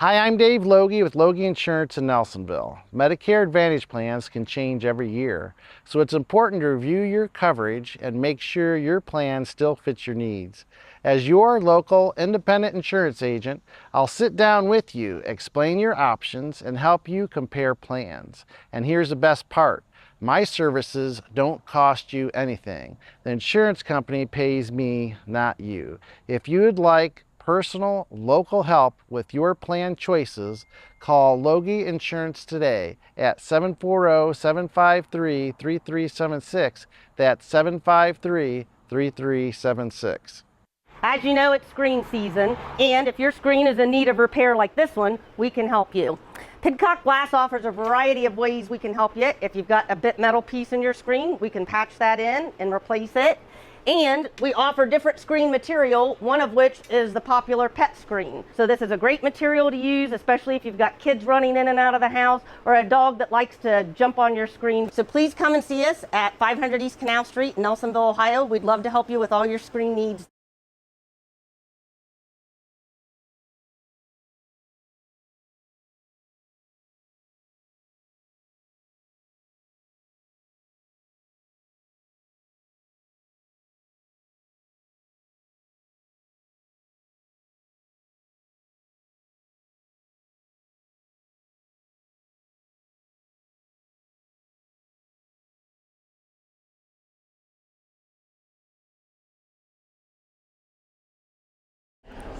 Hi, I'm Dave Logie with Logie Insurance in Nelsonville. Medicare Advantage plans can change every year, so it's important to review your coverage and make sure your plan still fits your needs. As your local independent insurance agent, I'll sit down with you, explain your options, and help you compare plans. And here's the best part. My services don't cost you anything. The insurance company pays me, not you. If you would like personal local help with your plan choices, call Logie Insurance today at 740-753-3376. That's 753-3376. As you know, it's screen season, and if your screen is in need of repair like this one, we can help you. Pidcock Glass offers a variety of ways we can help you. If you've got a bit metal piece in your screen, we can patch that in and replace it. And we offer different screen material, one of which is the popular pet screen. So this is a great material to use, especially if you've got kids running in and out of the house or a dog that likes to jump on your screen. So please come and see us at 500 East Canal Street, Nelsonville, Ohio. We'd love to help you with all your screen needs.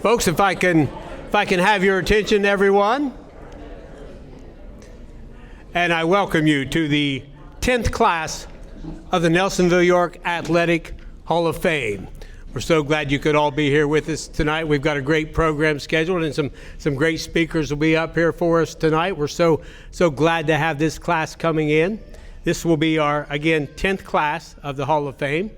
Folks, if I can have your attention, everyone. And I welcome you to the 10th class of the Nelsonville York Athletic Hall of Fame. We're so glad you could all be here with us tonight. We've got a great program scheduled, and some great speakers will be up here for us tonight. We're so glad to have this class coming in. This will be our, again, 10th class of the Hall of Fame.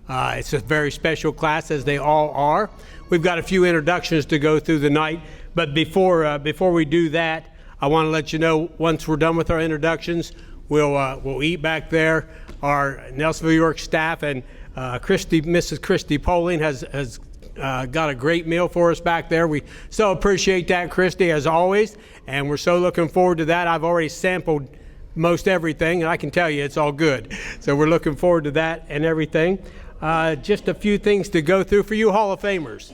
It's a very special class, as they all are. We've got a few introductions to go through the night, but before we do that, I want to let you know, once we're done with our introductions, we'll eat back there. Our Nelsonville York staff and Mrs. Christy Poling has got a great meal for us back there. We so appreciate that, Christy, as always, and we're so looking forward to that. I've already sampled most everything, and I can tell you it's all good. So we're looking forward to that and everything. Just a few things to go through for you Hall of Famers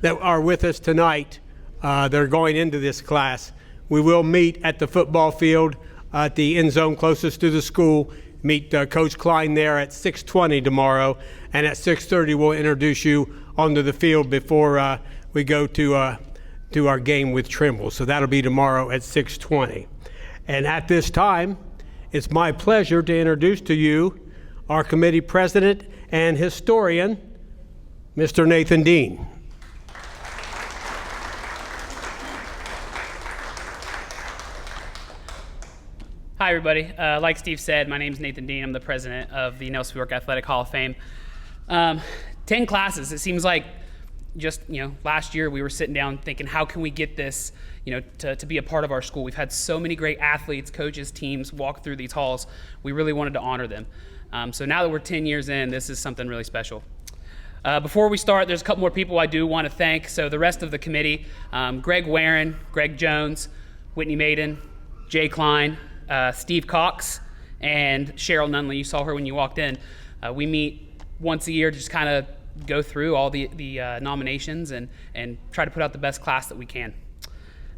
that are with us tonight. They're going into this class. We will meet at the football field at the end zone closest to the school. Meet Coach Klein there at 6:20 tomorrow, and at 6:30 we'll introduce you onto the field before we go to our game with Trimble. So that'll be tomorrow at 6:20. And at this time, it's my pleasure to introduce to you our committee president and historian, Mr. Nathan Dean. Hi, everybody. Like Steve said, my name is Nathan Dean. I'm the president of the Nelsonville York Athletic Hall of Fame. 10 classes. It seems like just last year we were sitting down thinking, how can we get this to be a part of our school? We've had so many great athletes, coaches, teams walk through these halls. We really wanted to honor them. So now that we're 10 years in, this is something really special. Before we start, there's a couple more people I do want to thank. So the rest of the committee, Greg Warren, Greg Jones, Whitney Maiden, Jay Klein, Steve Cox, and Cheryl Nunley. You saw her when you walked in. We meet once a year to just kind of go through all the nominations and try to put out the best class that we can.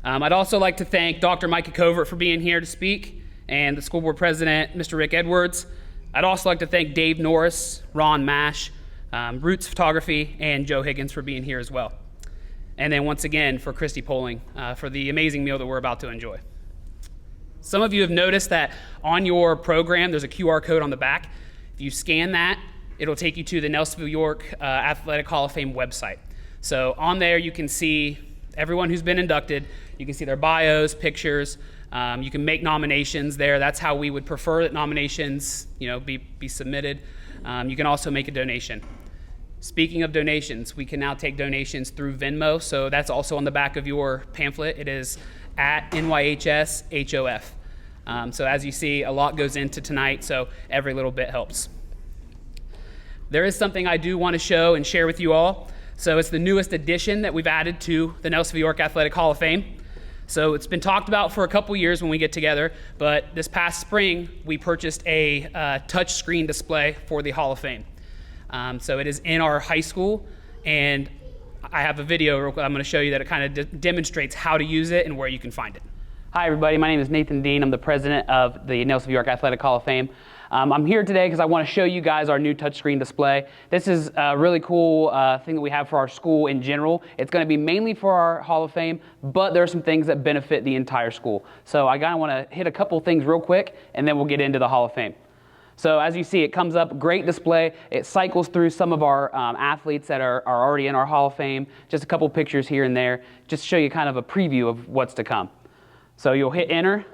I'd also like to thank Dr. Micah Covert for being here to speak, and the school board president, Mr. Rick Edwards. I'd also like to thank Dave Norris, Ron Mash, Roots Photography, and Joe Higgins for being here as well. And then once again for Christy Poling for the amazing meal that we're about to enjoy. Some of you have noticed that on your program there's a QR code on the back. If you scan that, it'll take you to the Nelsonville York Athletic Hall of Fame website. So on there you can see everyone who's been inducted. You can see their bios, pictures. You can make nominations there. That's how we would prefer that nominations be submitted. You can also make a donation. Speaking of donations, we can now take donations through Venmo. So that's also on the back of your pamphlet. It is at NYHSHOF. So as you see, a lot goes into tonight, so every little bit helps. There is something I do want to show and share with you all. So it's the newest addition that we've added to the Nelsonville York Athletic Hall of Fame. So it's been talked about for a couple years when we get together, but this past spring we purchased a touch screen display for the Hall of Fame. So it is in our high school, and I have a video I'm going to show you that it kind of demonstrates how to use it and where you can find it. Hi everybody, my name is Nathan Dean. I'm the president of the Nelsonville York Athletic Hall of Fame. I'm here today because I want to show you guys our new touchscreen display. This is a really cool thing that we have for our school in general. It's going to be mainly for our Hall of Fame, but there are some things that benefit the entire school. So I kind of want to hit a couple things real quick, and then we'll get into the Hall of Fame. So as you see, it comes up, great display. It cycles through some of our athletes that are already in our Hall of Fame. Just a couple pictures here and there, just to show you kind of a preview of what's to come. So you'll hit enter.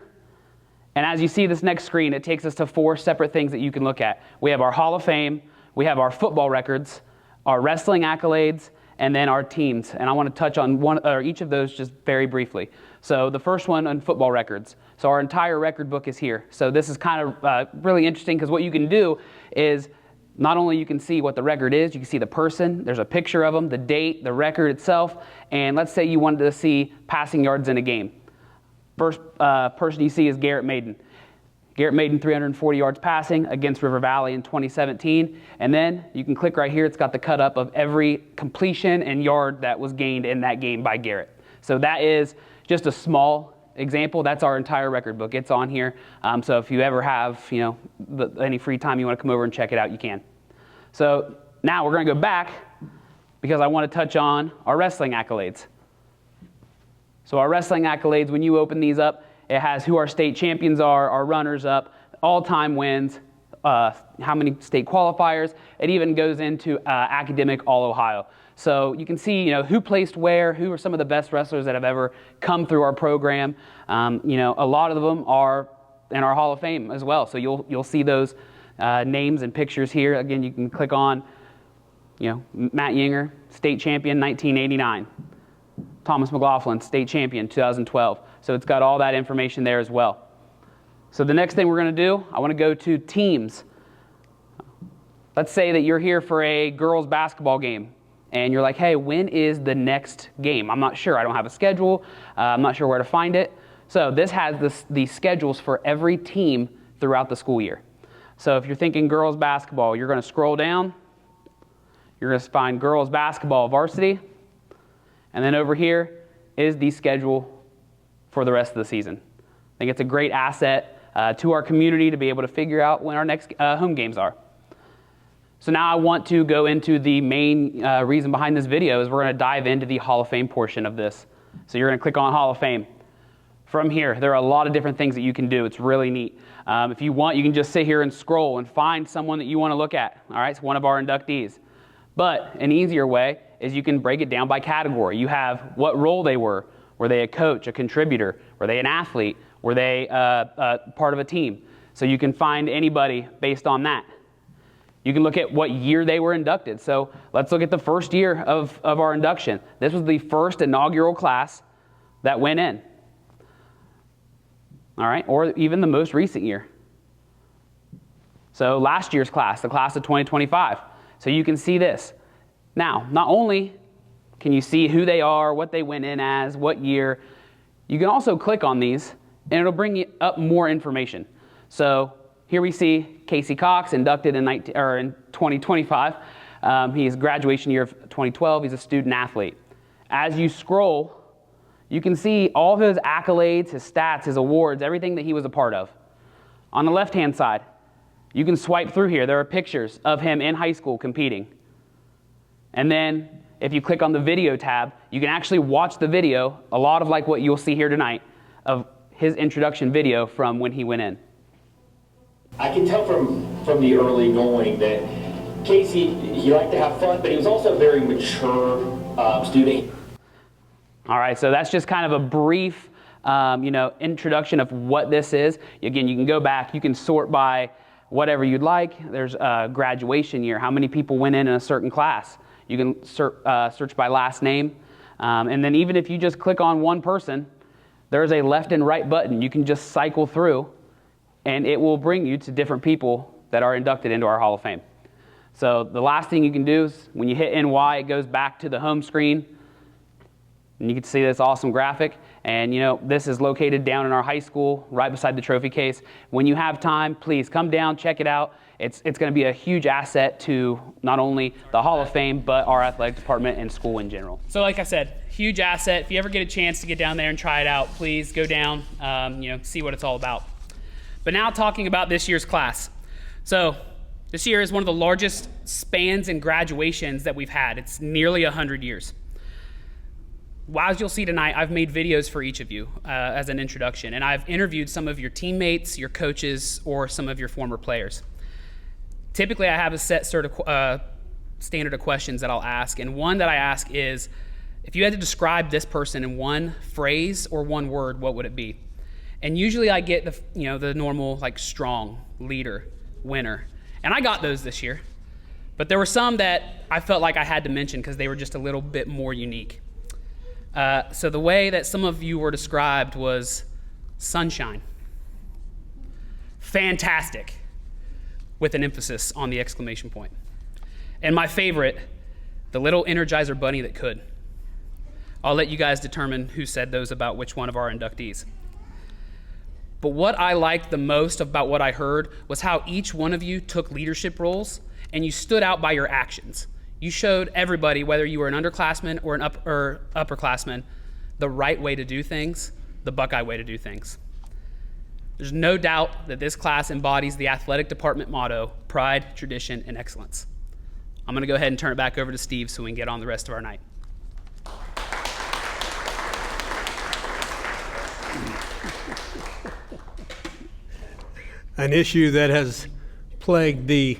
And as you see this next screen, it takes us to 4 separate things that you can look at. We have our Hall of Fame, we have our football records, our wrestling accolades, and then our teams. And I want to touch on each of those just very briefly. So the first one on football records. So our entire record book is here. So this is kind of really interesting because what you can do is not only you can see what the record is, you can see the person, there's a picture of them, the date, the record itself, and let's say you wanted to see passing yards in a game. First person you see is Garrett Maiden. Garrett Maiden, 340 yards passing against River Valley in 2017. And then you can click right here. It's got the cut up of every completion and yard that was gained in that game by Garrett. So that is just a small example. That's our entire record book. It's on here. So if you ever have any free time you want to come over and check it out, you can. So now we're going to go back because I want to touch on our wrestling accolades. So our wrestling accolades, when you open these up, it has who our state champions are, our runners-up, all-time wins, how many state qualifiers. It even goes into academic All-Ohio. So you can see, who placed where, who are some of the best wrestlers that have ever come through our program. A lot of them are in our Hall of Fame as well. So you'll see those names and pictures here. Again, you can click on, Matt Yinger, state champion, 1989. Thomas McLaughlin, state champion, 2012. So it's got all that information there as well. So the next thing we're going to do, I want to go to teams. Let's say that you're here for a girls basketball game, and you're like, hey, when is the next game? I'm not sure. I don't have a schedule. I'm not sure where to find it. So this has the schedules for every team throughout the school year. So if you're thinking girls basketball, you're going to scroll down. You're going to find girls basketball varsity. And then over here is the schedule for the rest of the season. I think it's a great asset to our community to be able to figure out when our next home games are. So now I want to go into the main reason behind this video is we're going to dive into the Hall of Fame portion of this. So you're going to click on Hall of Fame. From here, there are a lot of different things that you can do. It's really neat. If you want, you can just sit here and scroll and find someone that you want to look at. All right, it's one of our inductees. But an easier way is you can break it down by category. You have what role they were. Were they a coach, a contributor? Were they an athlete? Were they part of a team? So you can find anybody based on that. You can look at what year they were inducted. So let's look at the first year of our induction. This was the first inaugural class that went in. All right, or even the most recent year. So last year's class, the class of 2025. So you can see this. Now, not only can you see who they are, what they went in as, what year, you can also click on these and it'll bring you up more information. So here we see Casey Cox inducted in 2025. His graduation year of 2012. He's a student athlete. As you scroll, you can see all of his accolades, his stats, his awards, everything that he was a part of. On the left-hand side, you can swipe through here. There are pictures of him in high school competing. And then if you click on the video tab, you can actually watch the video, a lot of like what you'll see here tonight, of his introduction video from when he went in. I can tell from the early going that Casey, he liked to have fun, but he was also a very mature student. All right, so that's just kind of a brief introduction of what this is. Again, you can go back, you can sort by whatever you'd like. There's a graduation year, how many people went in a certain class. You can search by last name. And then even if you just click on one person, there's a left and right button. You can just cycle through, and it will bring you to different people that are inducted into our Hall of Fame. So the last thing you can do is when you hit NY, it goes back to the home screen. And you can see this awesome graphic. And this is located down in our high school, right beside the trophy case. When you have time, please come down, check it out. It's going to be a huge asset to not only the Hall of Fame, but our athletic department and school in general. So like I said, huge asset. If you ever get a chance to get down there and try it out, please go down, see what it's all about. But now talking about this year's class. So this year is one of the largest spans and graduations that we've had. It's nearly 100 years. Well, as you'll see tonight, I've made videos for each of you as an introduction, and I've interviewed some of your teammates, your coaches, or some of your former players. Typically, I have a set standard of questions that I'll ask, and one that I ask is, if you had to describe this person in one phrase or one word, what would it be? And usually I get the normal, like, strong, leader, winner. And I got those this year. But there were some that I felt like I had to mention because they were just a little bit more unique. So the way that some of you were described was sunshine. Fantastic, with an emphasis on the exclamation point. And my favorite, the little Energizer bunny that could. I'll let you guys determine who said those about which one of our inductees. But what I liked the most about what I heard was how each one of you took leadership roles and you stood out by your actions. You showed everybody, whether you were an underclassman or an upperclassman, the right way to do things, the Buckeye way to do things. There's no doubt that this class embodies the athletic department motto, pride, tradition, and excellence. I'm going to go ahead and turn it back over to Steve so we can get on the rest of our night. An issue that has plagued the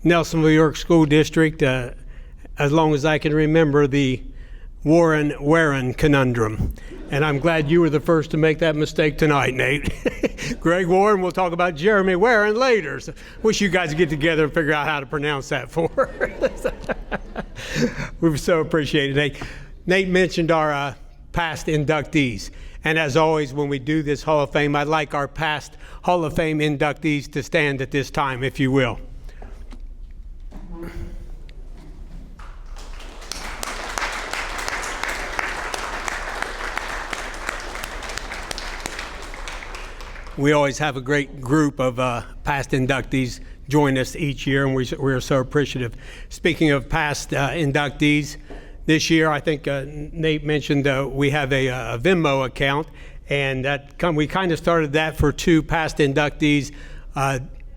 Nelsonville York School District as long as I can remember, the Warren-Warren conundrum. And I'm glad you were the first to make that mistake tonight, Nate. Greg Warren, we'll talk about Jeremy Warren later. So wish you guys would get together and figure out how to pronounce that for us. We so appreciate it, Nate. Nate mentioned our past inductees. And as always, when we do this Hall of Fame, I'd like our past Hall of Fame inductees to stand at this time, if you will. We always have a great group of past inductees join us each year, and we're so appreciative. Speaking of past inductees, this year I think Nate mentioned we have a Venmo account, and we kind of started that for two past inductees.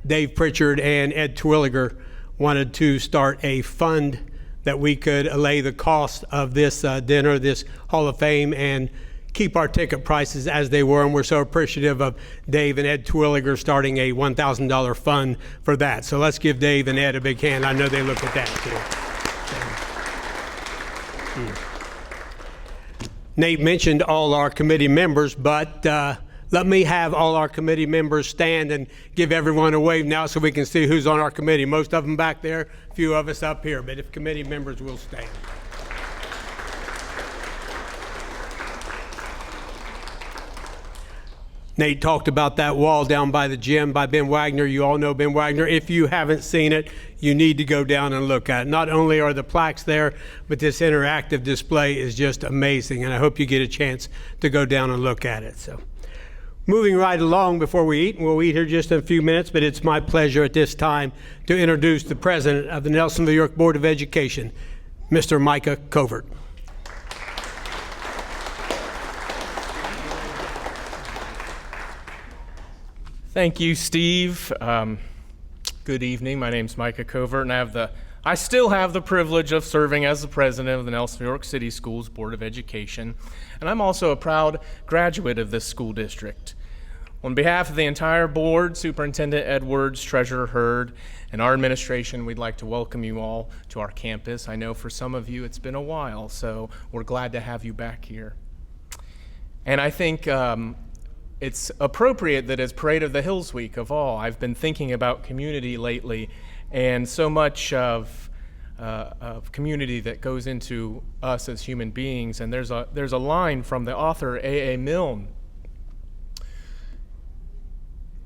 Dave Pritchard and Ed Twilliger wanted to start a fund that we could allay the cost of this dinner, this Hall of Fame, and keep our ticket prices as they were, and we're so appreciative of Dave and Ed Twilliger starting a $1,000 fund for that. So let's give Dave and Ed a big hand. I know they look at that too. Nate mentioned all our committee members, but let me have all our committee members stand and give everyone a wave now so we can see who's on our committee. Most of them back there, a few of us up here, but if committee members will stand. Nate talked about that wall down by the gym by Ben Wagner. You all know Ben Wagner. If you haven't seen it, you need to go down and look at it. Not only are the plaques there, but this interactive display is just amazing, and I hope you get a chance to go down and look at it. So, moving right along before we eat, and we'll eat here just in a few minutes, but it's my pleasure at this time to introduce the president of the Nelsonville York Board of Education, Mr. Micah Covert. Thank you, Steve. Good evening. My name's Micah Covert, and I still have the privilege of serving as the president of the Nelsonville York City Schools Board of Education, and I'm also a proud graduate of this school district. On behalf of the entire board, Superintendent Edwards, Treasurer Hurd, and our administration, we'd like to welcome you all to our campus. I know for some of you it's been a while, so we're glad to have you back here. And I think it's appropriate that it's Parade of the Hills week of all. I've been thinking about community lately, and so much of community that goes into us as human beings. And there's a line from the author A.A. Milne.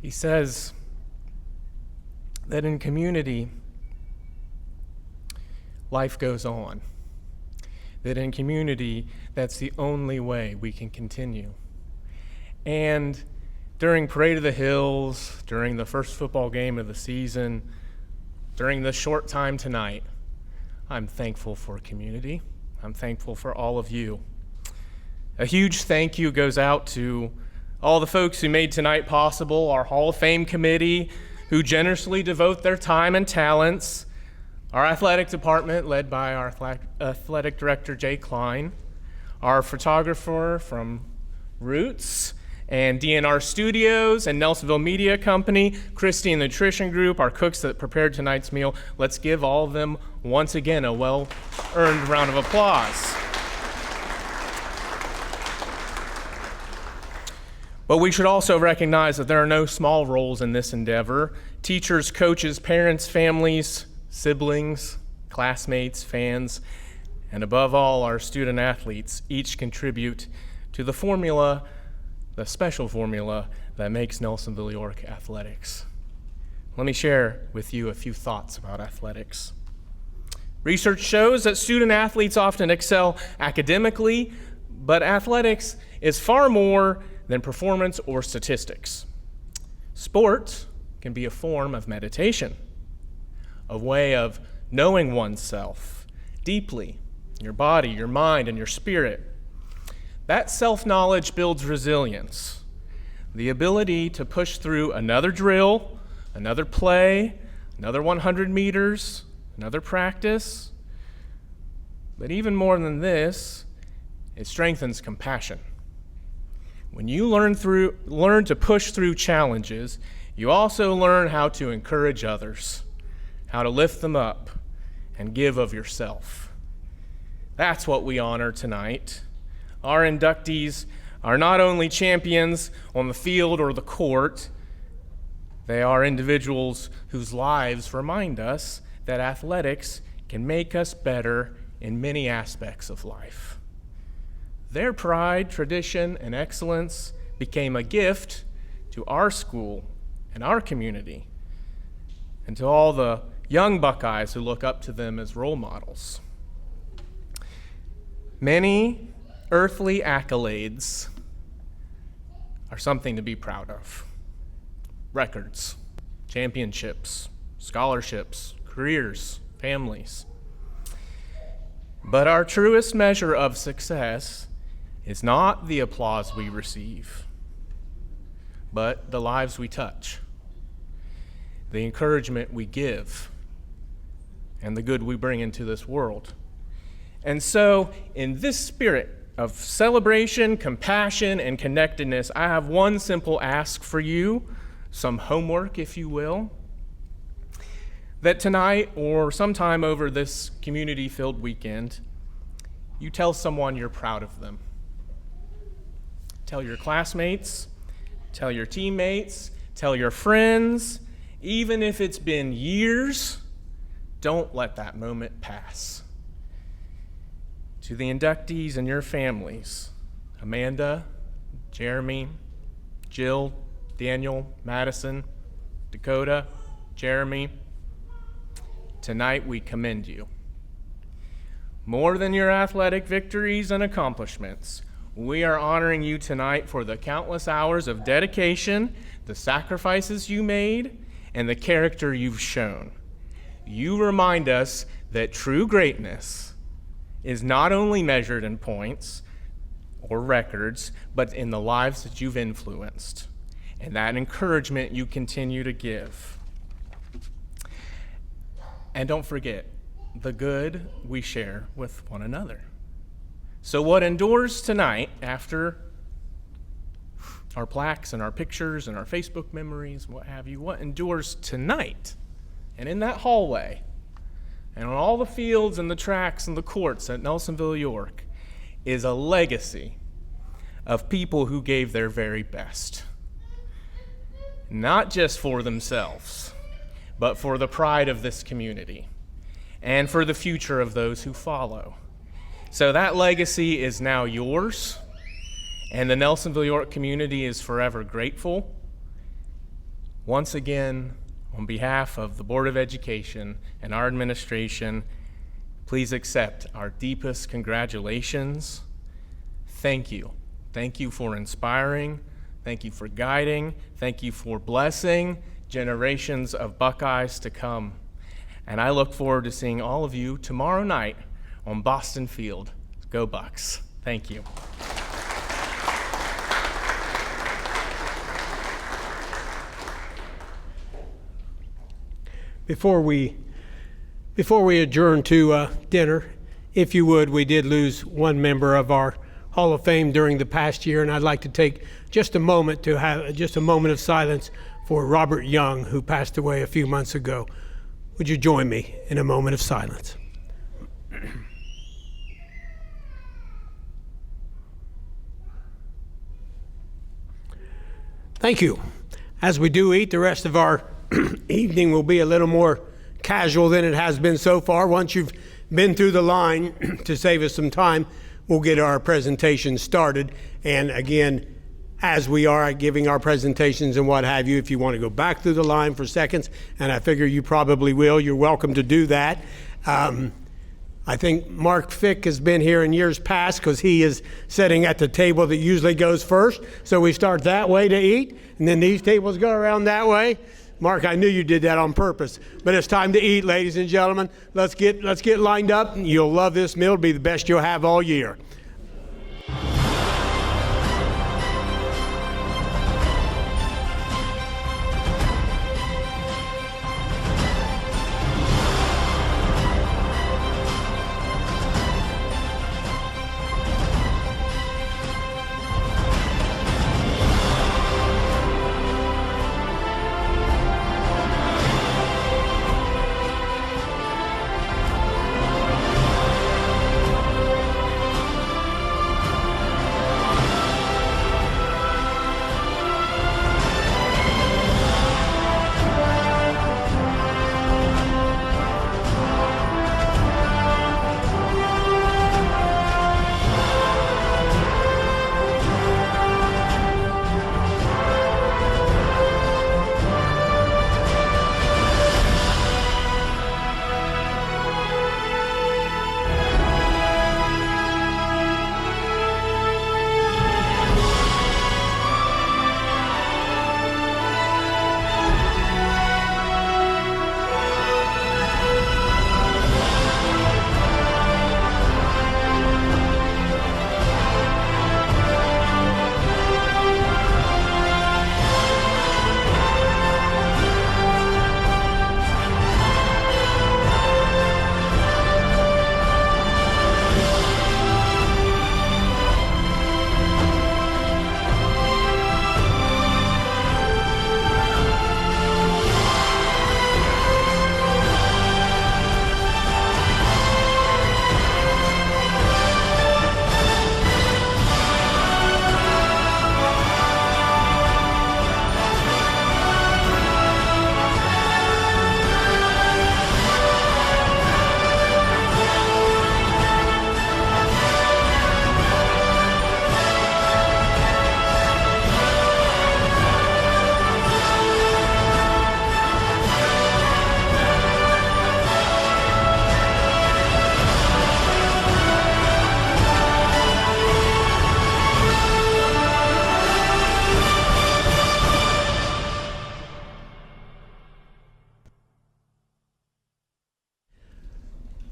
He says that in community, life goes on. that in community, that's the only way we can continue. And during Parade of the Hills, during the first football game of the season, during this short time tonight, I'm thankful for community. I'm thankful for all of you. A huge thank you goes out to all the folks who made tonight possible, our Hall of Fame committee, who generously devote their time and talents, our athletic department led by our athletic director, Jay Klein, our photographer from Roots and DNR Studios and Nelsonville Media Company, Christie and the Nutrition Group, our cooks that prepared tonight's meal. Let's give all of them once again a well-earned round of applause. But we should also recognize that there are no small roles in this endeavor. Teachers, coaches, parents, families, siblings, classmates, fans, and above all, our student athletes each contribute to the formula, the special formula that makes Nelsonville York athletics. Let me share with you a few thoughts about athletics. Research shows that student athletes often excel academically, but athletics is far more than performance or statistics. Sport can be a form of meditation, a way of knowing oneself deeply, your body, your mind, and your spirit. That self-knowledge builds resilience, the ability to push through another drill, another play, another 100 meters, another practice. But even more than this, it strengthens compassion. When you learn to push through challenges, you also learn how to encourage others, how to lift them up, and give of yourself. That's what we honor tonight. Our inductees are not only champions on the field or the court, they are individuals whose lives remind us that athletics can make us better in many aspects of life. Their pride, tradition, and excellence became a gift to our school and our community, and to all the young Buckeyes who look up to them as role models. Many earthly accolades are something to be proud of. Records, championships, scholarships, careers, families. But our truest measure of success is not the applause we receive, but the lives we touch, the encouragement we give, and the good we bring into this world. And so, in this spirit of celebration, compassion, and connectedness, I have one simple ask for you, some homework, if you will, that tonight or sometime over this community-filled weekend, you tell someone you're proud of them. Tell your classmates, tell your teammates, tell your friends. Even if it's been years, don't let that moment pass. To the inductees and your families, Amanda, Jeremy, Jill, Daniel, Madison, Dakota, Jeremy, tonight we commend you. More than your athletic victories and accomplishments, we are honoring you tonight for the countless hours of dedication, the sacrifices you made, and the character you've shown. You remind us that true greatness is not only measured in points or records, but in the lives that you've influenced, and that encouragement you continue to give. And don't forget the good we share with one another. So what endures tonight, after our plaques and our pictures and our Facebook memories, what have you, what endures tonight and in that hallway and on all the fields and the tracks and the courts at Nelsonville, York, is a legacy of people who gave their very best. Not just for themselves, but for the pride of this community and for the future of those who follow. So that legacy is now yours, and the Nelsonville York community is forever grateful. Once again, on behalf of the Board of Education and our administration, please accept our deepest congratulations. Thank you. Thank you for inspiring. Thank you for guiding. Thank you for blessing generations of Buckeyes to come. And I look forward to seeing all of you tomorrow night on Boston Field. Go Bucks. Thank you. Before we adjourn to dinner, if you would, we did lose one member of our Hall of Fame during the past year, and I'd like to take just a moment to have just a moment of silence for Robert Young, who passed away a few months ago. Would you join me in a moment of silence? Thank you. As we do eat, the rest of our evening will be a little more casual than it has been so far. Once you've been through the line, to save us some time, we'll get our presentation started. And again, as we are giving our presentations and what have you, if you want to go back through the line for seconds, and I figure you probably will, you're welcome to do that. I think Mark Fick has been here in years past because he is sitting at the table that usually goes first. So we start that way to eat, and then these tables go around that way. Mark, I knew you did that on purpose. But it's time to eat, ladies and gentlemen. Let's get lined up. You'll love this meal. It'll be the best you'll have all year.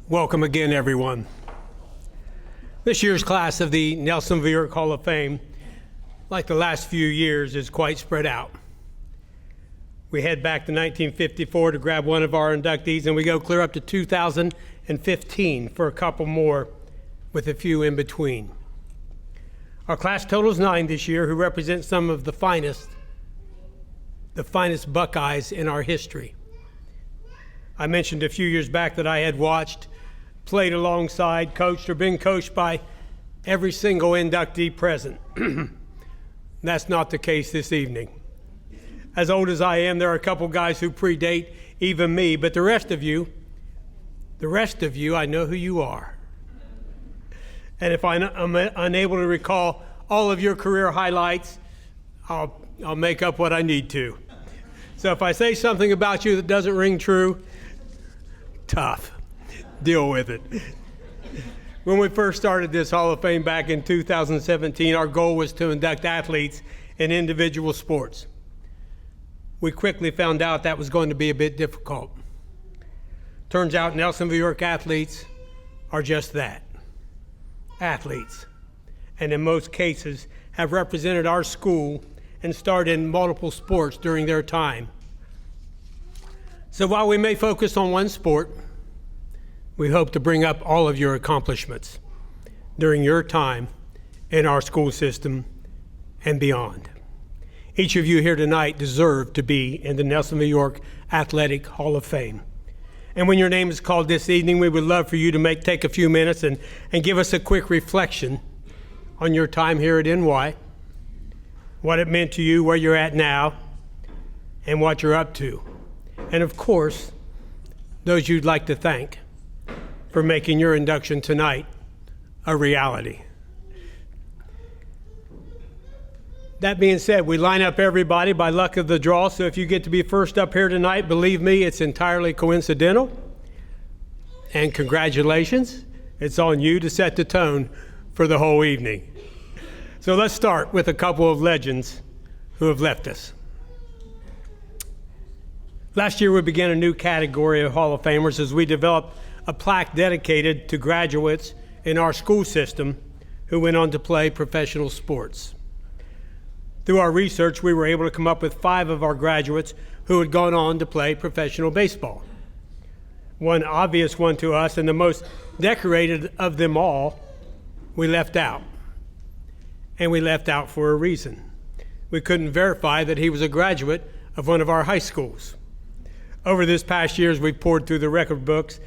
Welcome again, everyone. This year's class of the Nelsonville Hall of Fame, like the last few years, is quite spread out. We head back to 1954 to grab one of our inductees, and we go clear up to 2015 for a couple more, with a few in between. Our class totals 9 this year, who represent some of the finest Buckeyes in our history. I mentioned a few years back that I had watched, played alongside, coached, or been coached by every single inductee present. That's not the case this evening. As old as I am, there are a couple guys who predate even me, but the rest of you, I know who you are. And if I'm unable to recall all of your career highlights, I'll make up what I need to. So if I say something about you that doesn't ring true, tough. Deal with it. When we first started this Hall of Fame back in 2017, our goal was to induct athletes in individual sports. We quickly found out that was going to be a bit difficult. Turns out Nelsonville York athletes are just that, athletes, and in most cases have represented our school and starred in multiple sports during their time. So while we may focus on one sport, we hope to bring up all of your accomplishments during your time in our school system and beyond. Each of you here tonight deserve to be in the Nelsonville York Athletic Hall of Fame. And when your name is called this evening, we would love for you to take a few minutes and give us a quick reflection on your time here at NY, what it meant to you, where you're at now, and what you're up to. And of course, those you'd like to thank for making your induction tonight a reality. That being said, we line up everybody by luck of the draw, so if you get to be first up here tonight, believe me, it's entirely coincidental. And congratulations, it's on you to set the tone for the whole evening. So let's start with a couple of legends who have left us. Last year we began a new category of Hall of Famers as we developed a plaque dedicated to graduates in our school system who went on to play professional sports. Through our research, we were able to come up with 5 of our graduates who had gone on to play professional baseball. One obvious one to us, and the most decorated of them all, we left out. And we left out for a reason. We couldn't verify that he was a graduate of one of our high schools. Over this past year, as we poured through the record books,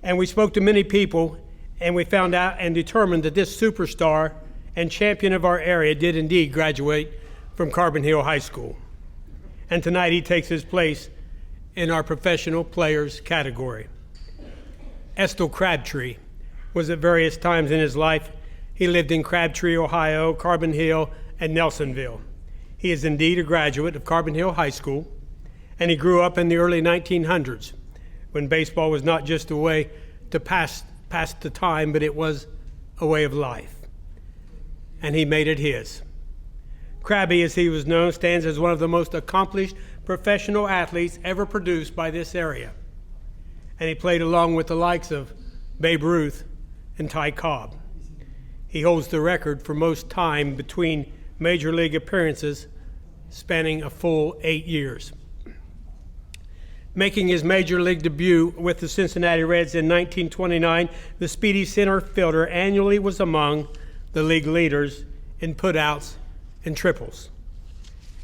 and we spoke to many people, and we found out and determined that this superstar and champion of our area did indeed graduate from Carbon Hill High School. And tonight he takes his place in our professional players category. Estill Crabtree was at various times in his life. He lived in Crabtree, Ohio, Carbon Hill, and Nelsonville. He is indeed a graduate of Carbon Hill High School, and he grew up in the early 1900s when baseball was not just a way to pass the time, but it was a way of life. And he made it his. Crabby, as he was known, stands as one of the most accomplished professional athletes ever produced by this area. And he played along with the likes of Babe Ruth and Ty Cobb. He holds the record for most time between major league appearances, spanning a full 8 years. Making his major league debut with the Cincinnati Reds in 1929, the speedy center fielder annually was among the league leaders in putouts and triples.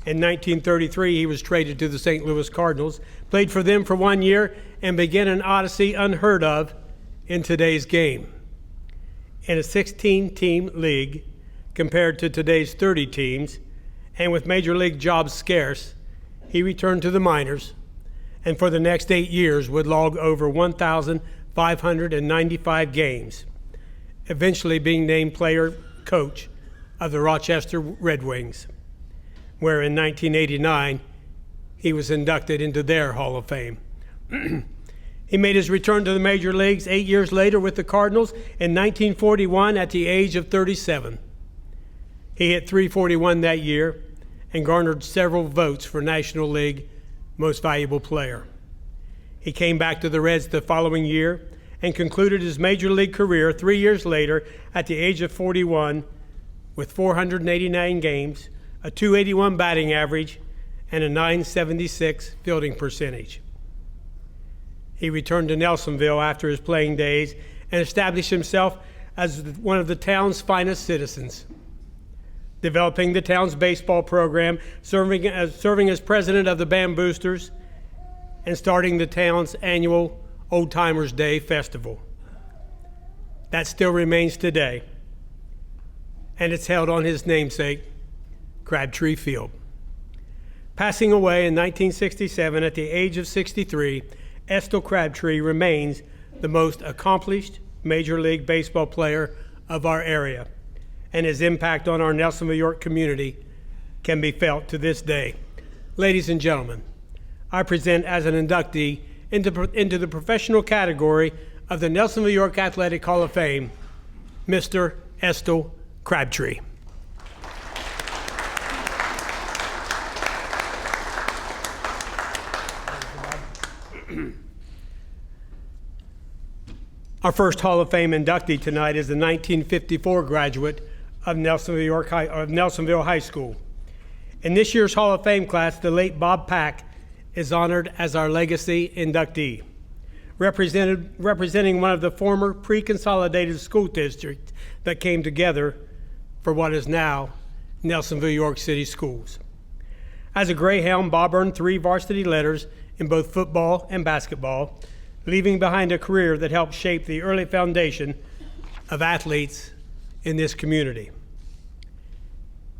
In 1933, he was traded to the St. Louis Cardinals, played for them for 1 year, and began an odyssey unheard of in today's game. In a 16-team league, compared to today's 30 teams, and with major league jobs scarce, he returned to the minors, and for the next 8 years would log over 1,595 games, eventually being named player-coach of the Rochester Red Wings, where in 1989 he was inducted into their Hall of Fame. He made his return to the major leagues 8 years later with the Cardinals in 1941 at the age of 37. He hit .341 that year and garnered several votes for National League Most Valuable Player. He came back to the Reds the following year and concluded his major league career 3 years later at the age of 41 with 489 games, a .281 batting average, and a .976 fielding percentage. He returned to Nelsonville after his playing days and established himself as one of the town's finest citizens, developing the town's baseball program, serving as president of the Band Boosters, and starting the town's annual Old Timers Day festival. That still remains today, and it's held on his namesake, Crabtree Field. Passing away in 1967 at the age of 63, Estill Crabtree remains the most accomplished Major League Baseball player of our area, and his impact on our Nelsonville York community can be felt to this day. Ladies and gentlemen, I present as an inductee into the professional category of the Nelsonville York Athletic Hall of Fame, Mr. Estel Crabtree. Our first Hall of Fame inductee tonight is the 1954 graduate of Nelsonville High School. In this year's Hall of Fame class, the late Bob Pack is honored as our legacy inductee, representing one of the former pre-consolidated school districts that came together for what is now Nelsonville York City Schools. As a Greyhound, Bob earned 3 varsity letters in both football and basketball, leaving behind a career that helped shape the early foundation of athletes in this community.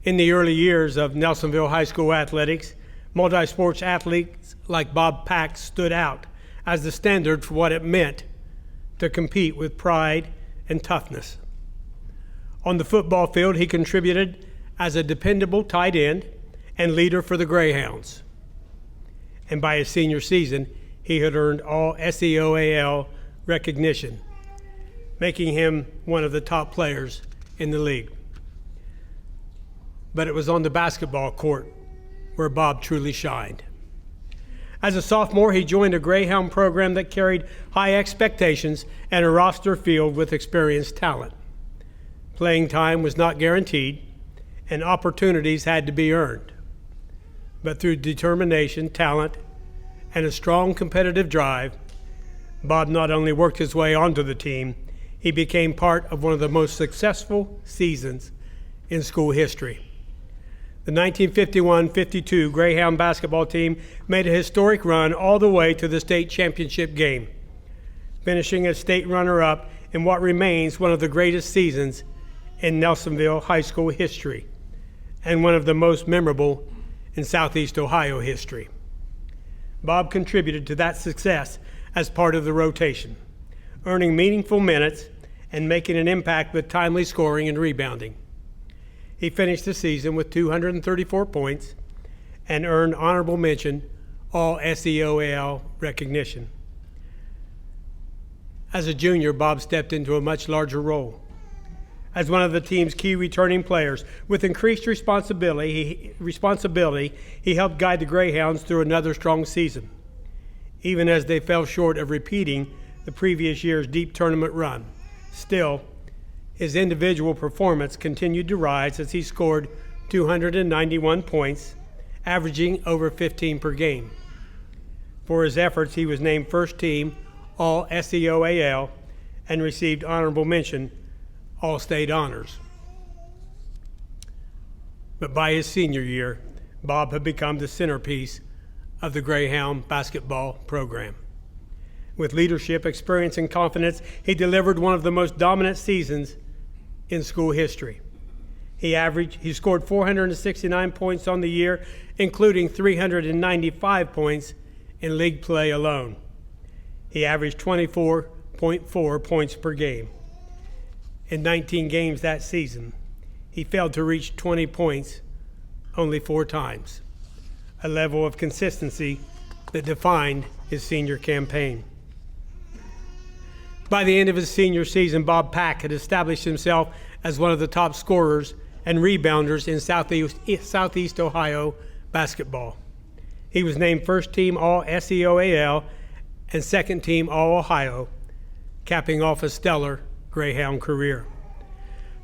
In the early years of Nelsonville High School athletics, multi-sports athletes like Bob Pack stood out as the standard for what it meant to compete with pride and toughness. On the football field, he contributed as a dependable tight end and leader for the Greyhounds. And by his senior season, he had earned all SEOAL recognition, making him one of the top players in the league. But it was on the basketball court where Bob truly shined. As a sophomore, he joined a Greyhound program that carried high expectations and a roster filled with experienced talent. Playing time was not guaranteed, and opportunities had to be earned. But through determination, talent, and a strong competitive drive, Bob not only worked his way onto the team, he became part of one of the most successful seasons in school history. The 1951-52 Greyhound basketball team made a historic run all the way to the state championship game, finishing as state runner-up in what remains one of the greatest seasons in Nelsonville High School history and one of the most memorable in Southeast Ohio history. Bob contributed to that success as part of the rotation, earning meaningful minutes and making an impact with timely scoring and rebounding. He finished the season with 234 points and earned honorable mention All-SEOAL recognition. As a junior, Bob stepped into a much larger role. As one of the team's key returning players, with increased responsibility, he helped guide the Greyhounds through another strong season, even as they fell short of repeating the previous year's deep tournament run. Still, his individual performance continued to rise as he scored 291 points, averaging over 15 per game. For his efforts, he was named first team All-SEOAL and received honorable mention All-State honors. But by his senior year, Bob had become the centerpiece of the Greyhound basketball program. With leadership, experience, and confidence, he delivered one of the most dominant seasons in school history. He scored 469 points on the year, including 395 points in league play alone. He averaged 24.4 points per game. In 19 games that season, he failed to reach 20 points only 4 times, a level of consistency that defined his senior campaign. By the end of his senior season, Bob Pack had established himself as one of the top scorers and rebounders in Southeast Ohio basketball. He was named first team All-SEOAL and second team All-Ohio, capping off a stellar Greyhound career.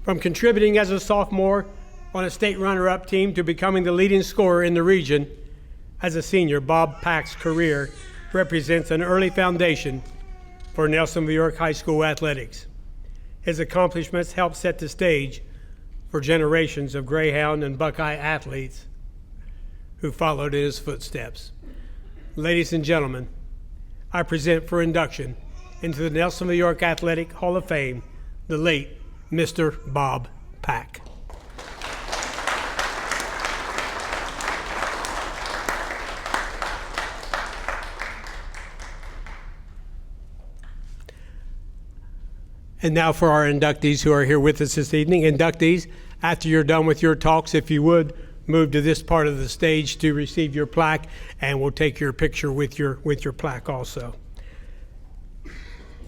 From contributing as a sophomore on a state runner-up team to becoming the leading scorer in the region, as a senior, Bob Pack's career represents an early foundation for Nelsonville York High School athletics. His accomplishments helped set the stage for generations of Greyhound and Buckeye athletes who followed in his footsteps. Ladies and gentlemen, I present for induction into the Nelsonville York Athletic Hall of Fame, the late Mr. Bob Pack. And now for our inductees who are here with us this evening. Inductees, after you're done with your talks, if you would, move to this part of the stage to receive your plaque, and we'll take your picture with your plaque also.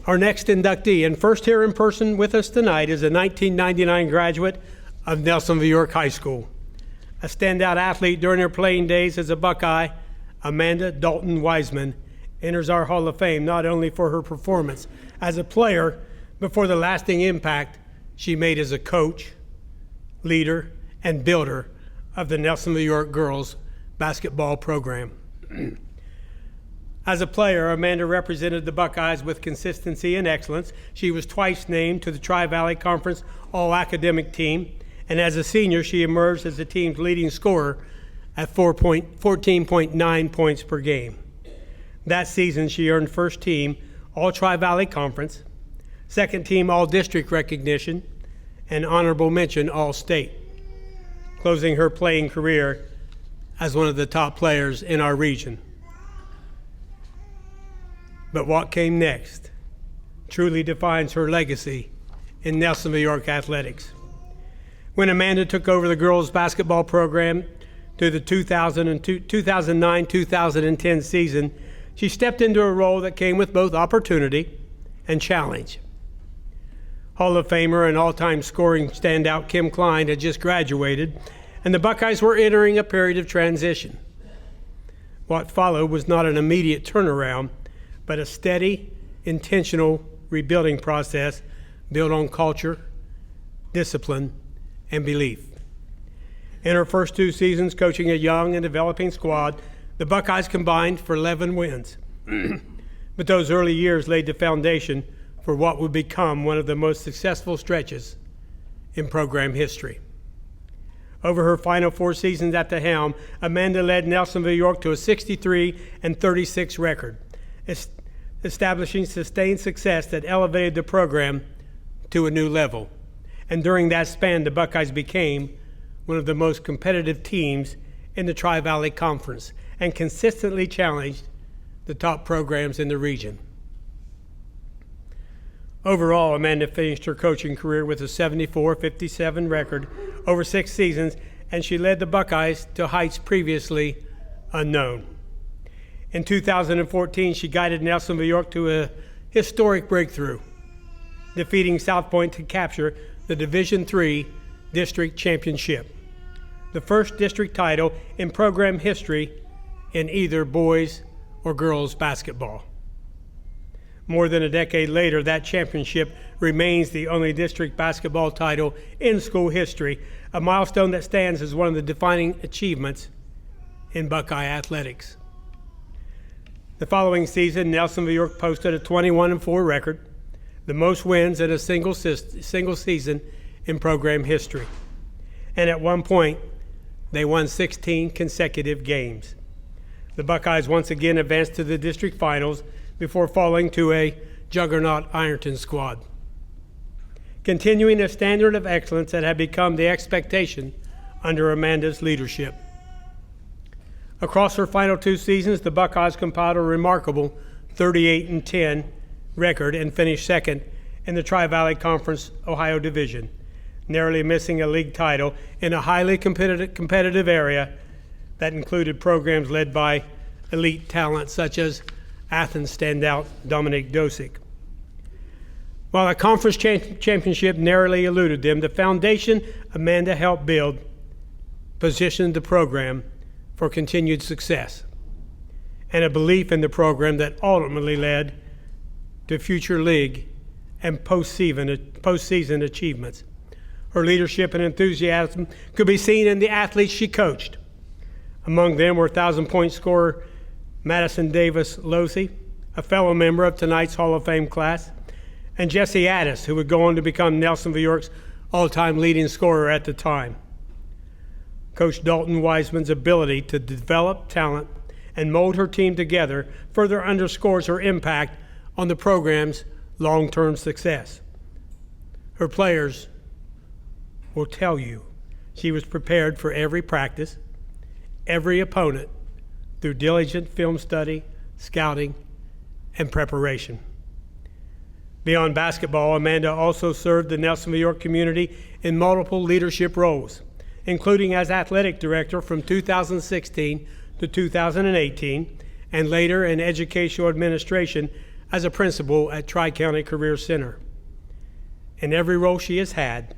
Our next inductee and first here in person with us tonight is a 1999 graduate of Nelsonville York High School. A standout athlete during her playing days as a Buckeye, Amanda Dalton Wiseman enters our Hall of Fame not only for her performance as a player, but for the lasting impact she made as a coach, leader, and builder of the Nelsonville York girls basketball program. As a player, Amanda represented the Buckeyes with consistency and excellence. She was twice named to the Tri-Valley Conference All-Academic Team, and as a senior, she emerged as the team's leading scorer at 14.9 points per game. That season, she earned first team All-Tri-Valley Conference, second team All-District recognition, and honorable mention All-State, closing her playing career as one of the top players in our region. But what came next truly defines her legacy in Nelsonville York athletics. When Amanda took over the girls basketball program through the 2009-2010 season, she stepped into a role that came with both opportunity and challenge. Hall of Famer and all-time scoring standout Kim Klein had just graduated, and the Buckeyes were entering a period of transition. What followed was not an immediate turnaround, but a steady, intentional rebuilding process built on culture, discipline, and belief. In her first 2 seasons coaching a young and developing squad, the Buckeyes combined for 11 wins. But those early years laid the foundation for what would become one of the most successful stretches in program history. Over her final 4 seasons at the helm, Amanda led Nelsonville York to a 63-36 record, establishing sustained success that elevated the program to a new level. And during that span, the Buckeyes became one of the most competitive teams in the Tri-Valley Conference and consistently challenged the top programs in the region. Overall, Amanda finished her coaching career with a 74-57 record over 6 seasons, and she led the Buckeyes to heights previously unknown. In 2014, she guided Nelsonville York to a historic breakthrough, defeating South Point to capture the Division III District Championship, the first district title in program history in either boys or girls basketball. More than a decade later, that championship remains the only district basketball title in school history, a milestone that stands as one of the defining achievements in Buckeye athletics. The following season, Nelsonville York posted a 21-4 record, the most wins in a single season in program history. And at one point, they won 16 consecutive games. The Buckeyes once again advanced to the district finals before falling to a juggernaut Ironton squad, continuing a standard of excellence that had become the expectation under Amanda's leadership. Across her final 2 seasons, the Buckeyes compiled a remarkable 38-10 record and finished second in the Tri-Valley Conference Ohio Division, narrowly missing a league title in a highly competitive area that included programs led by elite talent such as Athens standout Dominic Dosick. While a conference championship narrowly eluded them, the foundation Amanda helped build positioned the program for continued success and a belief in the program that ultimately led to future league and postseason achievements. Her leadership and enthusiasm could be seen in the athletes she coached. Among them were 1,000-point scorer Madison Davis Losey, a fellow member of tonight's Hall of Fame class, and Jesse Addis, who would go on to become Nelsonville York's all-time leading scorer at the time. Coach Dalton Wiseman's ability to develop talent and mold her team together further underscores her impact on the program's long-term success. Her players will tell you she was prepared for every practice, every opponent, through diligent film study, scouting, and preparation. Beyond basketball, Amanda also served the Nelsonville York community in multiple leadership roles, including as athletic director from 2016 to 2018, and later in educational administration as a principal at Tri-County Career Center. In every role she has had,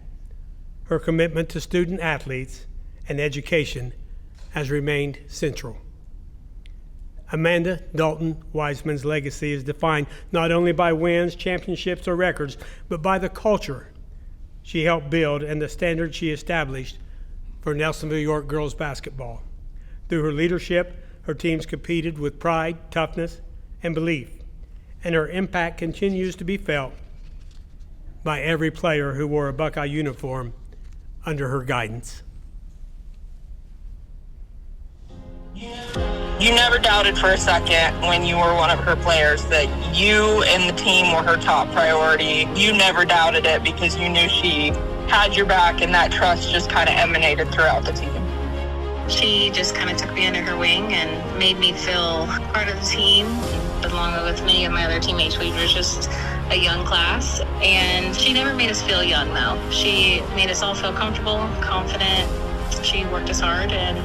her commitment to student athletes and education has remained central. Amanda Dalton Wiseman's legacy is defined not only by wins, championships, or records, but by the culture she helped build and the standards she established for Nelsonville York girls basketball. Through her leadership, her teams competed with pride, toughness, and belief, and her impact continues to be felt by every player who wore a Buckeye uniform under her guidance. You never doubted for a second when you were one of her players that you and the team were her top priority. You never doubted it because you knew she had your back, and that trust just kind of emanated throughout the team. She just kind of took me under her wing and made me feel part of the team. Along with many of my other teammates, we were just a young class, and she never made us feel young, though. She made us all feel comfortable, confident. She worked us hard, and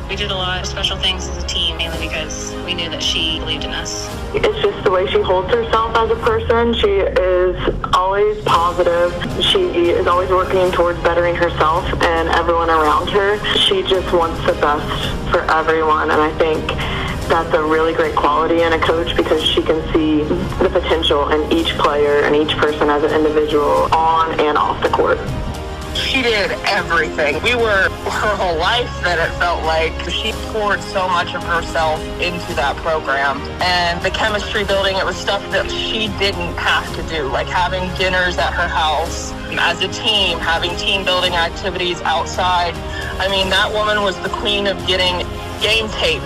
we did a lot of special things as a team, mainly because we knew that she believed in us. It's just the way she holds herself as a person. She is always positive. She is always working towards bettering herself and everyone around her. She just wants the best for everyone, and I think that's a really great quality in a coach because she can see the potential in each player and each person as an individual on and off the court. She did everything. We were her whole life that it felt like. She poured so much of herself into that program. And the chemistry building, it was stuff that she didn't have to do, like having dinners at her house as a team, having team building activities outside. I mean, that woman was the queen of getting game tape.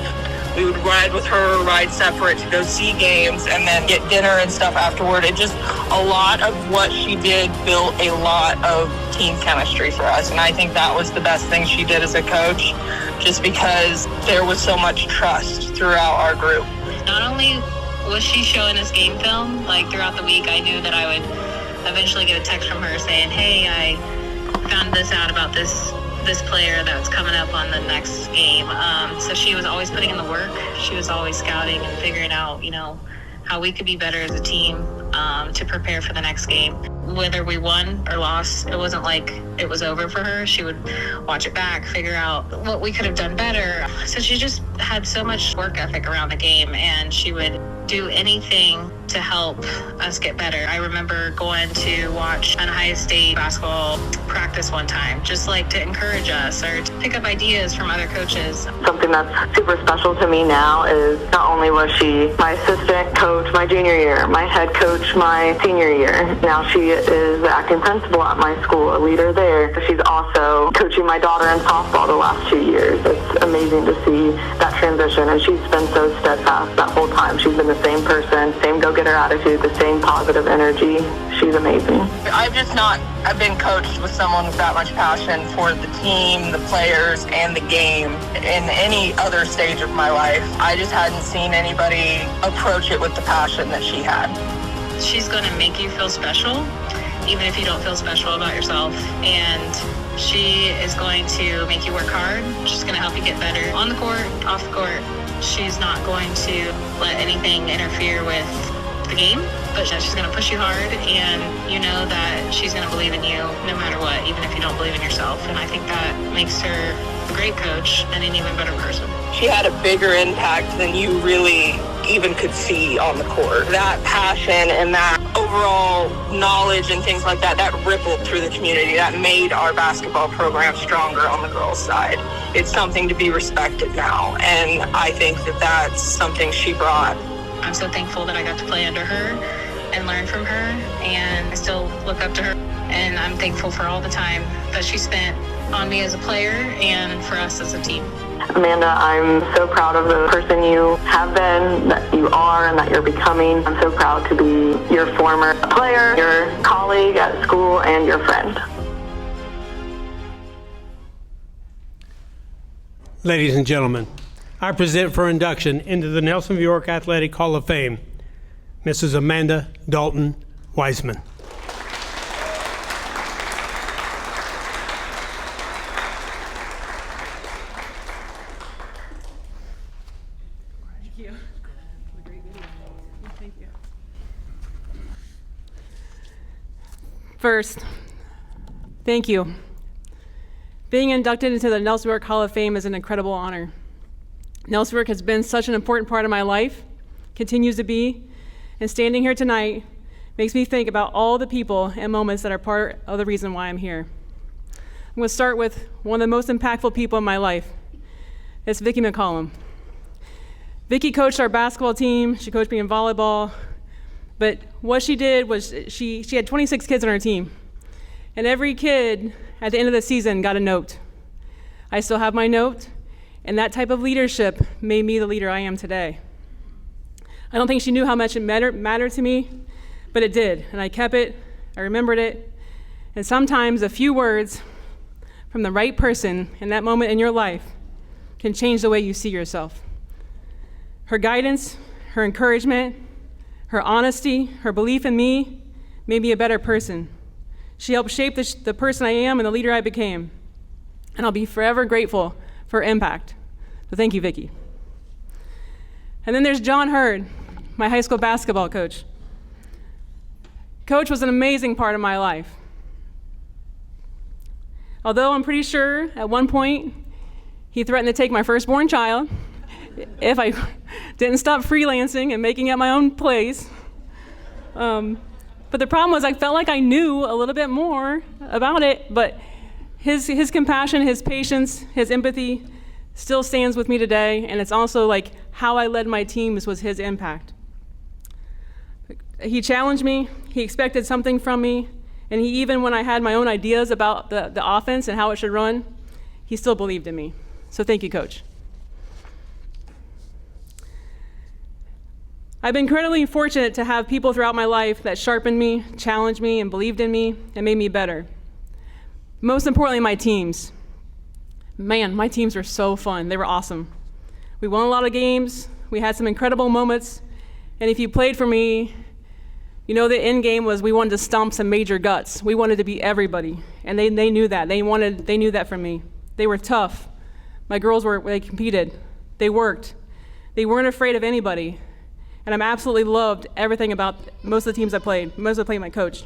We would ride with her or ride separate to go see games and then get dinner and stuff afterward. It just, a lot of what she did built a lot of team chemistry for us. And I think that was the best thing she did as a coach, just because there was so much trust throughout our group. Not only was she showing us game film, like throughout the week, I knew that I would eventually get a text from her saying, hey, I found this out about this player that's coming up on the next game. So she was always putting in the work. She was always scouting and figuring out, how we could be better as a team to prepare for the next game. Whether we won or lost, it wasn't like it was over for her. She would watch it back, figure out what we could have done better. So she just had so much work ethic around the game, and she would do anything to help us get better. I remember going to watch an Ohio State basketball practice one time, just like to encourage us or to pick up ideas from other coaches. Something that's super special to me now is not only was she my assistant coach my junior year, my head coach my senior year, now she is the acting principal at my school, a leader there. She's also coaching my daughter in softball the last 2 years. It's amazing to see that transition, and she's been so steadfast that whole time. She's been the same person, same go-getter attitude, the same positive energy. She's amazing. I've been coached with someone with that much passion for the team, the players, and the game in any other stage of my life. I just hadn't seen anybody approach it with the passion that she had. She's going to make you feel special, even if you don't feel special about yourself. And she is going to make you work hard. She's going to help you get better on the court, off the court. She's not going to let anything interfere with the game, but she's going to push you hard, and you know that she's going to believe in you no matter what, even if you don't believe in yourself. And I think that makes her a great coach and an even better person. She had a bigger impact than you really even could see on the court. That passion and that overall knowledge and things like that, that rippled through the community. That made our basketball program stronger on the girls' side. It's something to be respected now, and I think that that's something she brought. I'm so thankful that I got to play under her and learn from her, and I still look up to her. And I'm thankful for all the time that she spent on me as a player and for us as a team. Amanda, I'm so proud of the person you have been, that you are, and that you're becoming. I'm so proud to be your former player, your colleague at school, and your friend. Ladies and gentlemen, I present for induction into the Nelsonville York Athletic Hall of Fame, Mrs. Amanda Dalton Wiseman. Thank you. Great video. Thank you. First, thank you. Being inducted into the Nelsonville York Hall of Fame is an incredible honor. Nelsonville York has been such an important part of my life, continues to be, and standing here tonight makes me think about all the people and moments that are part of the reason why I'm here. I'm going to start with one of the most impactful people in my life. It's Vicki McCollum. Vicki coached our basketball team. She coached me in volleyball. But what she did was she had 26 kids on her team. And every kid at the end of the season got a note. I still have my note, and that type of leadership made me the leader I am today. I don't think she knew how much it mattered to me, but it did, and I kept it, I remembered it, and sometimes a few words from the right person in that moment in your life can change the way you see yourself. Her guidance, her encouragement, her honesty, her belief in me made me a better person. She helped shape the person I am and the leader I became. And I'll be forever grateful for her impact. So thank you, Vicki. And then there's John Hurd, my high school basketball coach. Coach was an amazing part of my life. Although I'm pretty sure at one point he threatened to take my firstborn child if I didn't stop freelancing and making up my own plays. But the problem was I felt like I knew a little bit more about it, but his compassion, his patience, his empathy still stands with me today, and it's also like how I led my teams was his impact. He challenged me, he expected something from me, and he even when I had my own ideas about the offense and how it should run, he still believed in me. So thank you, Coach. I've been incredibly fortunate to have people throughout my life that sharpened me, challenged me, and believed in me, and made me better. Most importantly, my teams. Man, my teams were so fun. They were awesome. We won a lot of games. We had some incredible moments. And if you played for me, you know the end game was we wanted to stomp some major guts. We wanted to beat everybody. And they knew that. They knew that from me. They were tough. My girls they competed. They worked. They weren't afraid of anybody. And I absolutely loved everything about most of the teams I played. Most of the played my coach.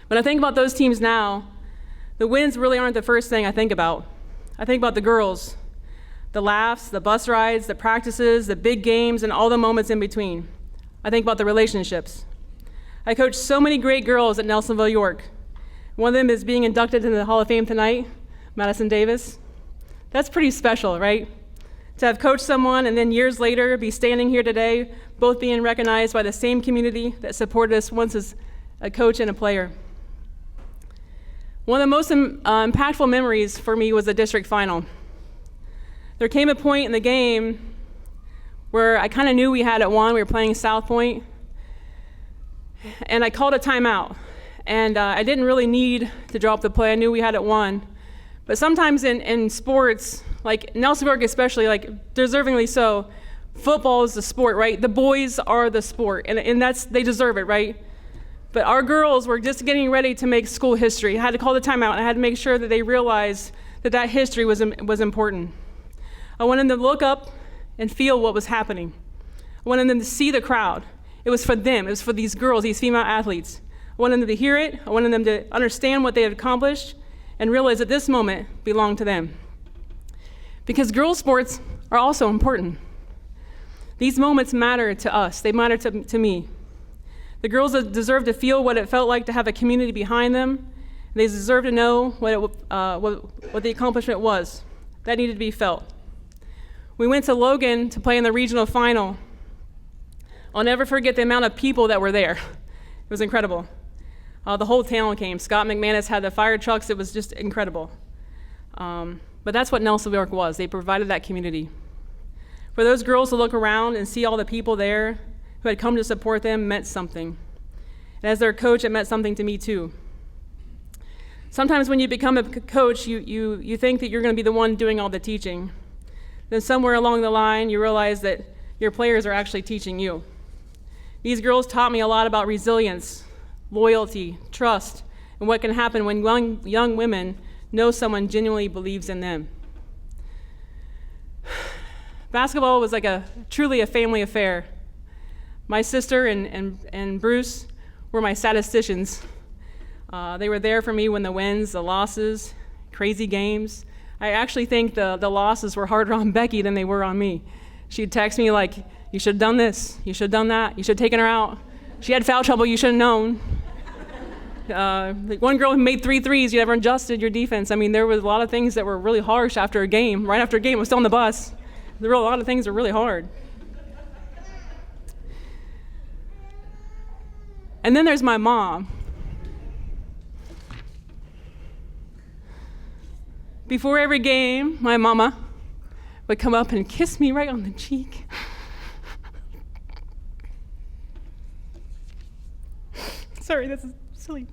When I think about those teams now, the wins really aren't the first thing I think about. I think about the girls, the laughs, the bus rides, the practices, the big games, and all the moments in between. I think about the relationships. I coached so many great girls at Nelsonville York. One of them is being inducted into the Hall of Fame tonight, Madison Davis. That's pretty special, right? To have coached someone and then years later be standing here today, both being recognized by the same community that supported us once as a coach and a player. One of the most impactful memories for me was the district final. There came a point in the game where I kind of knew we had it won. We were playing South Point, and I called a timeout. And I didn't really need to drop the play. I knew we had it won. But sometimes in sports, like Nelsonville York especially, like deservingly so, football is the sport, right? The boys are the sport, and they deserve it, right? But our girls were just getting ready to make school history. I had to call the timeout, and I had to make sure that they realized that history was important. I wanted them to look up and feel what was happening. I wanted them to see the crowd. It was for them. It was for these girls, these female athletes. I wanted them to hear it. I wanted them to understand what they had accomplished and realize that this moment belonged to them. Because girls' sports are also important. These moments matter to us. They matter to me. The girls deserve to feel what it felt like to have a community behind them. They deserve to know what the accomplishment was. That needed to be felt. We went to Logan to play in the regional final. I'll never forget the amount of people that were there. It was incredible. The whole town came. Scott McManus had the fire trucks. It was just incredible. But that's what Nelsonville York was. They provided that community. For those girls to look around and see all the people there who had come to support them meant something. And as their coach, it meant something to me too. Sometimes when you become a coach, you think that you're going to be the one doing all the teaching. Then somewhere along the line, you realize that your players are actually teaching you. These girls taught me a lot about resilience, loyalty, trust, and what can happen when young women know someone genuinely believes in them. Basketball was like truly a family affair. My sister and Bruce were my statisticians. They were there for me when the wins, the losses, crazy games. I actually think the losses were harder on Becky than they were on me. She'd text me like, you should have done this, you should have done that, you should have taken her out. She had foul trouble, you should have known. Like one girl who made 3 threes, you never adjusted your defense. I mean, there was a lot of things that were really harsh after a game. Right after a game, I was still on the bus. There were a lot of things that were really hard. And then there's my mom. Before every game, my mama would come up and kiss me right on the cheek. Sorry, this is silly.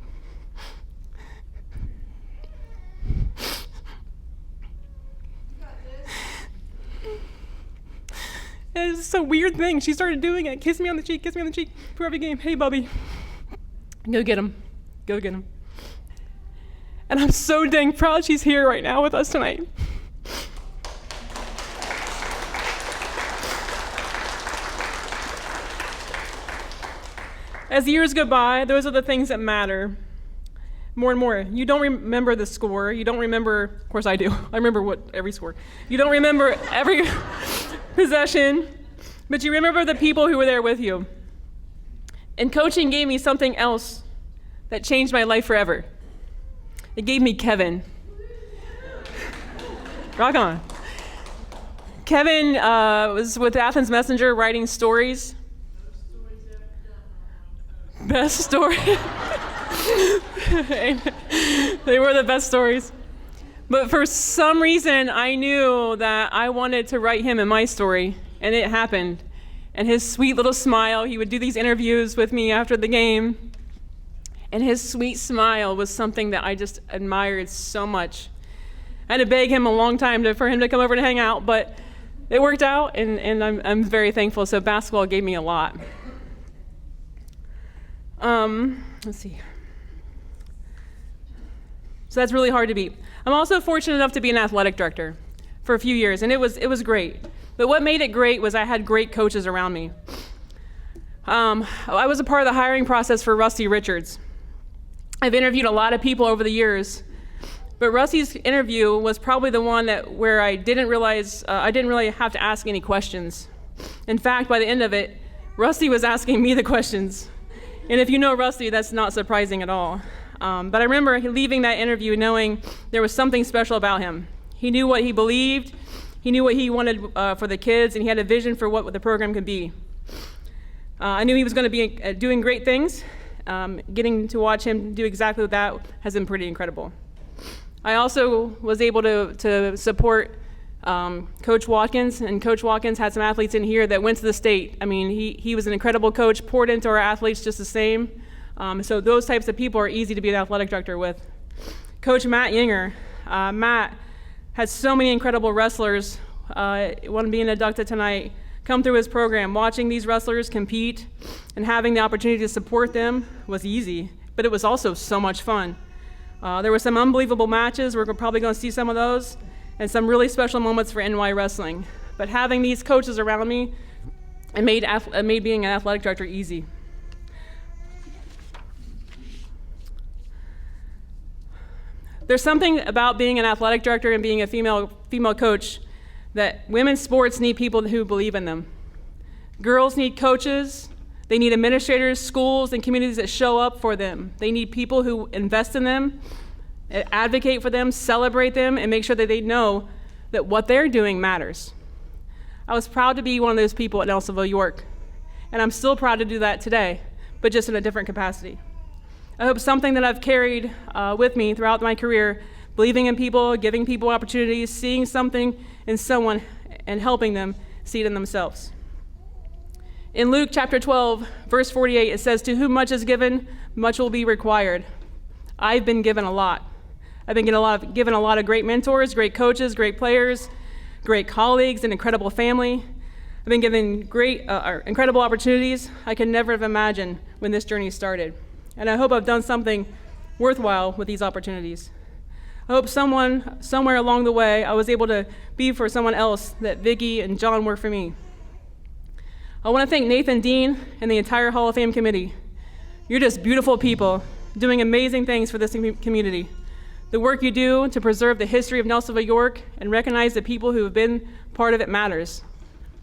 It was a weird thing. She started doing it. Kiss me on the cheek for every game. Hey, Bubby, go get him. Go get him. And I'm so dang proud she's here right now with us tonight. As years go by, those are the things that matter more and more. You don't remember the score. You don't remember, of course I do. I remember every score. You don't remember every possession, but you remember the people who were there with you. And coaching gave me something else that changed my life forever. It gave me Kevin. Rock on. Kevin was with Athens Messenger writing stories. Best story. They were the best stories. But for some reason, I knew that I wanted to write him in my story, and it happened. And his sweet little smile, he would do these interviews with me after the game, and his sweet smile was something that I just admired so much. I had to beg him a long time for him to come over and hang out, but it worked out, and I'm very thankful. So basketball gave me a lot. Let's see. So that's really hard to beat. I'm also fortunate enough to be an athletic director for a few years, and it was great. But what made it great was I had great coaches around me. I was a part of the hiring process for Rusty Richards. I've interviewed a lot of people over the years, but Rusty's interview was probably the one where I didn't realize I didn't really have to ask any questions. In fact, by the end of it, Rusty was asking me the questions. And if you know Rusty, that's not surprising at all. But I remember leaving that interview knowing there was something special about him. He knew what he believed, he knew what he wanted for the kids, and he had a vision for what the program could be. I knew he was going to be doing great things. Getting to watch him do exactly that has been pretty incredible. I also was able to support Coach Watkins, and Coach Watkins had some athletes in here that went to the state. I mean, he was an incredible coach, poured into our athletes just the same. So those types of people are easy to be an athletic director with. Coach Matt Yinger. Matt has so many incredible wrestlers, one being inducted tonight, come through his program. Watching these wrestlers compete and having the opportunity to support them was easy, but it was also so much fun. There were some unbelievable matches. We're probably going to see some of those, and some really special moments for NY Wrestling. But having these coaches around me, it made being an athletic director easy. There's something about being an athletic director and being a female coach that women's sports need people who believe in them. Girls need coaches. They need administrators, schools, and communities that show up for them. They need people who invest in them, advocate for them, celebrate them, and make sure that they know that what they're doing matters. I was proud to be one of those people at Nelsonville, York, and I'm still proud to do that today, but just in a different capacity. I hope something that I've carried with me throughout my career, believing in people, giving people opportunities, seeing something in someone and helping them see it in themselves. In Luke chapter 12, verse 48, it says, "To whom much is given, much will be required." I've been given a lot. I've been given a lot of great mentors, great coaches, great players, great colleagues, an incredible family. I've been given great, incredible opportunities I could never have imagined when this journey started. And I hope I've done something worthwhile with these opportunities. I hope somewhere along the way, I was able to be for someone else that Vicki and John were for me. I want to thank Nathan Dean and the entire Hall of Fame committee. You're just beautiful people, doing amazing things for this community. The work you do to preserve the history of Nelsonville, York, and recognize the people who have been part of it matters.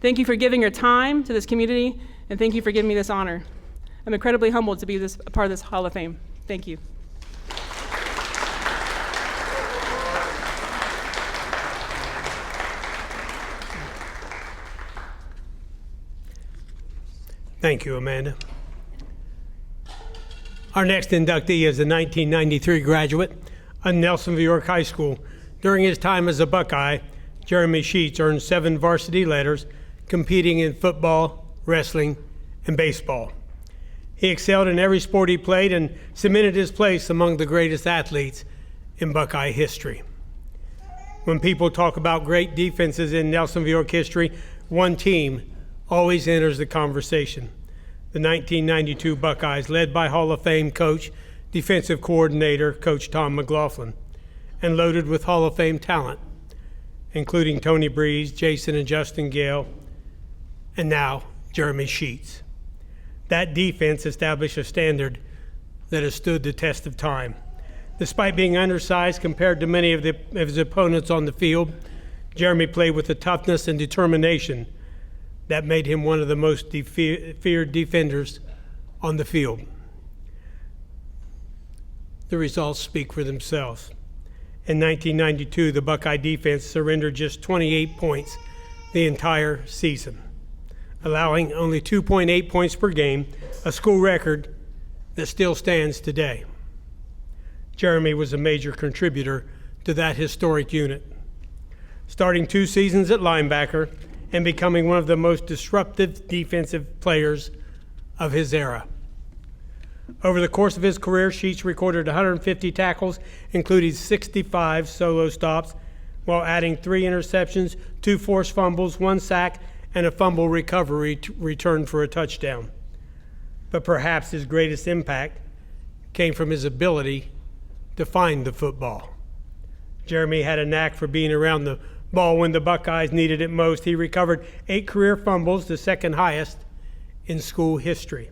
Thank you for giving your time to this community, and thank you for giving me this honor. I'm incredibly humbled to be a part of this Hall of Fame. Thank you. Thank you, Amanda. Our next inductee is a 1993 graduate of Nelsonville York High School. During his time as a Buckeye, Jeremy Sheets earned 7 varsity letters, competing in football, wrestling, and baseball. He excelled in every sport he played and cemented his place among the greatest athletes in Buckeye history. When people talk about great defenses in Nelsonville York history, one team always enters the conversation. The 1992 Buckeyes, led by Hall of Fame coach, defensive coordinator, Coach Tom McLaughlin, and loaded with Hall of Fame talent, including Tony Breeze, Jason and Justin Gale, and now Jeremy Sheets. That defense established a standard that has stood the test of time. Despite being undersized compared to many of his opponents on the field, Jeremy played with a toughness and determination that made him one of the most feared defenders on the field. The results speak for themselves. In 1992, the Buckeye defense surrendered just 28 points the entire season, allowing only 2.8 points per game, a school record that still stands today. Jeremy was a major contributor to that historic unit, starting 2 seasons at linebacker and becoming one of the most disruptive defensive players of his era. Over the course of his career, Sheets recorded 150 tackles, including 65 solo stops, while adding 3 interceptions, 2 forced fumbles, 1 sack, and a fumble recovery return for a touchdown. But perhaps his greatest impact came from his ability to find the football. Jeremy had a knack for being around the ball when the Buckeyes needed it most. He recovered 8 career fumbles, the second highest in school history.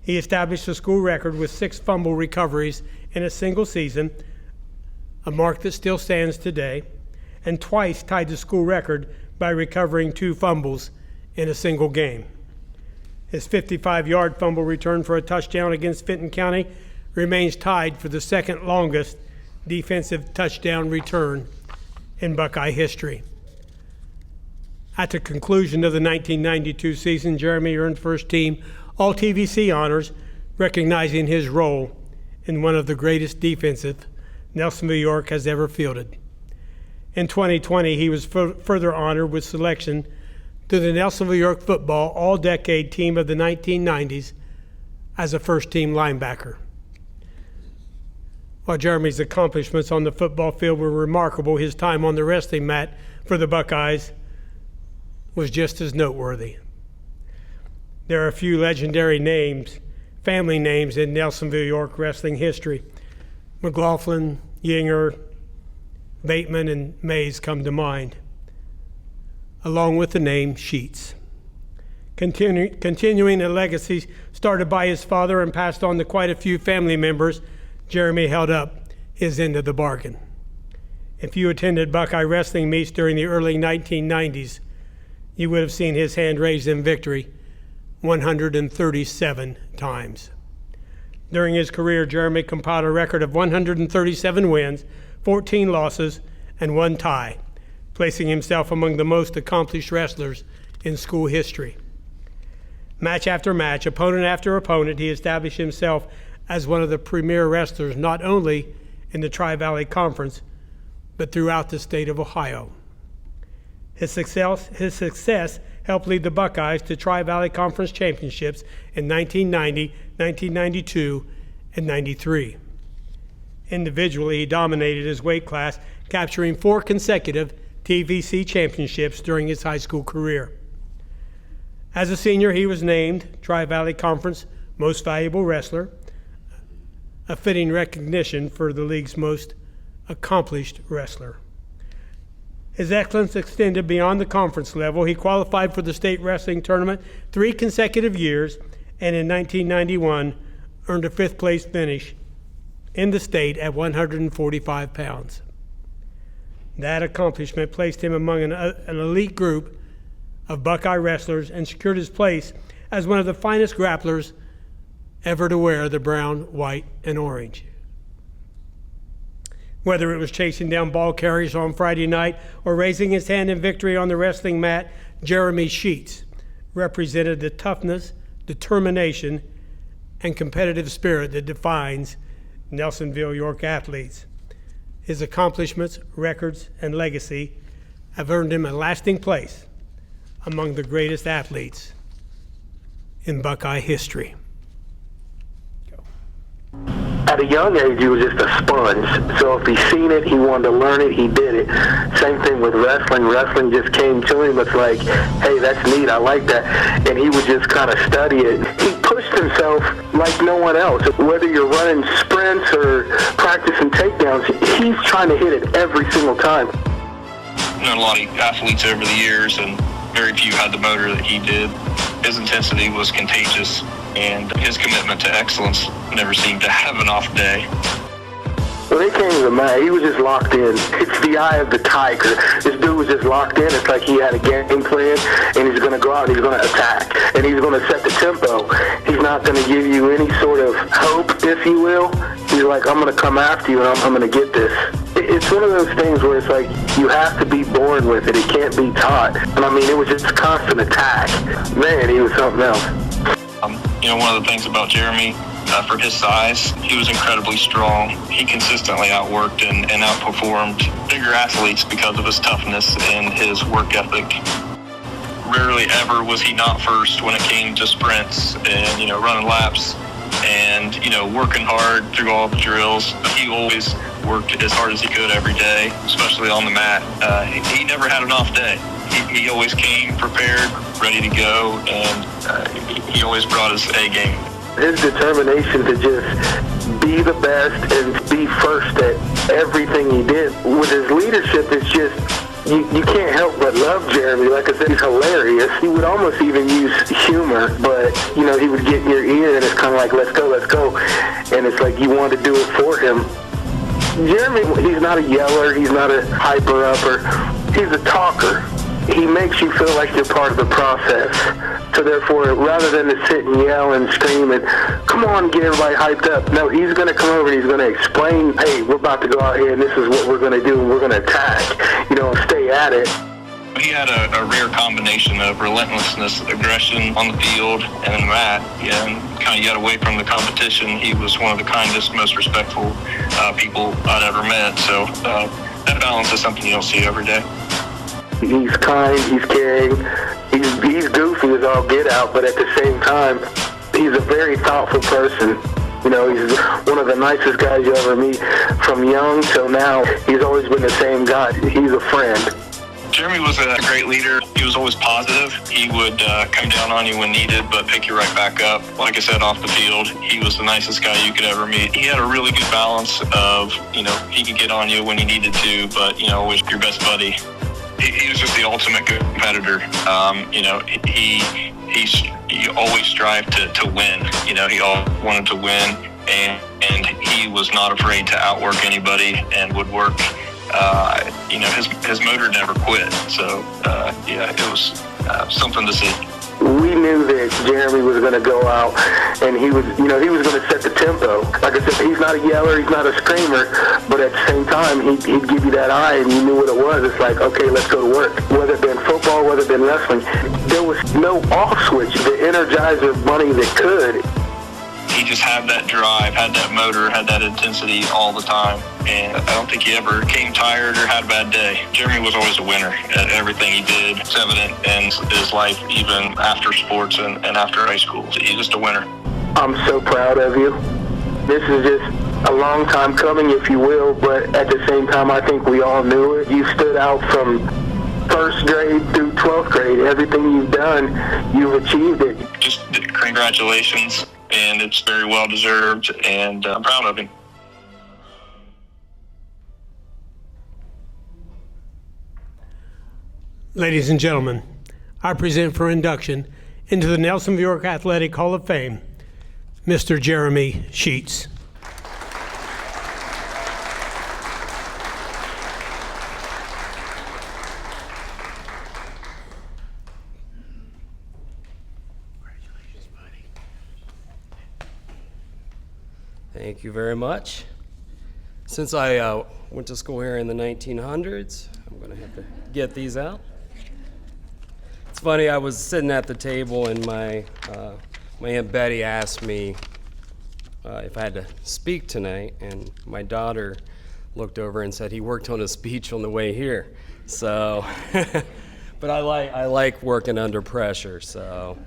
He established a school record with 6 fumble recoveries in a single season, a mark that still stands today, and twice tied the school record by recovering 2 fumbles in a single game. His 55-yard fumble return for a touchdown against Fenton County remains tied for the second longest defensive touchdown return in Buckeye history. At the conclusion of the 1992 season, Jeremy earned first team All-TVC honors, recognizing his role in one of the greatest defenses Nelsonville York has ever fielded. In 2020, he was further honored with selection to the Nelsonville York Football All-Decade Team of the 1990s as a first-team linebacker. While Jeremy's accomplishments on the football field were remarkable, his time on the wrestling mat for the Buckeyes was just as noteworthy. There are a few legendary names, family names in Nelsonville York wrestling history. McLaughlin, Yinger, Bateman, and Mays come to mind, along with the name Sheets. Continuing a legacy started by his father and passed on to quite a few family members, Jeremy held up his end of the bargain. If you attended Buckeye wrestling meets during the early 1990s, you would have seen his hand raised in victory 137 times. During his career, Jeremy compiled a record of 137 wins, 14 losses, and 1 tie, placing himself among the most accomplished wrestlers in school history. Match after match, opponent after opponent, he established himself as one of the premier wrestlers not only in the Tri-Valley Conference, but throughout the state of Ohio. His success helped lead the Buckeyes to Tri-Valley Conference championships in 1990, 1992, and 93. Individually, he dominated his weight class, capturing 4 consecutive TVC championships during his high school career. As a senior, he was named Tri-Valley Conference Most Valuable Wrestler, a fitting recognition for the league's most accomplished wrestler. His excellence extended beyond the conference level. He qualified for the state wrestling tournament 3 consecutive years, and in 1991 earned a 5th place finish in the state at 145 pounds. That accomplishment placed him among an elite group of Buckeye wrestlers and secured his place as one of the finest grapplers ever to wear the brown, white, and orange. Whether it was chasing down ball carriers on Friday night or raising his hand in victory on the wrestling mat, Jeremy Sheets represented the toughness, determination, and competitive spirit that defines Nelsonville York athletes. His accomplishments, records, and legacy have earned him a lasting place among the greatest athletes in Buckeye history. At a young age, he was just a sponge. So if he seen it, he wanted to learn it, he did it. Same thing with wrestling. Wrestling just came to him. It's like, hey, that's neat, I like that. And he would just kind of study it. He pushed himself like no one else. Whether you're running sprints or practicing takedowns, he's trying to hit it every single time. I've known a lot of athletes over the years, and very few had the motor that he did. His intensity was contagious, and his commitment to excellence never seemed to have an off day. When they came to the mat, he was just locked in. It's the eye of the tiger. This dude was just locked in. It's like he had a game plan, and he's going to go out and he's going to attack, and he's going to set the tempo. He's not going to give you any sort of hope, if you will. He's like, I'm going to come after you, and I'm going to get this. It's one of those things where it's like you have to be born with it. It can't be taught. And I mean, it was just a constant attack. Man, he was something else. One of the things about Jeremy, for his size, he was incredibly strong. He consistently outworked and outperformed bigger athletes because of his toughness and his work ethic. Rarely ever was he not first when it came to sprints and, running laps and, working hard through all the drills. He always worked as hard as he could every day, especially on the mat. He never had an off day. He always came prepared, ready to go, and he always brought his A game. His determination to just be the best and be first at everything he did. With his leadership, it's just, you can't help but love Jeremy. Like I said, he's hilarious. He would almost even use humor, but, he would get in your ear, and it's kind of like, let's go. And it's like you want to do it for him. Jeremy, he's not a yeller. He's not a hyper-upper. He's a talker. He makes you feel like you're part of the process. So therefore, rather than to sit and yell and scream and, come on, get everybody hyped up, no, he's going to come over and he's going to explain, hey, we're about to go out here and this is what we're going to do and we're going to attack, stay at it. He had a rare combination of relentlessness, aggression on the field and in the mat, and kind of yet away from the competition. He was one of the kindest, most respectful people I'd ever met. So that balance is something you don't see every day. He's kind, he's caring, he's goofy as all get out, but at the same time, he's a very thoughtful person. He's one of the nicest guys you ever meet. From young till now, he's always been the same guy. He's a friend. Jeremy was a great leader. He was always positive. He would come down on you when needed, but pick you right back up. Like I said, off the field, he was the nicest guy you could ever meet. He had a really good balance of, he could get on you when he needed to, but, always your best buddy. He was just the ultimate competitor. He always strived to win. He always wanted to win, and he was not afraid to outwork anybody and would work. His motor never quit. So it was something to see. We knew that Jeremy was going to go out and he was going to set the tempo. Like I said, he's not a yeller, he's not a screamer, but at the same time, he'd give you that eye and you knew what it was. It's like, okay, let's go to work. Whether it been football, whether it been wrestling, there was no off switch. The Energizer bunny that could. He just had that drive, had that motor, had that intensity all the time. And I don't think he ever came tired or had a bad day. Jeremy was always a winner at everything he did. It's evident in his life, even after sports and after high school. He's just a winner. I'm so proud of you. This is just a long time coming, if you will, but at the same time, I think we all knew it. You stood out from first grade through 12th grade. Everything you've done, you've achieved it. Just congratulations. And it's very well deserved, and I'm proud of him. Ladies and gentlemen, I present for induction into the Nelsonville York Athletic Hall of Fame, Mr. Jeremy Sheets. Thank you very much. Since I went to school here in the 1900s, I'm going to have to get these out. It's funny, I was sitting at the table and my Aunt Betty asked me if I had to speak tonight, and my daughter looked over and said he worked on a speech on the way here. So, but I like working under pressure. So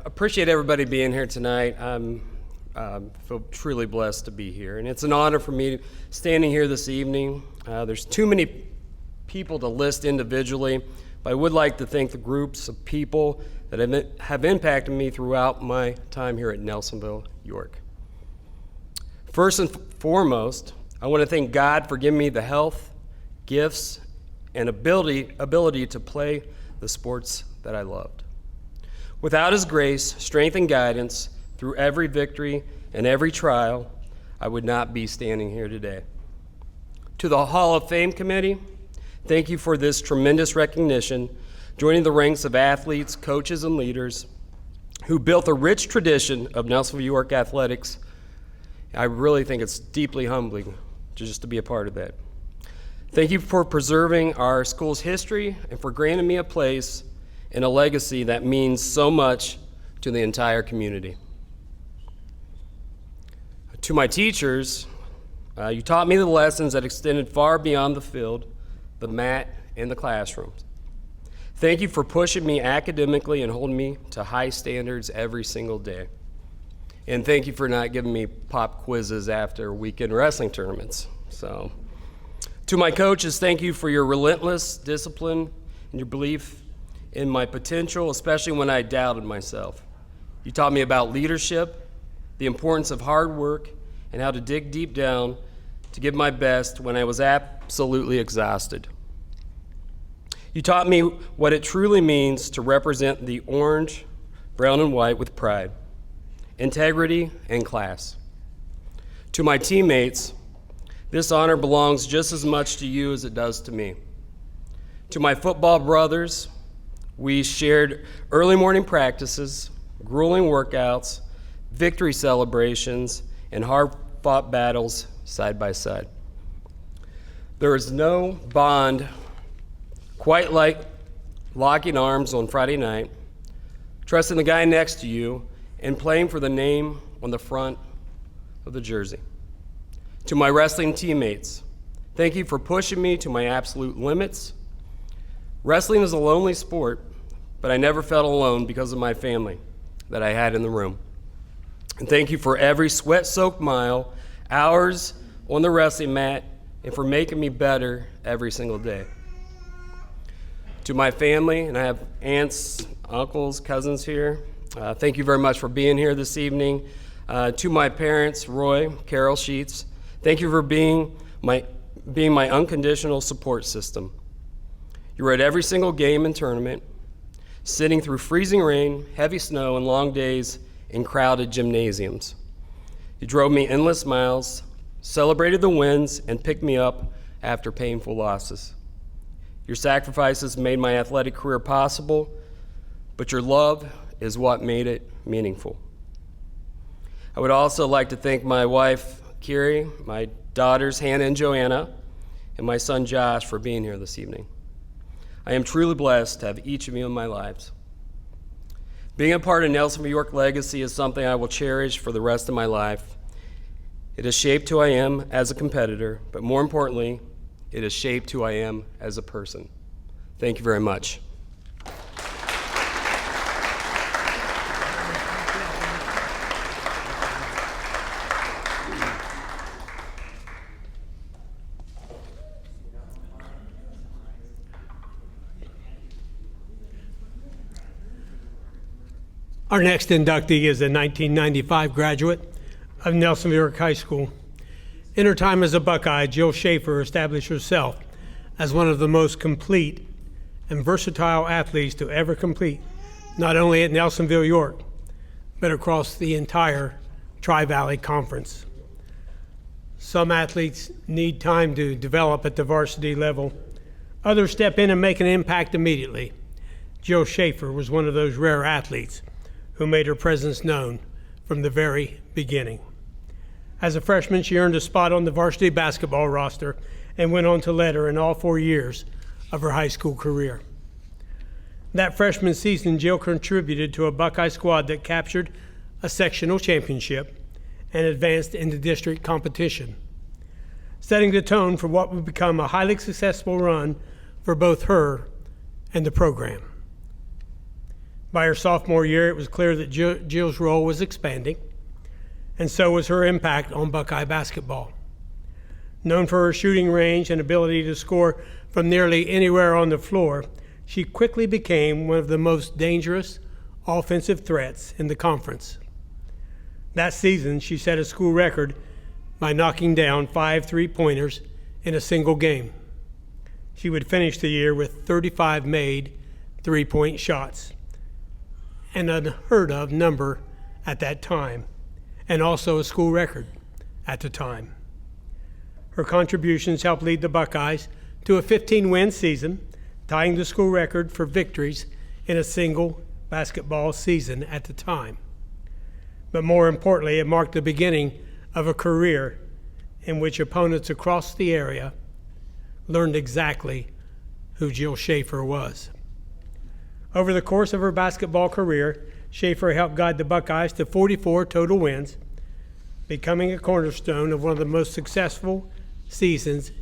appreciate everybody being here tonight. Feel truly blessed to be here, and it's an honor for me standing here this evening. There's too many people to list individually, but I would like to thank the groups of people that have impacted me throughout my time here at Nelsonville, York. First and foremost, I want to thank God for giving me the health, gifts, and ability to play the sports that I loved. Without His grace, strength, and guidance, through every victory and every trial, I would not be standing here today. To the Hall of Fame Committee, thank you for this tremendous recognition, joining the ranks of athletes, coaches, and leaders who built a rich tradition of Nelsonville, York athletics. I really think it's deeply humbling just to be a part of that. Thank you for preserving our school's history and for granting me a place and a legacy that means so much to the entire community. To my teachers, you taught me the lessons that extended far beyond the field, the mat, and the classrooms. Thank you for pushing me academically and holding me to high standards every single day. And thank you for not giving me pop quizzes after weekend wrestling tournaments. To my coaches, thank you for your relentless discipline and your belief in my potential, especially when I doubted myself. You taught me about leadership, the importance of hard work, and how to dig deep down to give my best when I was absolutely exhausted. You taught me what it truly means to represent the orange, brown, and white with pride, integrity, and class. To my teammates, this honor belongs just as much to you as it does to me. To my football brothers, we shared early morning practices, grueling workouts, victory celebrations, and hard-fought battles side by side. There is no bond quite like locking arms on Friday night, trusting the guy next to you, and playing for the name on the front of the jersey. To my wrestling teammates, thank you for pushing me to my absolute limits. Wrestling is a lonely sport, but I never felt alone because of my family that I had in the room. And thank you for every sweat-soaked mile, hours on the wrestling mat, and for making me better every single day. To my family, and I have aunts, uncles, cousins here, thank you very much for being here this evening. To my parents, Roy, Carol Sheets, thank you for being my unconditional support system. You were at every single game and tournament, sitting through freezing rain, heavy snow, and long days in crowded gymnasiums. You drove me endless miles, celebrated the wins, and picked me up after painful losses. Your sacrifices made my athletic career possible, but your love is what made it meaningful. I would also like to thank my wife, Kiri, my daughters, Hannah and Joanna, and my son, Josh, for being here this evening. I am truly blessed to have each of you in my lives. Being a part of Nelsonville York legacy is something I will cherish for the rest of my life. It has shaped who I am as a competitor, but more importantly, it has shaped who I am as a person. Thank you very much. Our next inductee is a 1995 graduate of Nelsonville York High School. In her time as a Buckeye, Jill Schaefer established herself as one of the most complete and versatile athletes to ever compete, not only at Nelsonville York, but across the entire Tri-Valley Conference. Some athletes need time to develop at the varsity level. Others step in and make an impact immediately. Jill Schaefer was one of those rare athletes who made her presence known from the very beginning. As a freshman, she earned a spot on the varsity basketball roster and went on to lead her in all 4 years of her high school career. That freshman season, Jill contributed to a Buckeye squad that captured a sectional championship and advanced into district competition, setting the tone for what would become a highly successful run for both her and the program. By her sophomore year, it was clear that Jill's role was expanding, and so was her impact on Buckeye basketball. Known for her shooting range and ability to score from nearly anywhere on the floor, she quickly became one of the most dangerous offensive threats in the conference. That season, she set a school record by knocking down 5 3-pointers in a single game. She would finish the year with 35 made 3-point shots, an unheard of number at that time, and also a school record at the time. Her contributions helped lead the Buckeyes to a 15-win season, tying the school record for victories in a single basketball season at the time. But more importantly, it marked the beginning of a career in which opponents across the area learned exactly who Jill Schaefer was. Over the course of her basketball career, Schaefer helped guide the Buckeyes to 44 total wins, becoming a cornerstone of one of the most successful seasons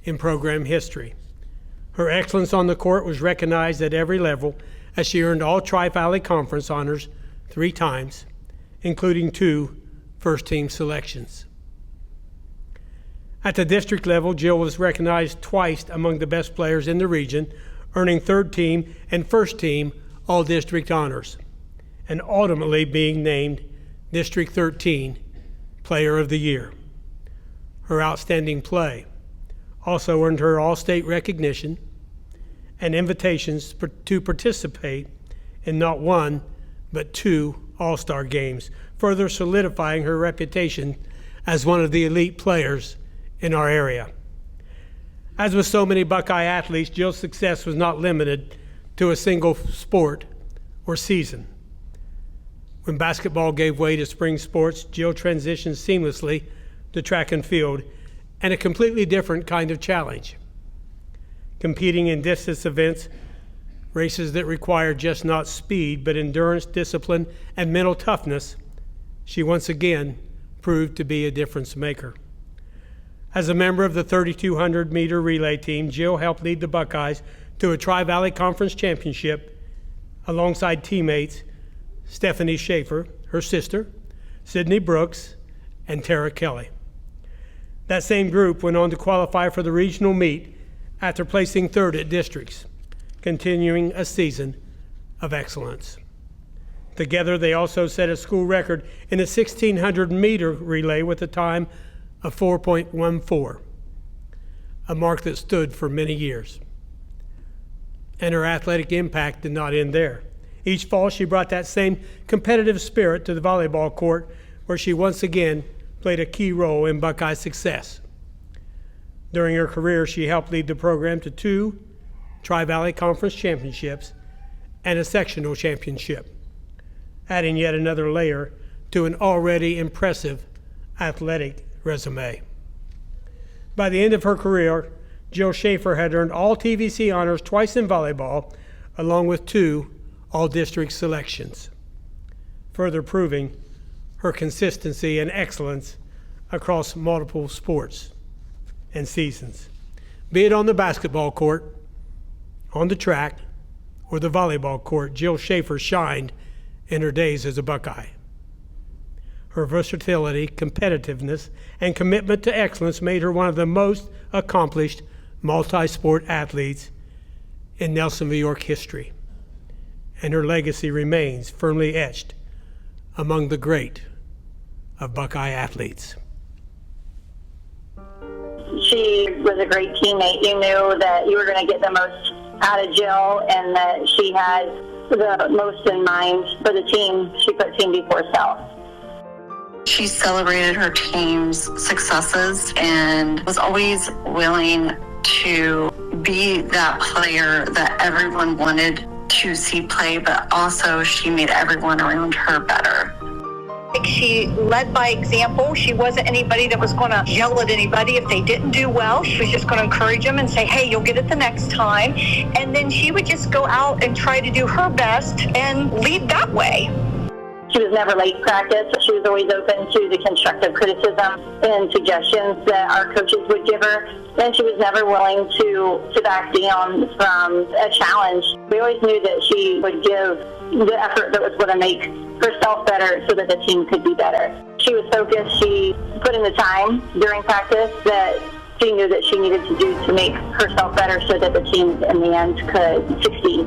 in program history. Her excellence on the court was recognized at every level as she earned all Tri-Valley Conference honors 3 times, including 2 first-team selections. At the district level, Jill was recognized twice among the best players in the region, earning third-team and first-team all-district honors, and ultimately being named District 13 Player of the Year. Her outstanding play also earned her all-state recognition and invitations to participate in not 1, but 2 All-Star games, further solidifying her reputation as one of the elite players in our area. As with so many Buckeye athletes, Jill's success was not limited to a single sport or season. When basketball gave way to spring sports, Jill transitioned seamlessly to track and field and a completely different kind of challenge. Competing in distance events, races that required just not speed, but endurance, discipline, and mental toughness, she once again proved to be a difference maker. As a member of the 3,200-meter relay team, Jill helped lead the Buckeyes to a Tri-Valley Conference championship alongside teammates Stephanie Schaefer, her sister, Sydney Brooks, and Tara Kelly. That same group went on to qualify for the regional meet after placing 3rd at districts, continuing a season of excellence. Together, they also set a school record in a 1,600-meter relay with a time of 4.14, a mark that stood for many years. And her athletic impact did not end there. Each fall, she brought that same competitive spirit to the volleyball court, where she once again played a key role in Buckeye success. During her career, she helped lead the program to 2 Tri-Valley Conference championships and a sectional championship, adding yet another layer to an already impressive athletic resume. By the end of her career, Jill Schaefer had earned all TVC honors twice in volleyball, along with 2 all-district selections, further proving her consistency and excellence across multiple sports and seasons. Be it on the basketball court, on the track, or the volleyball court, Jill Schaefer shined in her days as a Buckeye. Her versatility, competitiveness, and commitment to excellence made her one of the most accomplished multi-sport athletes in Nelsonville, York history. And her legacy remains firmly etched among the great of Buckeye athletes. She was a great teammate. You knew that you were going to get the most out of Jill and that she had the most in mind for the team. She put team before self. She celebrated her team's successes and was always willing to be that player that everyone wanted to see play, but also she made everyone around her better. She led by example. She wasn't anybody that was going to yell at anybody if they didn't do well. She was just going to encourage them and say, hey, you'll get it the next time. And then she would just go out and try to do her best and lead that way. She was never late practice. She was always open to the constructive criticism and suggestions that our coaches would give her. And she was never willing to back down from a challenge. We always knew that she would give the effort that was going to make herself better so that the team could be better. She was focused. She put in the time during practice that she knew that she needed to do to make herself better so that the team in the end could succeed.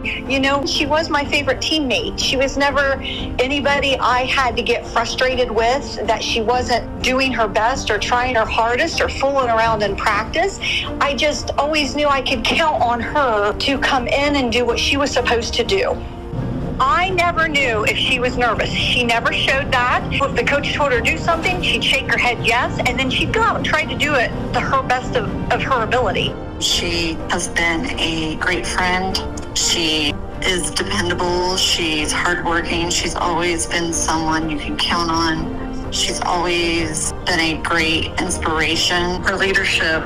You know, she was my favorite teammate. She was never anybody I had to get frustrated with, that she wasn't doing her best or trying her hardest or fooling around in practice. I just always knew I could count on her to come in and do what she was supposed to do. I never knew if she was nervous. She never showed that. If the coach told her to do something, she'd shake her head yes, and then she'd go out and try to do it to her best of her ability. She has been a great friend. She is dependable. She's hardworking. She's always been someone you can count on. She's always been a great inspiration. Her leadership,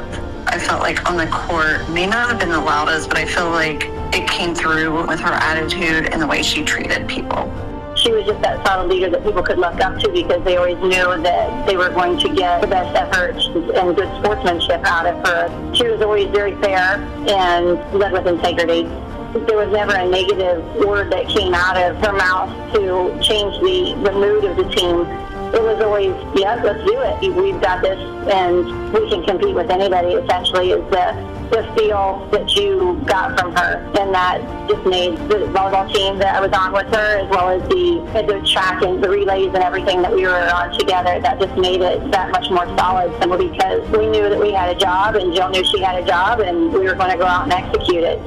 I felt like on the court, may not have been the loudest, but I feel like it came through with her attitude and the way she treated people. She was just that solid leader that people could look up to because they always knew that they were going to get the best effort and good sportsmanship out of her. She was always very fair and led with integrity. There was never a negative word that came out of her mouth to change the mood of the team. It was always, yeah, let's do it. We've got this and we can compete with anybody, essentially, is the feel that you got from her. And that just made the volleyball team that I was on with her, as well as the track and the relays and everything that we were on together, that just made it that much more solid, simply because we knew that we had a job and Jill knew she had a job and we were going to go out and execute it.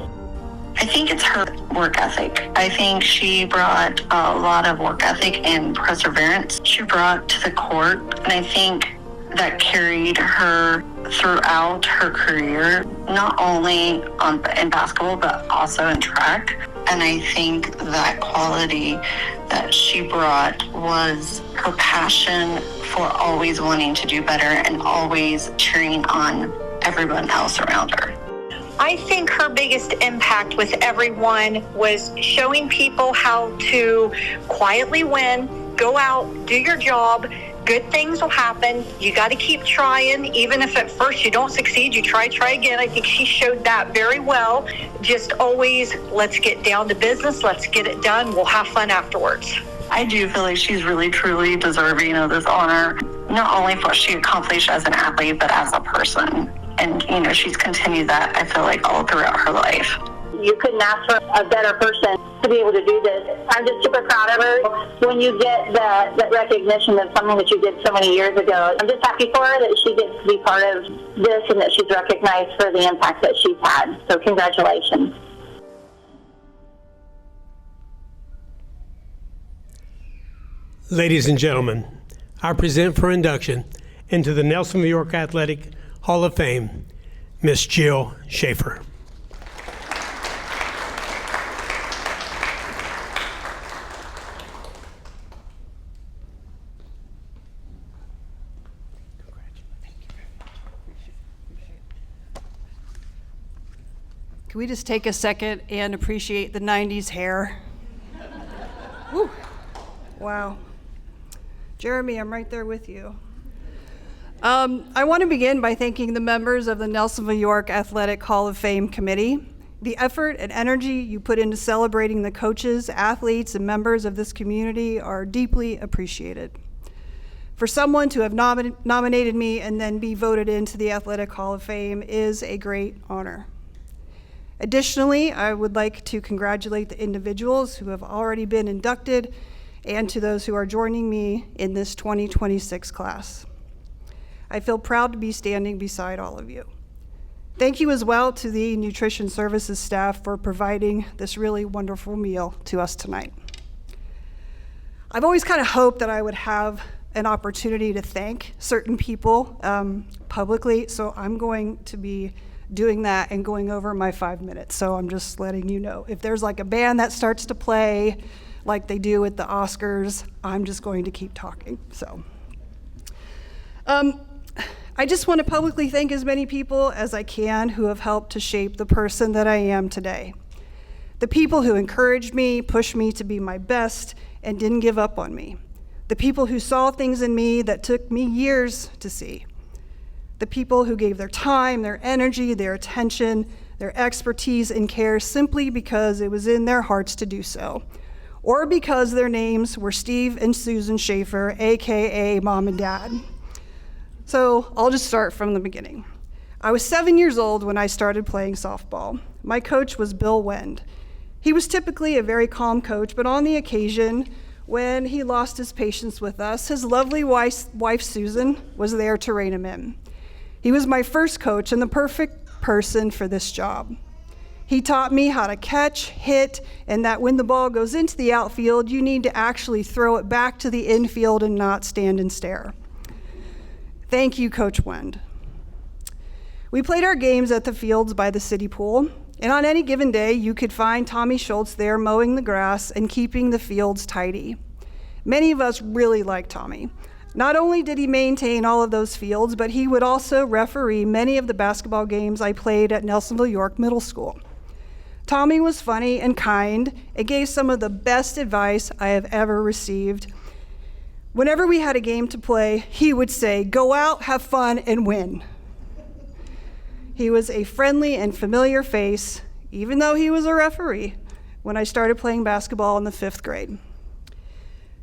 I think it's her work ethic. I think she brought a lot of work ethic and perseverance she brought to the court. And I think that carried her throughout her career, not only in basketball, but also in track. And I think that quality that she brought was her passion for always wanting to do better and always cheering on everyone else around her. I think her biggest impact with everyone was showing people how to quietly win, go out, do your job. Good things will happen. You got to keep trying. Even if at first you don't succeed, you try again. I think she showed that very well. Just always, let's get down to business. Let's get it done. We'll have fun afterwards. I do feel like she's really, truly deserving of this honor, not only for what she accomplished as an athlete, but as a person. And, you know, she's continued that, I feel like, all throughout her life. You couldn't ask for a better person to be able to do this. I'm just super proud of her. When you get that recognition of something that you did so many years ago, I'm just happy for her that she gets to be part of this and that she's recognized for the impact that she's had. So congratulations. Ladies and gentlemen, I present for induction into the Nelsonville York Athletic Hall of Fame, Miss Jill Schaefer. Can we just take a second and appreciate the 90s hair? Woo. Wow. Jeremy, I'm right there with you. I want to begin by thanking the members of the Nelsonville York Athletic Hall of Fame Committee. The effort and energy you put into celebrating the coaches, athletes, and members of this community are deeply appreciated. For someone to have nominated me and then be voted into the Athletic Hall of Fame is a great honor. Additionally, I would like to congratulate the individuals who have already been inducted and to those who are joining me in this 2026 class. I feel proud to be standing beside all of you. Thank you as well to the nutrition services staff for providing this really wonderful meal to us tonight. I've always kind of hoped that I would have an opportunity to thank certain people publicly, so I'm going to be doing that and going over my 5 minutes. So I'm just letting you know. If there's like a band that starts to play like they do at the Oscars, I'm just going to keep talking. So I just want to publicly thank as many people as I can who have helped to shape the person that I am today. The people who encouraged me, pushed me to be my best, and didn't give up on me. The people who saw things in me that took me years to see. The people who gave their time, their energy, their attention, their expertise and care simply because it was in their hearts to do so, or because their names were Steve and Susan Schaefer, AKA Mom and Dad. So I'll just start from the beginning. I was 7 years old when I started playing softball. My coach was Bill Wend. He was typically a very calm coach, but on the occasion when he lost his patience with us, his lovely wife Susan was there to rein him in. He was my first coach and the perfect person for this job. He taught me how to catch, hit, and that when the ball goes into the outfield, you need to actually throw it back to the infield and not stand and stare. Thank you, Coach Wend. We played our games at the fields by the city pool, and on any given day, you could find Tommy Schultz there mowing the grass and keeping the fields tidy. Many of us really liked Tommy. Not only did he maintain all of those fields, but he would also referee many of the basketball games I played at Nelsonville York Middle School. Tommy was funny and kind and gave some of the best advice I have ever received. Whenever we had a game to play, he would say, "Go out, have fun, and win." He was a friendly and familiar face, even though he was a referee, when I started playing basketball in the 5th grade.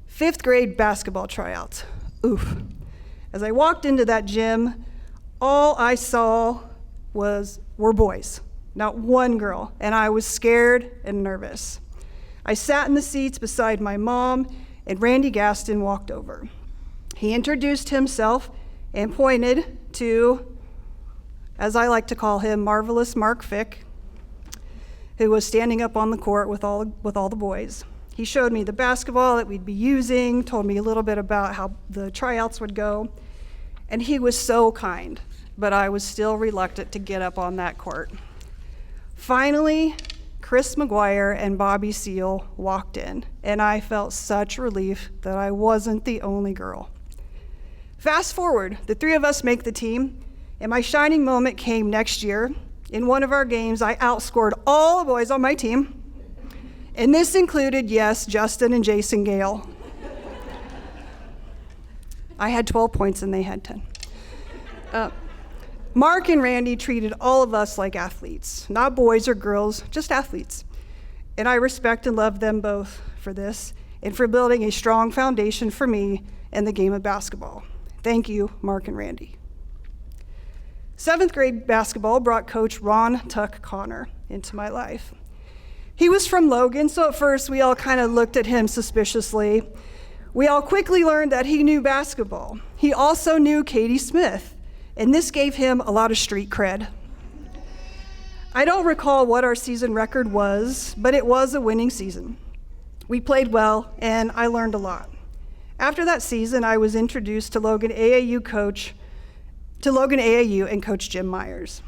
5th grade basketball tryouts. Oof. As I walked into that gym, all I saw were boys, not one girl, and I was scared and nervous. I sat in the seats beside my mom, and Randy Gaston walked over. He introduced himself and pointed to, as I like to call him, Marvelous Mark Fick, who was standing up on the court with all the boys. He showed me the basketball that we'd be using, told me a little bit about how the tryouts would go, and he was so kind, but I was still reluctant to get up on that court. Finally, Chris McGuire and Bobby Seal walked in, and I felt such relief that I wasn't the only girl. Fast forward, the 3 of us make the team, and my shining moment came next year. In one of our games, I outscored all the boys on my team. And this included, yes, Justin and Jason Gale. I had 12 points and they had 10. Mark and Randy treated all of us like athletes, not boys or girls, just athletes. And I respect and love them both for this and for building a strong foundation for me in the game of basketball. Thank you, Mark and Randy. 7th grade basketball brought Coach Ron Tuck Connor into my life. He was from Logan, so at first we all kind of looked at him suspiciously. We all quickly learned that he knew basketball. He also knew Katie Smith, and this gave him a lot of street cred. I don't recall what our season record was, but it was a winning season. We played well, and I learned a lot. After that season, I was introduced to Logan AAU and Coach Jim Myers.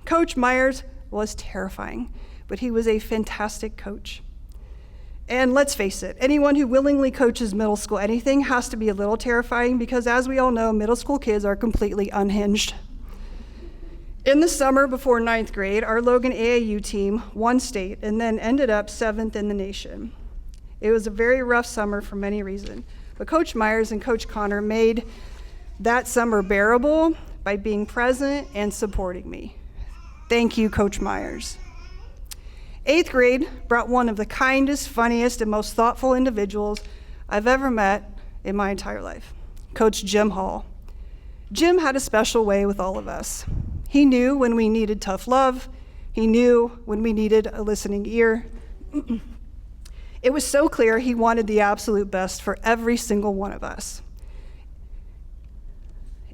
Coach Myers was terrifying, but he was a fantastic coach. And let's face it, anyone who willingly coaches middle school anything has to be a little terrifying because, as we all know, middle school kids are completely unhinged. In the summer before 9th grade, our Logan AAU team won state and then ended up 7th in the nation. It was a very rough summer for many reasons, but Coach Myers and Coach Connor made that summer bearable by being present and supporting me. Thank you, Coach Myers. 8th grade brought one of the kindest, funniest, and most thoughtful individuals I've ever met in my entire life, Coach Jim Hall. Jim had a special way with all of us. He knew when we needed tough love. He knew when we needed a listening ear. It was so clear he wanted the absolute best for every single one of us.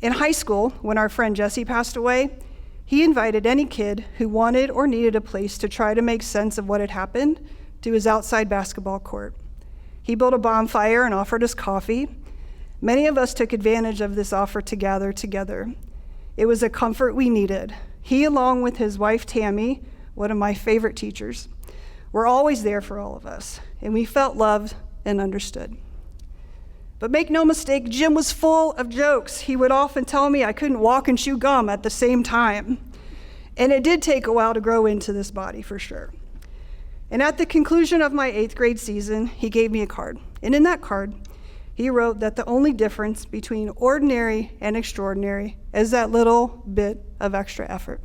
In high school, when our friend Jesse passed away, He invited any kid who wanted or needed a place to try to make sense of what had happened to his outside basketball court. He built a bonfire and offered us coffee. Many of us took advantage of this offer to gather together. It was a comfort we needed. He, along with his wife Tammy, one of my favorite teachers, were always there for all of us, and we felt loved and understood. But make no mistake, Jim was full of jokes. He would often tell me I couldn't walk and chew gum at the same time. And it did take a while to grow into this body, for sure. And at the conclusion of my 8th grade season, he gave me a card. And in that card, he wrote that the only difference between ordinary and extraordinary is that little bit of extra effort.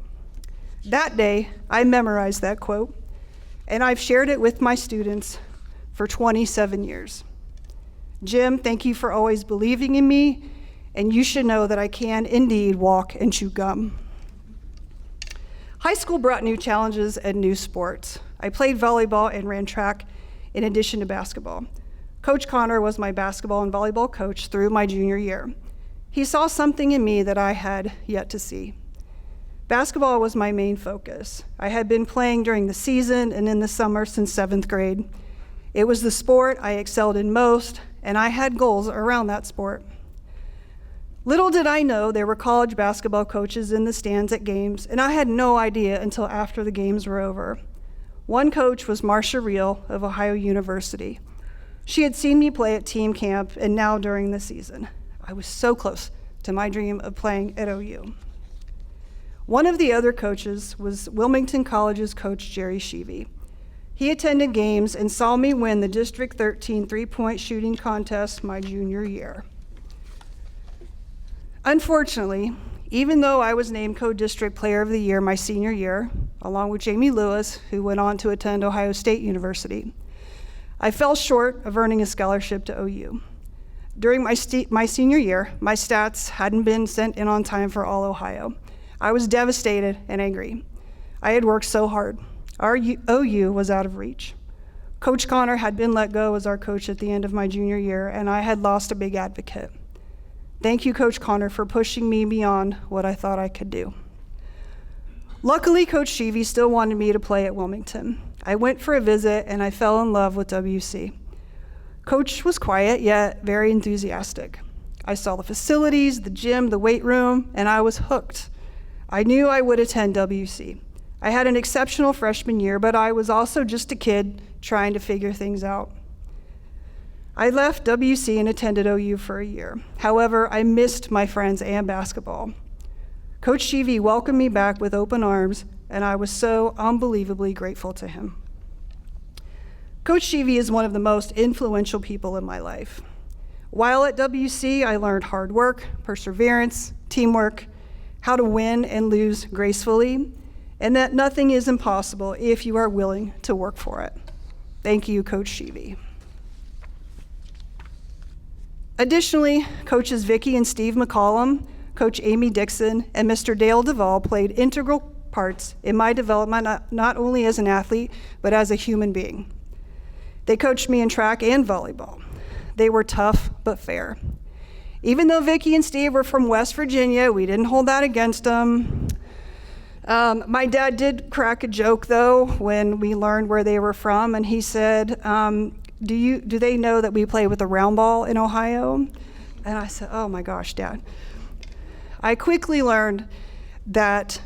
That day, I memorized that quote, and I've shared it with my students for 27 years. Jim, thank you for always believing in me, and you should know that I can indeed walk and chew gum. High school brought new challenges and new sports. I played volleyball and ran track in addition to basketball. Coach Connor was my basketball and volleyball coach through my junior year. He saw something in me that I had yet to see. Basketball was my main focus. I had been playing during the season and in the summer since 7th grade. It was the sport I excelled in most, and I had goals around that sport. Little did I know there were college basketball coaches in the stands at games, and I had no idea until after the games were over. One coach was Marcia Reel of Ohio University. She had seen me play at team camp and now during the season. I was so close to my dream of playing at OU. One of the other coaches was Wilmington College's coach, Jerry Sheevey. He attended games and saw me win the District 13 three-point shooting contest my junior year. Unfortunately, even though I was named Co-District Player of the Year my senior year, along with Jamie Lewis, who went on to attend Ohio State University, I fell short of earning a scholarship to OU. During my senior year, my stats hadn't been sent in on time for all Ohio. I was devastated and angry. I had worked so hard. Our OU was out of reach. Coach Connor had been let go as our coach at the end of my junior year, and I had lost a big advocate. Thank you, Coach Connor, for pushing me beyond what I thought I could do. Luckily, Coach Sheevey still wanted me to play at Wilmington. I went for a visit, and I fell in love with WC. Coach was quiet, yet very enthusiastic. I saw the facilities, the gym, the weight room, and I was hooked. I knew I would attend WC. I had an exceptional freshman year, but I was also just a kid trying to figure things out. I left WC and attended OU for a year. However, I missed my friends and basketball. Coach Sheevey welcomed me back with open arms, and I was so unbelievably grateful to him. Coach Sheevey is one of the most influential people in my life. While at WC, I learned hard work, perseverance, teamwork, how to win and lose gracefully, and that nothing is impossible if you are willing to work for it. Thank you, Coach Sheevey. Additionally, Coaches Vicki and Steve McCollum, Coach Amy Dixon, and Mr. Dale Duvall played integral parts in my development, not only as an athlete, but as a human being. They coached me in track and volleyball. They were tough but fair. Even though Vicki and Steve were from West Virginia, we didn't hold that against them. My dad did crack a joke, though, when we learned where they were from, and he said, do they know that we play with a round ball in Ohio? And I said, oh my gosh, Dad. I quickly learned that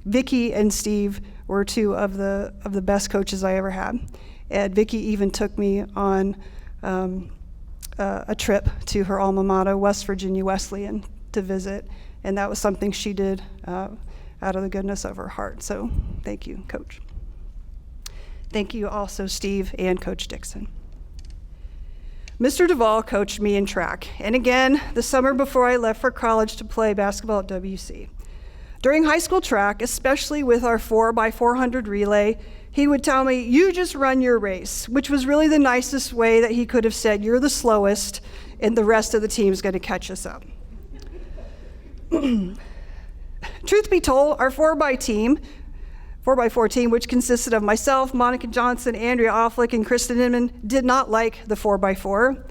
Vicki and Steve were two of the best coaches I ever had. And Vicki even took me on a trip to her alma mater, West Virginia Wesleyan, to visit, and that was something she did out of the goodness of her heart. So thank you, Coach. Thank you also, Steve and Coach Dixon. Mr. Duvall coached me in track, and again, the summer before I left for college to play basketball at WC. During high school track, especially with our 4x400 relay, he would tell me, you just run your race, which was really the nicest way that he could have said, you're the slowest, and the rest of the team's gonna catch us up. Truth be told, our 4x4 team, which consisted of myself, Monica Johnson, Andrea Offlick, and Kristen Inman, did not like the 4x4.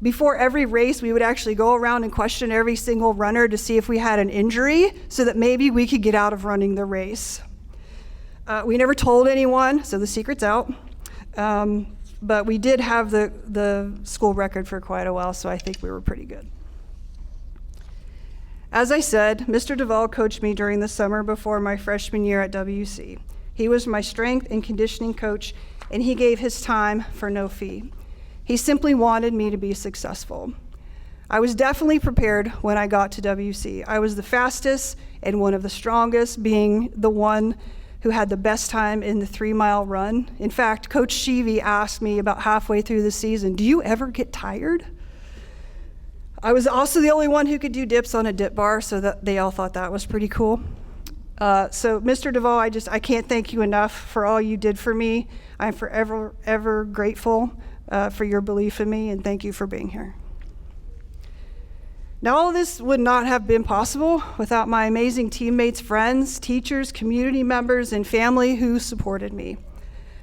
Before every race, we would actually go around and question every single runner to see if we had an injury so that maybe we could get out of running the race. We never told anyone, so the secret's out. But we did have the school record for quite a while, so I think we were pretty good. As I said, Mr. Duvall coached me during the summer before my freshman year at WC. He was my strength and conditioning coach, and he gave his time for no fee. He simply wanted me to be successful. I was definitely prepared when I got to WC. I was the fastest and one of the strongest, being the one who had the best time in the 3-mile run. In fact, Coach Sheevy asked me about halfway through the season, "Do you ever get tired?" I was also the only one who could do dips on a dip bar, so that they all thought that was pretty cool. So Mr. Duvall, I can't thank you enough for all you did for me. I'm forever, ever grateful for your belief in me, and thank you for being here. Now, all of this would not have been possible without my amazing teammates, friends, teachers, community members, and family who supported me.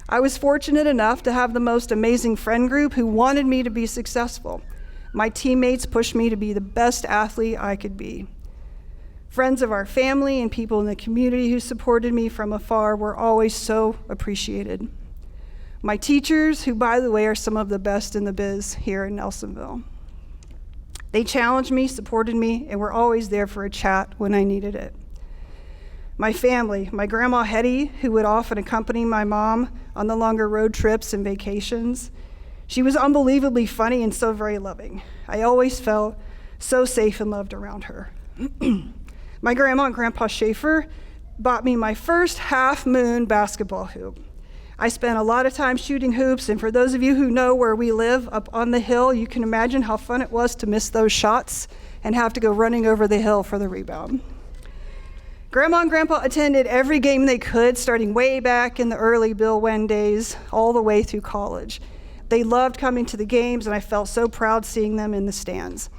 I was fortunate enough to have the most amazing friend group who wanted me to be successful. My teammates pushed me to be the best athlete I could be. Friends of our family and people in the community who supported me from afar were always so appreciated. My teachers, who by the way are some of the best in the biz here in Nelsonville. They challenged me, supported me, and were always there for a chat when I needed it. My family, my grandma Hetty, who would often accompany my mom on the longer road trips and vacations. She was unbelievably funny and so very loving. I always felt so safe and loved around her. My grandma and grandpa Schaefer bought me my first half-moon basketball hoop. I spent a lot of time shooting hoops, and for those of you who know where we live up on the hill, you can imagine how fun it was to miss those shots and have to go running over the hill for the rebound. Grandma and Grandpa attended every game they could, starting way back in the early Bill Wen days, all the way through college. They loved coming to the games, and I felt so proud seeing them in the stands.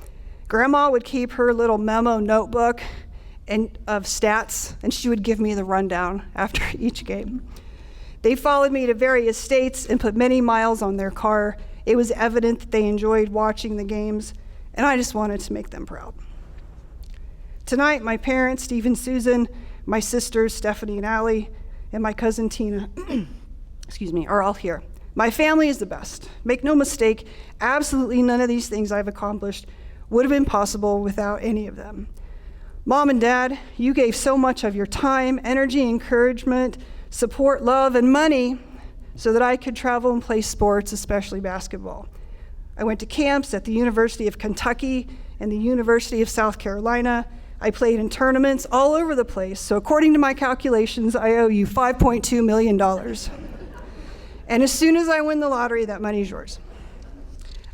Grandma would keep her little memo notebook of stats, and she would give me the rundown after each game. They followed me to various states and put many miles on their car. It was evident that they enjoyed watching the games, and I just wanted to make them proud. Tonight, my parents, Steve and Susan, my sisters, Stephanie and Allie, and my cousin Tina, are all here. My family is the best. Make no mistake, absolutely none of these things I've accomplished would have been possible without any of them. Mom and Dad, you gave so much of your time, energy, encouragement, support, love, and money so that I could travel and play sports, especially basketball. I went to camps at the University of Kentucky and the University of South Carolina. I played in tournaments all over the place. So according to my calculations, I owe you $5.2 million. And as soon as I win the lottery, that money's yours.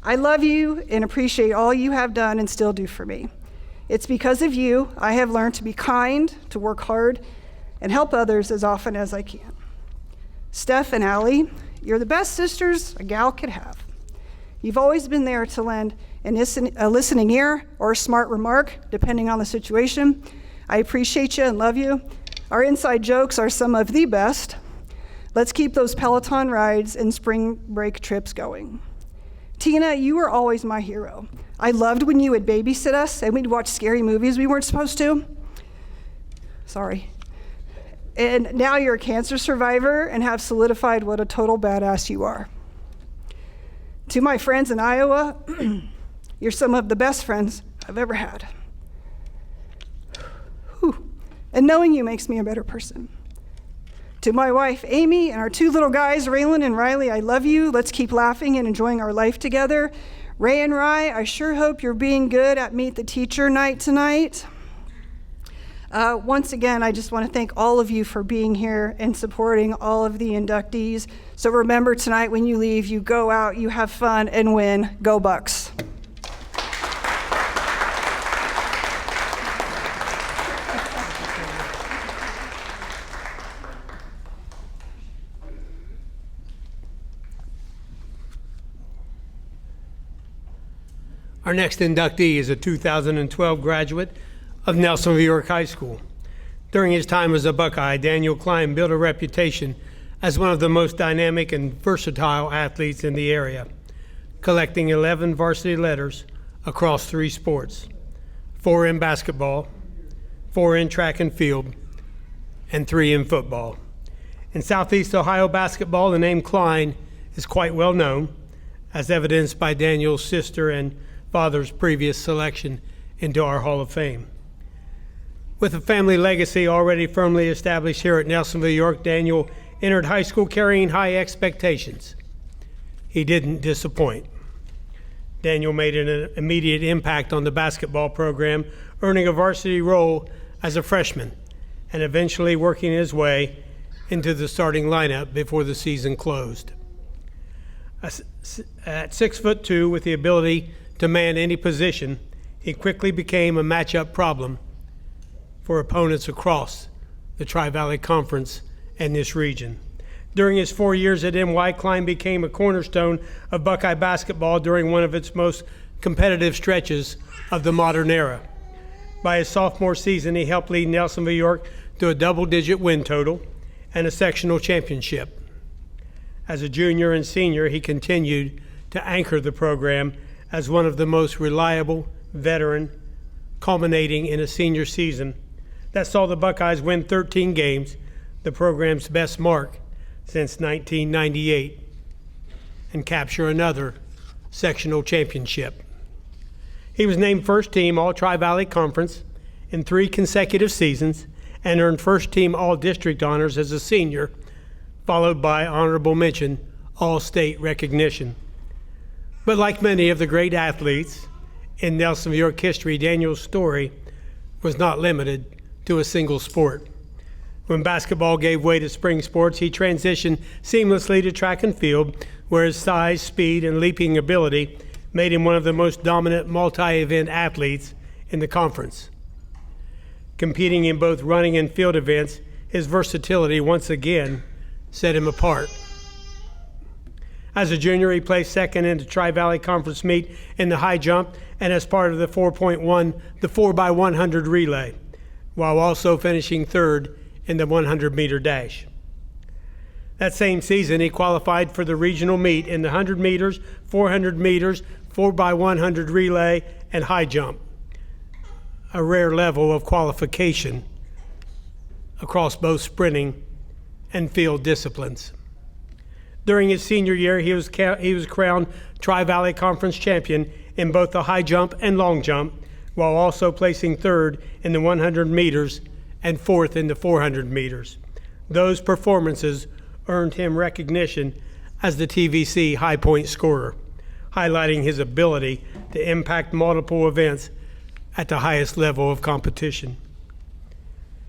I love you and appreciate all you have done and still do for me. It's because of you I have learned to be kind, to work hard, and help others as often as I can. Steph and Allie, you're the best sisters a gal could have. You've always been there to lend a listening ear or a smart remark, depending on the situation. I appreciate you and love you. Our inside jokes are some of the best. Let's keep those Peloton rides and spring break trips going. Tina, you were always my hero. I loved when you would babysit us and we'd watch scary movies we weren't supposed to. Sorry. And now you're a cancer survivor and have solidified what a total badass you are. To my friends in Iowa, you're some of the best friends I've ever had. Whew. And knowing you makes me a better person. To my wife, Amy, and our two little guys, Raylan and Riley, I love you. Let's keep laughing and enjoying our life together. Ray and Rye, I sure hope you're being good at Meet the Teacher night tonight. Once again, I just want to thank all of you for being here and supporting all of the inductees. So remember tonight when you leave, you go out, you have fun, and win. Go Bucks. Our next inductee is a 2012 graduate of Nelsonville York High School. During his time as a Buckeye, Daniel Klein built a reputation as one of the most dynamic and versatile athletes in the area. collecting 11 varsity letters across 3 sports, 4 in basketball, 4 in track and field, and 3 in football. In Southeast Ohio basketball, the name Klein is quite well known, as evidenced by Daniel's sister and father's previous selection into our Hall of Fame. With a family legacy already firmly established here at Nelsonville, York, Daniel entered high school carrying high expectations. He didn't disappoint. Daniel made an immediate impact on the basketball program, earning a varsity role as a freshman and eventually working his way into the starting lineup before the season closed. At 6'2", with the ability to man any position, he quickly became a matchup problem for opponents across the Tri-Valley Conference and this region. During his 4 years at NY, Klein became a cornerstone of Buckeye basketball during one of its most competitive stretches of the modern era. By his sophomore season, he helped lead Nelsonville York to a double-digit win total and a sectional championship. As a junior and senior, he continued to anchor the program as one of the most reliable veteran, culminating in a senior season that saw the Buckeyes win 13 games, the program's best mark since 1998, and capture another sectional championship. He was named first team All-Tri-Valley Conference in 3 consecutive seasons and earned first team All-District honors as a senior, followed by honorable mention All-State recognition. But like many of the great athletes in Nelsonville York history, Daniel's story was not limited to a single sport. When basketball gave way to spring sports, he transitioned seamlessly to track and field, where his size, speed, and leaping ability made him one of the most dominant multi-event athletes in the conference. Competing in both running and field events, his versatility once again set him apart. As a junior, he placed second in the Tri-Valley Conference meet in the high jump and as part of the 4x100 relay, while also finishing third in the 100-meter dash. That same season, he qualified for the regional meet in the 100 meters, 400 meters, 4x100 relay, and high jump, a rare level of qualification across both sprinting and field disciplines. During his senior year, he was crowned Tri-Valley Conference champion in both the high jump and long jump, while also placing third in the 100 meters and fourth in the 400 meters. Those performances earned him recognition as the TVC high point scorer, highlighting his ability to impact multiple events at the highest level of competition.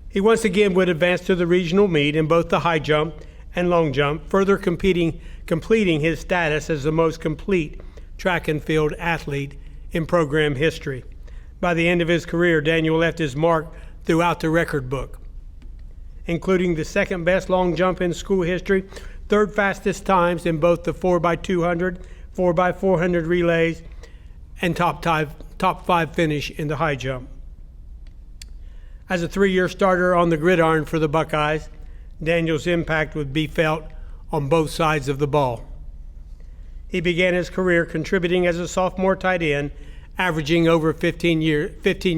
He once again would advance to the regional meet in both the high jump and long jump, further completing his status as the most complete track and field athlete in program history. By the end of his career, Daniel left his mark throughout the record book, including the second best long jump in school history, third fastest times in both the 4x200, 4x400 relays, and top 5 finish in the high jump. As a 3-year starter on the gridiron for the Buckeyes, Daniel's impact would be felt on both sides of the ball. He began his career contributing as a sophomore tight end, averaging over 15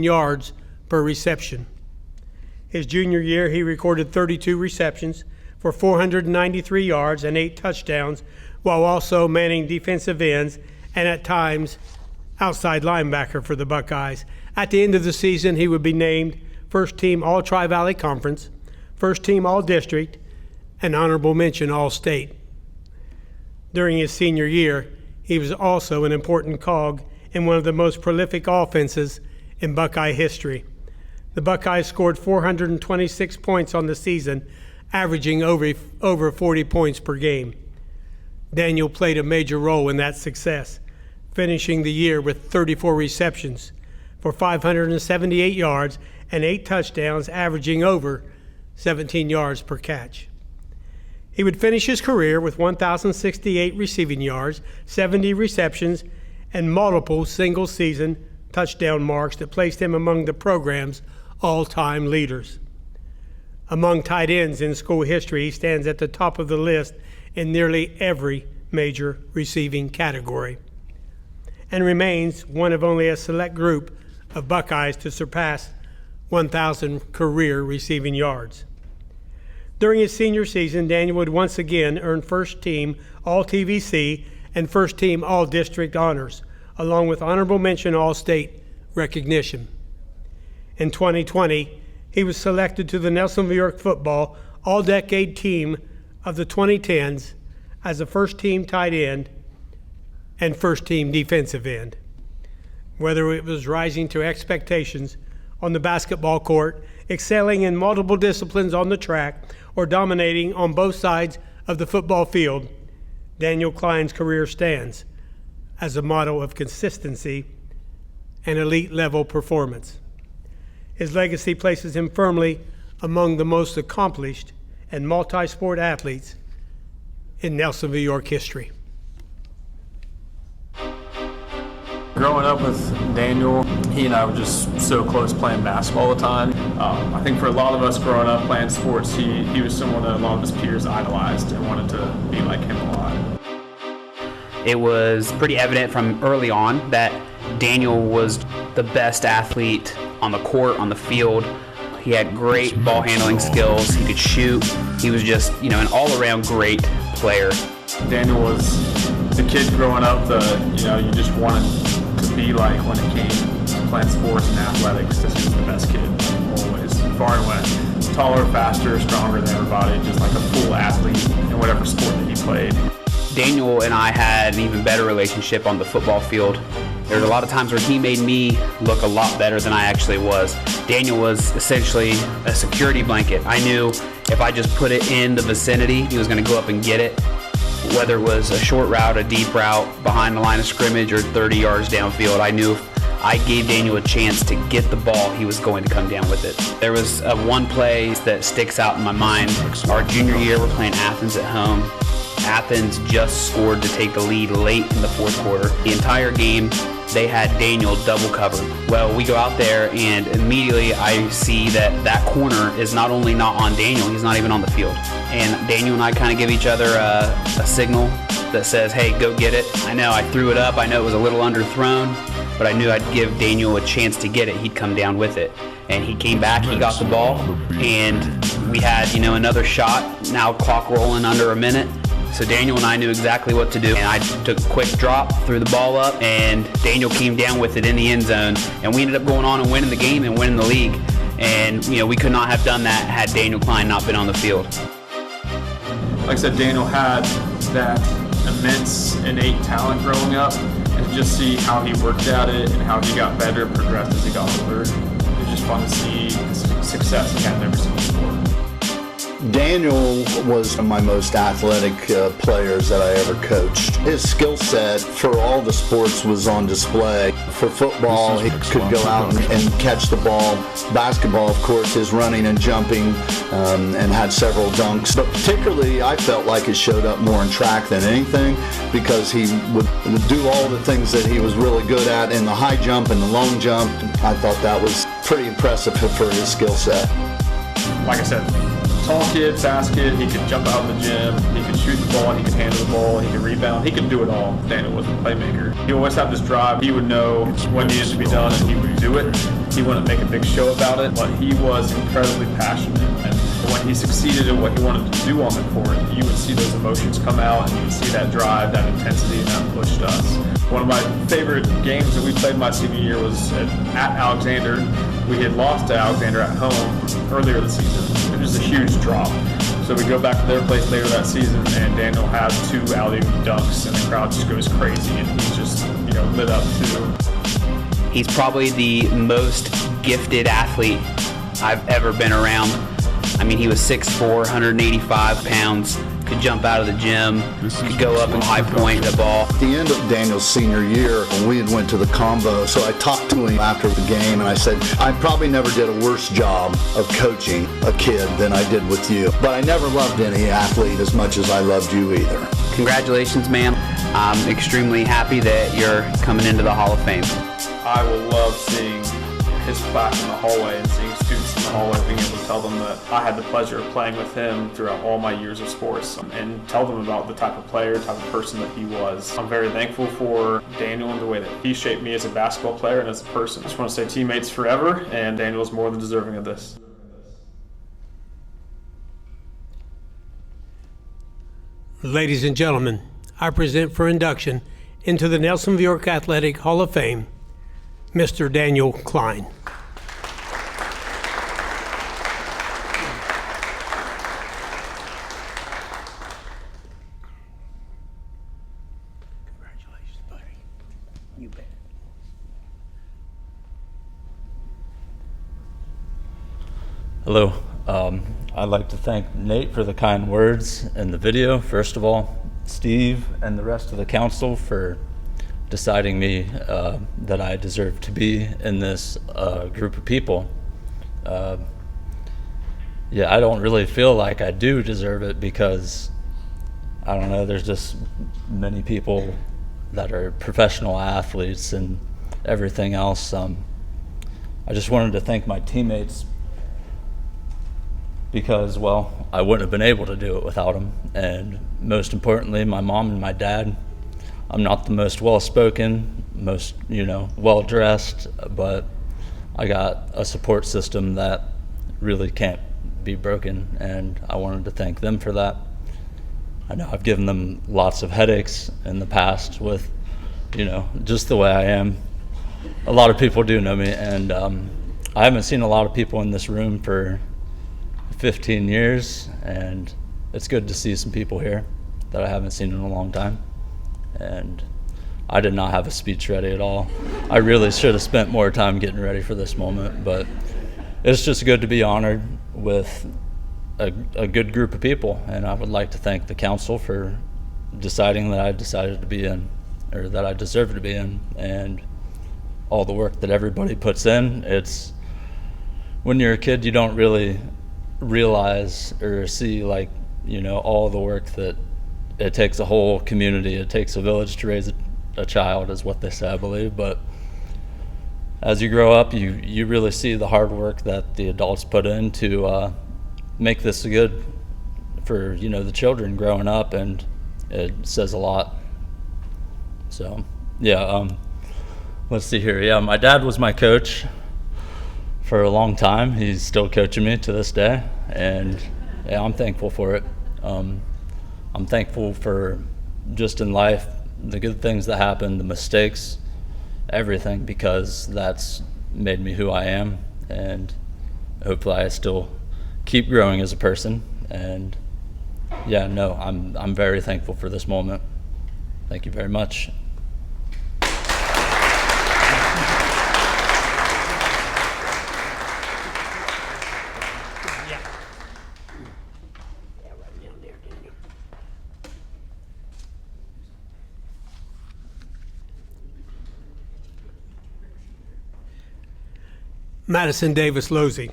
yards per reception. His junior year, he recorded 32 receptions for 493 yards and 8 touchdowns, while also manning defensive ends and at times outside linebacker for the Buckeyes. At the end of the season, he would be named first team All-Tri-Valley Conference, first team All-District, and honorable mention All-State. During his senior year, he was also an important cog in one of the most prolific offenses in Buckeye history. The Buckeyes scored 426 points on the season, averaging over 40 points per game. Daniel played a major role in that success, finishing the year with 34 receptions for 578 yards and 8 touchdowns, averaging over 17 yards per catch. He would finish his career with 1,068 receiving yards, 70 receptions, and multiple single-season touchdown marks that placed him among the program's all-time leaders. Among tight ends in school history, he stands at the top of the list in nearly every major receiving category. and remains one of only a select group of Buckeyes to surpass 1,000 career receiving yards. During his senior season, Daniel would once again earn first team All-TVC and first team All-District honors, along with honorable mention All-State recognition. In 2020, he was selected to the Nelsonville York football All-Decade team of the 2010s as a first team tight end and first team defensive end. Whether it was rising to expectations on the basketball court, excelling in multiple disciplines on the track, or dominating on both sides of the football field, Daniel Klein's career stands as a model of consistency and elite level performance. His legacy places him firmly among the most accomplished and multi-sport athletes in Nelsonville York history. Growing up with Daniel, he and I were just so close playing basketball all the time. I think for a lot of us growing up playing sports, he was someone that a lot of his peers idolized and wanted to be like him a lot. It was pretty evident from early on that Daniel was the best athlete on the court, on the field. He had great ball handling skills. He could shoot. He was just, an all-around great player. Daniel was the kid growing up that, you just wanted to be like when it came to playing sports and athletics. This was the best kid, always, far and away. Taller, faster, stronger than everybody, just like a full athlete in whatever sport that he played. Daniel and I had an even better relationship on the football field. There were a lot of times where he made me look a lot better than I actually was. Daniel was essentially a security blanket. I knew if I just put it in the vicinity, he was going to go up and get it. Whether it was a short route, a deep route, behind the line of scrimmage, or 30 yards downfield, I knew if I gave Daniel a chance to get the ball, he was going to come down with it. There was one play that sticks out in my mind. Our junior year, we're playing Athens at home. Athens just scored to take the lead late in the fourth quarter. The entire game, they had Daniel double covered. Well, we go out there and immediately I see that corner is not only not on Daniel, he's not even on the field. And Daniel and I kind of give each other a signal that says, hey, go get it. I know I threw it up. I know it was a little underthrown, but I knew I'd give Daniel a chance to get it. He'd come down with it. And he came back, he got the ball, and we had, another shot. Now clock rolling under a minute. So Daniel and I knew exactly what to do. And I took a quick drop, threw the ball up, and Daniel came down with it in the end zone. And we ended up going on and winning the game and winning the league. And, we could not have done that had Daniel Klein not been on the field. Like I said, Daniel had that immense innate talent growing up, and to just see how he worked at it and how he got better and progressed as he got older, it was just fun to see the success he had in every single sport. Daniel was one of my most athletic players that I ever coached. His skill set for all the sports was on display. For football, he could go out and catch the ball. Basketball, of course, his running and jumping, and had several dunks. But particularly, I felt like it showed up more in track than anything, because he would do all the things that he was really good at in the high jump and the long jump. I thought that was pretty impressive for his skill set. Like I said, tall kid, fast kid, he could jump out of the gym, he could shoot the ball, he could handle the ball, he could rebound, he could do it all. Daniel was a playmaker. He always had this drive. He would know what needed to be done and he would do it. He wouldn't make a big show about it, but he was incredibly passionate. And when he succeeded at what he wanted to do on the court, you would see those emotions come out and you would see that drive, that intensity, and that pushed us. One of my favorite games that we played my senior year was at Alexander. We had lost to Alexander at home earlier this season. It was a huge drop. So we go back to their place later that season, and Daniel has 2 alley-oop dunks, and the crowd just goes crazy, and he's just, lit up too. He's probably the most gifted athlete I've ever been around. I mean, he was 6'4", 185 pounds, could jump out of the gym, could go up and high point the ball. At the end of Daniel's senior year, we had went to the combo, so I talked to him after the game, and I said, I probably never did a worse job of coaching a kid than I did with you, but I never loved any athlete as much as I loved you either. Congratulations, ma'am. I'm extremely happy that you're coming into the Hall of Fame. I will love seeing his plaque in the hallway and seeing students in the hallway, being able to tell them that I had the pleasure of playing with him throughout all my years of sports and tell them about the type of player, type of person that he was. I'm very thankful for Daniel and the way that he shaped me as a basketball player and as a person. I just want to say teammates forever, and Daniel is more than deserving of this. Ladies and gentlemen, I present for induction into the Nelsonville York Athletic Hall of Fame, Mr. Daniel Klein. Congratulations, buddy. You bet. Hello. I'd like to thank Nate for the kind words in the video. First of all, Steve and the rest of the council for deciding me that I deserve to be in this group of people. Yeah, I don't really feel like I do deserve it because, I don't know, there's just many people that are professional athletes and everything else. I just wanted to thank my teammates because, well, I wouldn't have been able to do it without them. And most importantly, my mom and my dad. I'm not the most well-spoken, most, well-dressed, but I got a support system that really can't be broken, and I wanted to thank them for that. I know I've given them lots of headaches in the past with, just the way I am. A lot of people do know me, and I haven't seen a lot of people in this room for 15 years, and it's good to see some people here that I haven't seen in a long time. And I did not have a speech ready at all. I really should have spent more time getting ready for this moment, but it's just good to be honored with a good group of people, and I would like to thank the council for deciding that I decided to be in, or that I deserve to be in, and all the work that everybody puts in. It's, when you're a kid, you don't really realize or see all the work that it takes a whole community, it takes a village to raise a child, is what they say, I believe. But as you grow up, you really see the hard work that the adults put in to make this good for the children growing up, and it says a lot. So yeah, let's see here. Yeah, my dad was my coach for a long time. He's still coaching me to this day, and yeah, I'm thankful for it. I'm thankful for just in life, the good things that happen, the mistakes, everything, because that's made me who I am, and hopefully I still keep growing as a person. And yeah, no, I'm very thankful for this moment. Thank you very much. Madison Davis Losey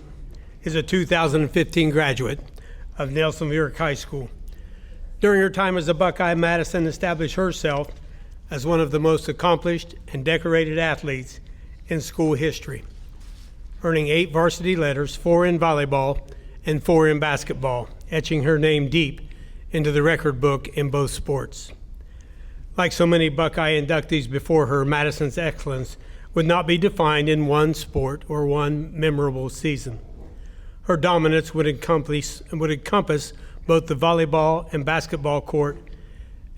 is a 2015 graduate of Nelsonville York High School. During her time as a Buckeye, Madison established herself as one of the most accomplished and decorated athletes in school history, earning 8 varsity letters, 4 in volleyball and 4 in basketball, etching her name deep into the record book in both sports. Like so many Buckeye inductees before her, Madison's excellence would not be defined in one sport or one memorable season. Her dominance would encompass both the volleyball and basketball court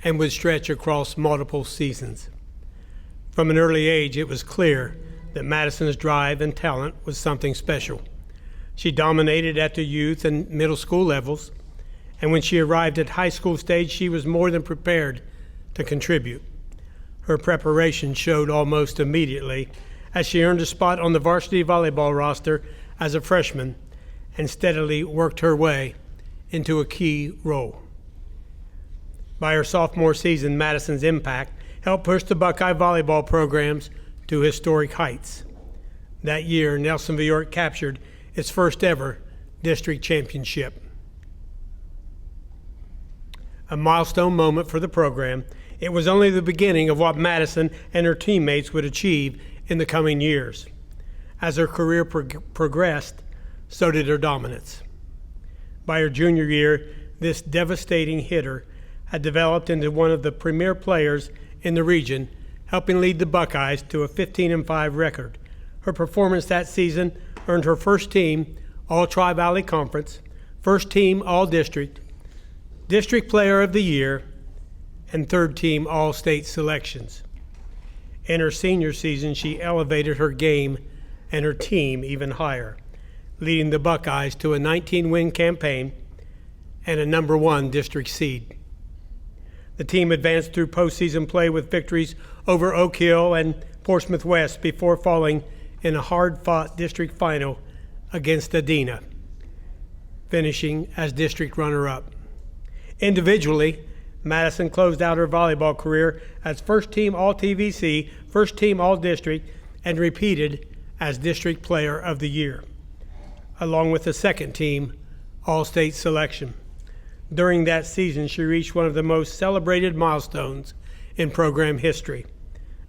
and would stretch across multiple seasons. From an early age, it was clear that Madison's drive and talent was something special. She dominated at the youth and middle school levels, and when she arrived at high school stage, she was more than prepared to contribute. Her preparation showed almost immediately as she earned a spot on the varsity volleyball roster as a freshman and steadily worked her way into a key role. By her sophomore season, Madison's impact helped push the Buckeye volleyball programs to historic heights. That year, Nelsonville York captured its first ever district championship. A milestone moment for the program, it was only the beginning of what Madison and her teammates would achieve in the coming years. As her career progressed, so did her dominance. By her junior year, this devastating hitter had developed into one of the premier players in the region, helping lead the Buckeyes to a 15-5 record. Her performance that season earned her first team All Tri-Valley Conference, first team All-District, District Player of the Year, and third team All-State selections. In her senior season, she elevated her game and her team even higher, leading the Buckeyes to a 19-win campaign and a #1 district seed. The team advanced through postseason play with victories over Oak Hill and Portsmouth West before falling in a hard-fought district final against Adena, finishing as district runner-up. Individually, Madison closed out her volleyball career as first team All-TVC, first team All-District, and repeated as District Player of the Year, along with the second team All-State selection. During that season, she reached one of the most celebrated milestones in program history,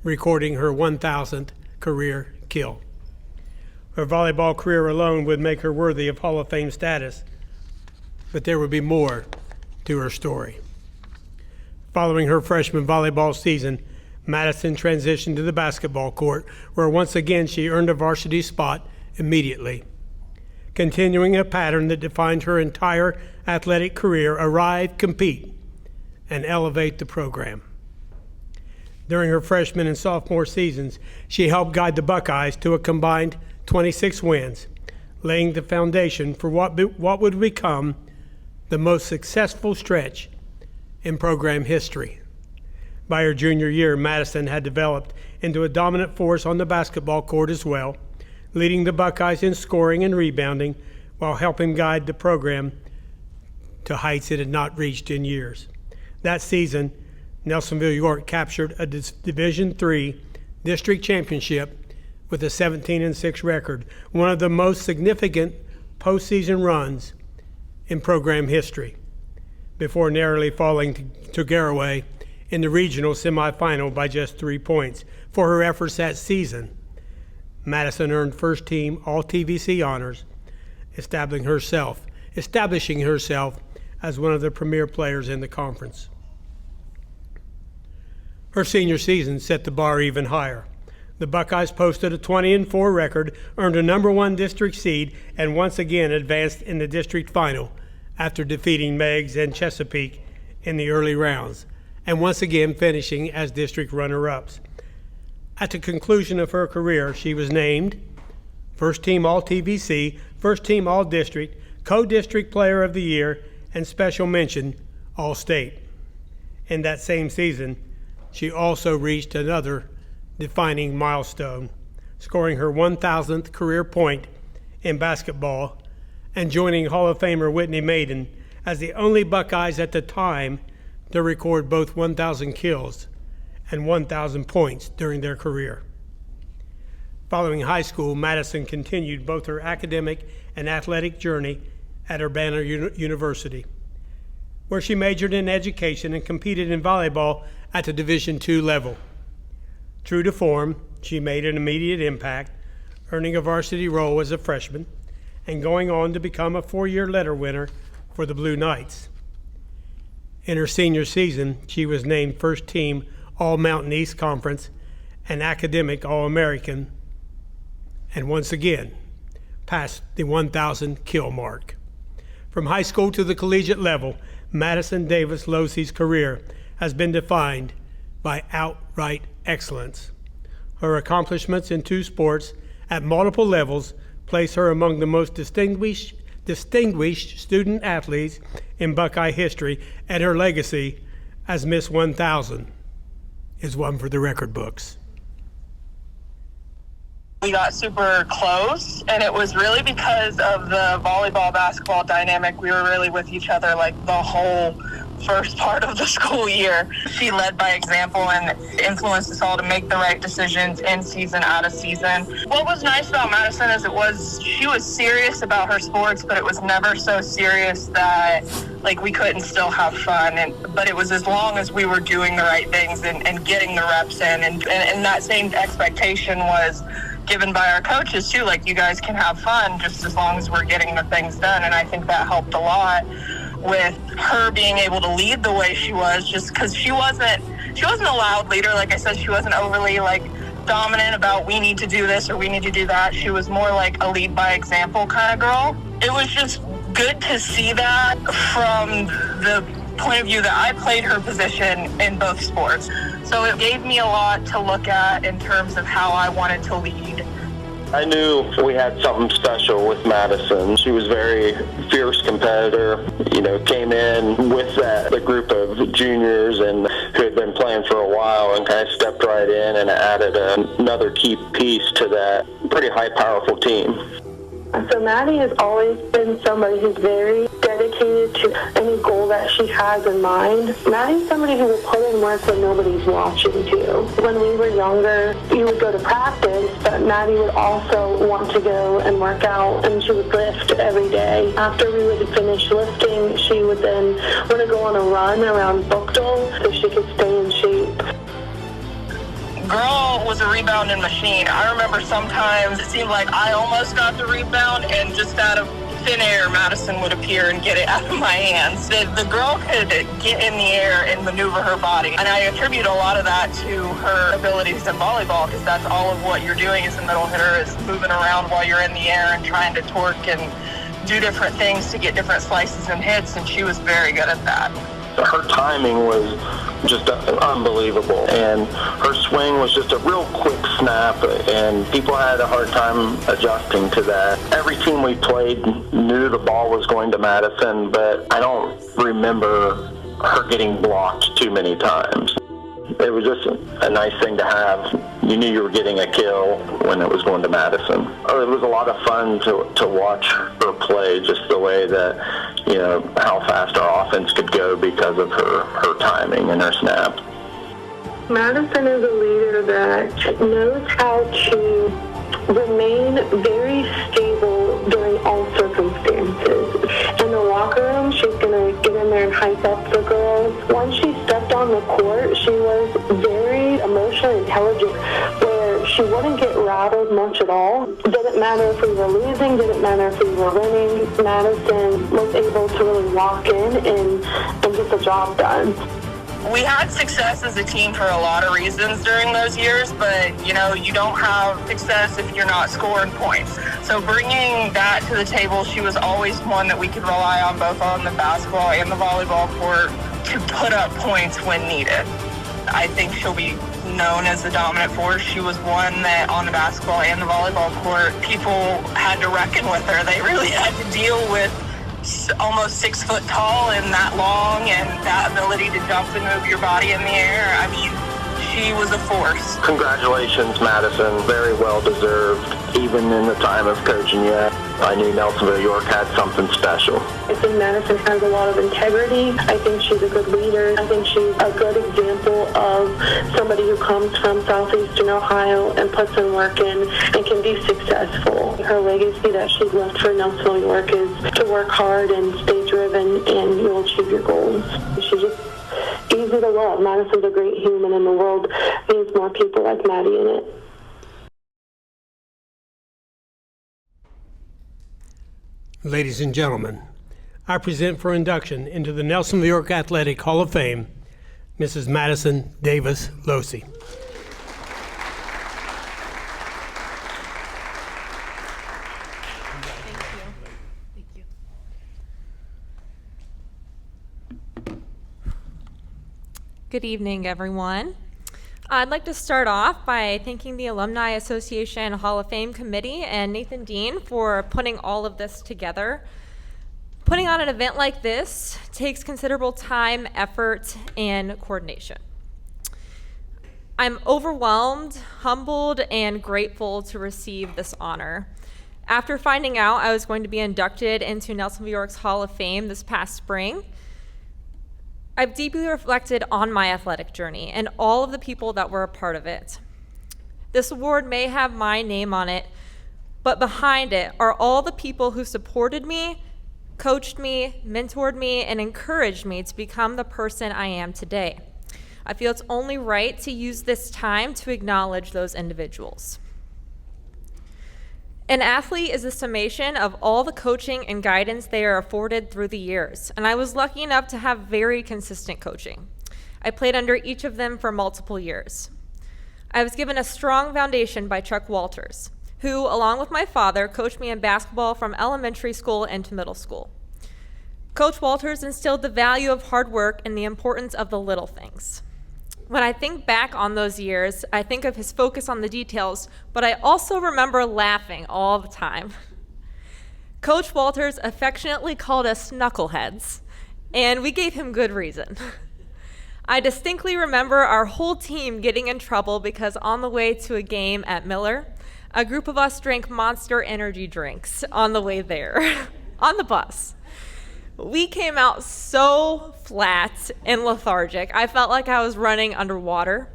recording her 1,000th career kill. Her volleyball career alone would make her worthy of Hall of Fame status, but there would be more to her story. Following her freshman volleyball season, Madison transitioned to the basketball court, where once again she earned a varsity spot immediately. Continuing a pattern that defined her entire athletic career, arrive, compete, and elevate the program. During her freshman and sophomore seasons, she helped guide the Buckeyes to a combined 26 wins, laying the foundation for what would become the most successful stretch in program history. By her junior year, Madison had developed into a dominant force on the basketball court as well, leading the Buckeyes in scoring and rebounding while helping guide the program to heights it had not reached in years. That season, Nelsonville, York captured a Division III district championship with a 17-6 record, one of the most significant postseason runs in program history, before narrowly falling to Garaway in the regional semifinal by just 3 points. For her efforts that season, Madison earned first team All-TVC honors, establishing herself as one of the premier players in the conference. Her senior season set the bar even higher. The Buckeyes posted a 20-4 record, earned a #1 district seed, and once again advanced in the district final after defeating Meigs and Chesapeake in the early rounds, and once again finishing as district runner-ups. At the conclusion of her career, she was named first team All-TVC, first team All-District, co-district player of the year, and special mention All-State. In that same season, she also reached another defining milestone, scoring her 1,000th career point in basketball and joining Hall of Famer Whitney Maiden as the only Buckeyes at the time to record both 1,000 kills and 1,000 points during their career. Following high school, Madison continued both her academic and athletic journey at Urbana University, where she majored in education and competed in volleyball at the Division II level. True to form, she made an immediate impact, earning a varsity role as a freshman and going on to become a 4-year letter winner for the Blue Knights. In her senior season, she was named first team All-Mountain East Conference and academic All-American, and once again passed the 1,000 kill mark. From high school to the collegiate level, Madison Davis Losey's career has been defined by outright excellence. Her accomplishments in 2 sports at multiple levels place her among the most distinguished student athletes in Buckeye history, and her legacy as Miss 1000 is one for the record books. We got super close, and it was really because of the volleyball basketball dynamic. We were really with each other like the whole first part of the school year. She led by example and influenced us all to make the right decisions in season, out of season. What was nice about Madison is she was serious about her sports, but it was never so serious that like we couldn't still have fun. But it was as long as we were doing the right things and getting the reps in, and that same expectation was given by our coaches too, like, you guys can have fun just as long as we're getting the things done. And I think that helped a lot with her being able to lead the way she was, just because she wasn't a loud leader. Like I said, she wasn't overly like dominant about we need to do this or we need to do that. She was more like a lead by example kind of girl. It was just good to see that from the point of view that I played her position in both sports. So it gave me a lot to look at in terms of how I wanted to lead. I knew we had something special with Madison. She was a very fierce competitor, came in with the group of juniors and who had been playing for a while and kind of stepped right in and added another key piece to that pretty high, powerful team. So Maddie has always been somebody who's very dedicated to any goal that she has in mind. Maddie's somebody who will put in work when nobody's watching too. When we were younger, you would go to practice, but Maddie would also want to go and work out, and she would lift every day. After we would finish lifting, she would then want to go on a run around Bookdale so she could stay in shape. Girl was a rebounding machine. I remember sometimes it seemed like I almost got the rebound, and just out of thin air, Madison would appear and get it out of my hands. The girl could get in the air and maneuver her body, and I attribute a lot of that to her abilities in volleyball, because that's all of what you're doing as a middle hitter, is moving around while you're in the air and trying to torque and do different things to get different slices and hits, and she was very good at that. Her timing was just unbelievable, and her swing was just a real quick snap, and people had a hard time adjusting to that. Every team we played knew the ball was going to Madison, but I don't remember her getting blocked too many times. It was just a nice thing to have. You knew you were getting a kill when it was going to Madison. It was a lot of fun to watch her play, just the way that, how fast our offense could go because of her timing and her snap. Madison is a leader that knows how to remain very stable during all circumstances. In the locker room, she's going to get in there and hype up the girls. Once she stepped on the court, she was very emotionally intelligent, where she wouldn't get rattled much at all. Didn't matter if we were losing, didn't matter if we were winning. Madison was able to really walk in and get the job done. We had success as a team for a lot of reasons during those years, but you don't have success if you're not scoring points. So bringing that to the table, she was always one that we could rely on, both on the basketball and the volleyball court, to put up points when needed. I think she'll be known as the dominant force. She was one that on the basketball and the volleyball court, people had to reckon with her. They really had to deal with almost 6 foot tall and that long, and that ability to jump and move your body in the air. I mean, she was a force. Congratulations, Madison. Very well deserved. Even in the time of coaching you, I knew Nelsonville York had something special. I think Madison has a lot of integrity. I think she's a good leader. I think she's a good example of somebody who comes from Southeastern Ohio and puts in work in and can be successful. Her legacy that she's left for Nelsonville York is to work hard and stay driven, and you'll achieve your goals. She's just easy to love. Madison's a great human, and the world needs more people like Maddie in it. Ladies and gentlemen, I present for induction into the Nelsonville York Athletic Hall of Fame, Mrs. Madison Davis Losey. Good evening, everyone. I'd like to start off by thanking the Alumni Association Hall of Fame Committee and Nathan Dean for putting all of this together. Putting on an event like this takes considerable time, effort, and coordination. I'm overwhelmed, humbled, and grateful to receive this honor. After finding out I was going to be inducted into Nelsonville York's Hall of Fame this past spring, I've deeply reflected on my athletic journey and all of the people that were a part of it. This award may have my name on it, but behind it are all the people who supported me, coached me, mentored me, and encouraged me to become the person I am today. I feel it's only right to use this time to acknowledge those individuals. An athlete is a summation of all the coaching and guidance they are afforded through the years, and I was lucky enough to have very consistent coaching. I played under each of them for multiple years. I was given a strong foundation by Chuck Walters, who, along with my father, coached me in basketball from elementary school into middle school. Coach Walters instilled the value of hard work and the importance of the little things. When I think back on those years, I think of his focus on the details, but I also remember laughing all the time. Coach Walters affectionately called us knuckleheads, and we gave him good reason. I distinctly remember our whole team getting in trouble because on the way to a game at Miller, a group of us drank Monster energy drinks on the way there, on the bus. We came out so flat and lethargic. I felt like I was running underwater.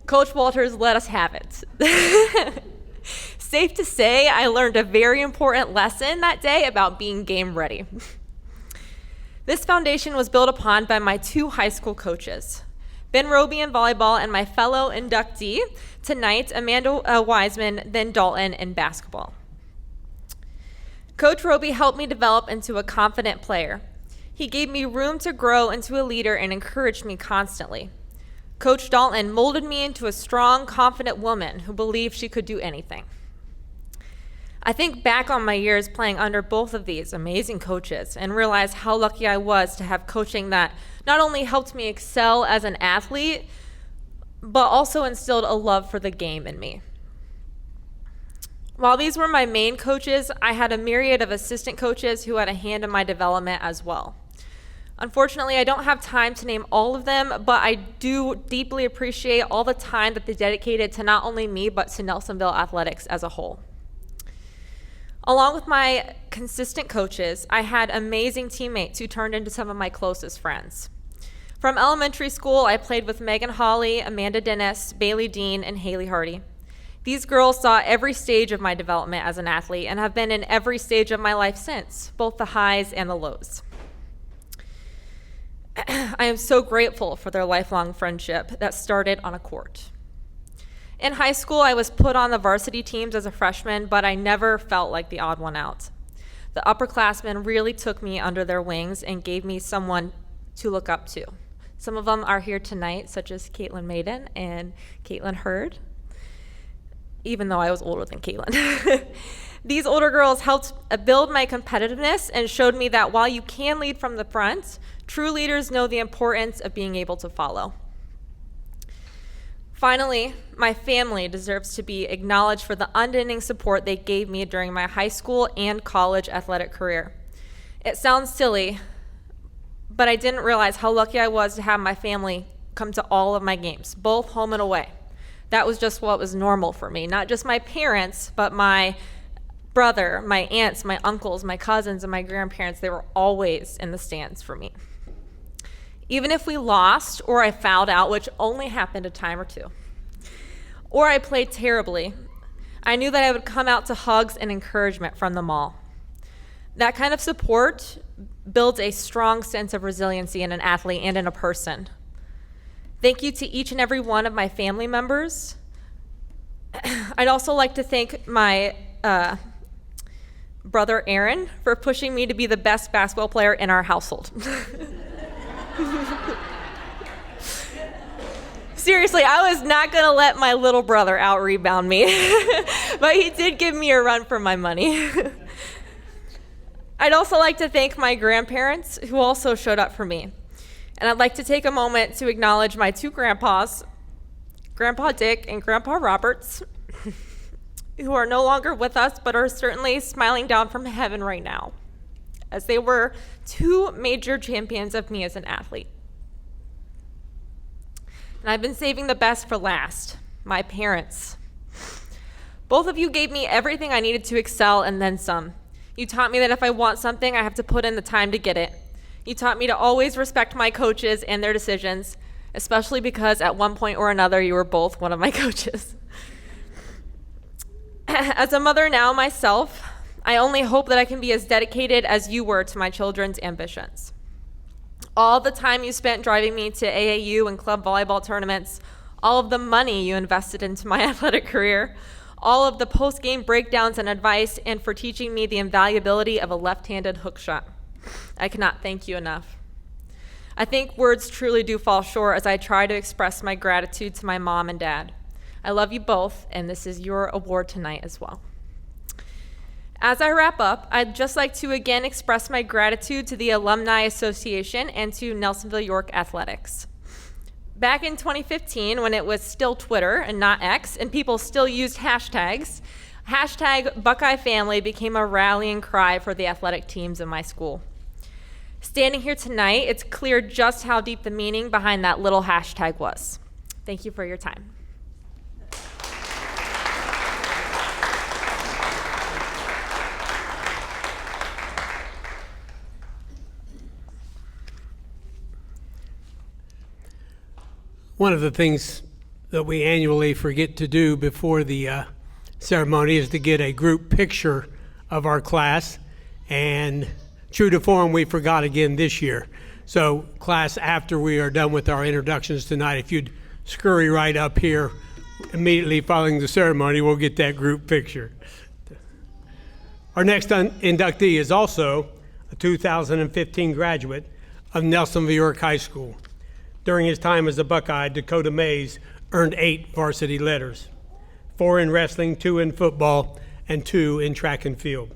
Coach Walters let us have it. Safe to say, I learned a very important lesson that day about being game ready. This foundation was built upon by my two high school coaches, Ben Roby in volleyball and my fellow inductee tonight, Amanda Wiseman, then Dalton in basketball. Coach Roby helped me develop into a confident player. He gave me room to grow into a leader and encouraged me constantly. Coach Dalton molded me into a strong, confident woman who believed she could do anything. I think back on my years playing under both of these amazing coaches and realize how lucky I was to have coaching that not only helped me excel as an athlete, but also instilled a love for the game in me. While these were my main coaches, I had a myriad of assistant coaches who had a hand in my development as well. Unfortunately, I don't have time to name all of them, but I do deeply appreciate all the time that they dedicated to not only me, but to Nelsonville athletics as a whole. Along with my consistent coaches, I had amazing teammates who turned into some of my closest friends. From elementary school, I played with Megan Hawley, Amanda Dennis, Bailey Dean, and Haley Hardy. These girls saw every stage of my development as an athlete and have been in every stage of my life since, both the highs and the lows. I am so grateful for their lifelong friendship that started on a court. In high school, I was put on the varsity teams as a freshman, but I never felt like the odd one out. The upperclassmen really took me under their wings and gave me someone to look up to. Some of them are here tonight, such as Caitlin Maiden and Caitlin Hurd, even though I was older than Caitlin. These older girls helped build my competitiveness and showed me that while you can lead from the front, true leaders know the importance of being able to follow. Finally, my family deserves to be acknowledged for the unending support they gave me during my high school and college athletic career. It sounds silly, but I didn't realize how lucky I was to have my family come to all of my games, both home and away. That was just what was normal for me, not just my parents, but my brother, my aunts, my uncles, my cousins, and my grandparents. They were always in the stands for me. Even if we lost or I fouled out, which only happened a time or two, or I played terribly, I knew that I would come out to hugs and encouragement from them all. That kind of support builds a strong sense of resiliency in an athlete and in a person. Thank you to each and every one of my family members. I'd also like to thank my brother Aaron for pushing me to be the best basketball player in our household. Seriously, I was not going to let my little brother out-rebound me, but he did give me a run for my money. I'd also like to thank my grandparents who also showed up for me. And I'd like to take a moment to acknowledge my two grandpas, Grandpa Dick and Grandpa Roberts, who are no longer with us but are certainly smiling down from heaven right now, as they were two major champions of me as an athlete. And I've been saving the best for last, my parents. Both of you gave me everything I needed to excel and then some. You taught me that if I want something, I have to put in the time to get it. You taught me to always respect my coaches and their decisions, especially because at one point or another, you were both one of my coaches. As a mother now myself, I only hope that I can be as dedicated as you were to my children's ambitions. All the time you spent driving me to AAU and club volleyball tournaments, all of the money you invested into my athletic career, all of the post-game breakdowns and advice, and for teaching me the invaluability of a left-handed hook shot. I cannot thank you enough. I think words truly do fall short as I try to express my gratitude to my mom and dad. I love you both, and this is your award tonight as well. As I wrap up, I'd just like to again express my gratitude to the Alumni Association and to Nelsonville York Athletics. Back in 2015, when it was still Twitter and not X, and people still used hashtags, hashtag Buckeye Family became a rallying cry for the athletic teams in my school. Standing here tonight, it's clear just how deep the meaning behind that little hashtag was. Thank you for your time. One of the things that we annually forget to do before the ceremony is to get a group picture of our class, and true to form, we forgot again this year. So class, after we are done with our introductions tonight, if you'd scurry right up here immediately following the ceremony, we'll get that group picture. Our next inductee is also a 2015 graduate of Nelsonville York High School. During his time as a Buckeye, Dakota Mays earned 8 varsity letters, 4 in wrestling, 2 in football, and 2 in track and field.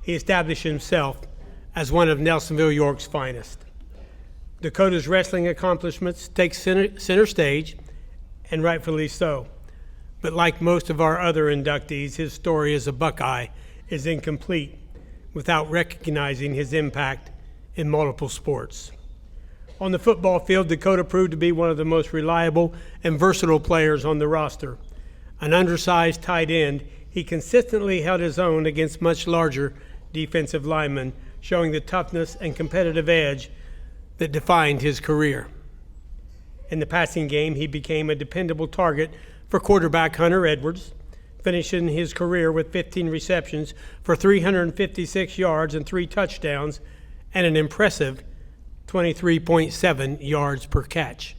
He established himself as one of Nelsonville York's finest. Dakota's wrestling accomplishments take center stage, and rightfully so. But like most of our other inductees, his story as a Buckeye is incomplete without recognizing his impact in multiple sports. On the football field, Dakota proved to be one of the most reliable and versatile players on the roster. An undersized tight end, he consistently held his own against much larger defensive linemen, showing the toughness and competitive edge that defined his career. In the passing game, he became a dependable target for quarterback Hunter Edwards, finishing his career with 15 receptions for 356 yards and 3 touchdowns and an impressive 23.7 yards per catch,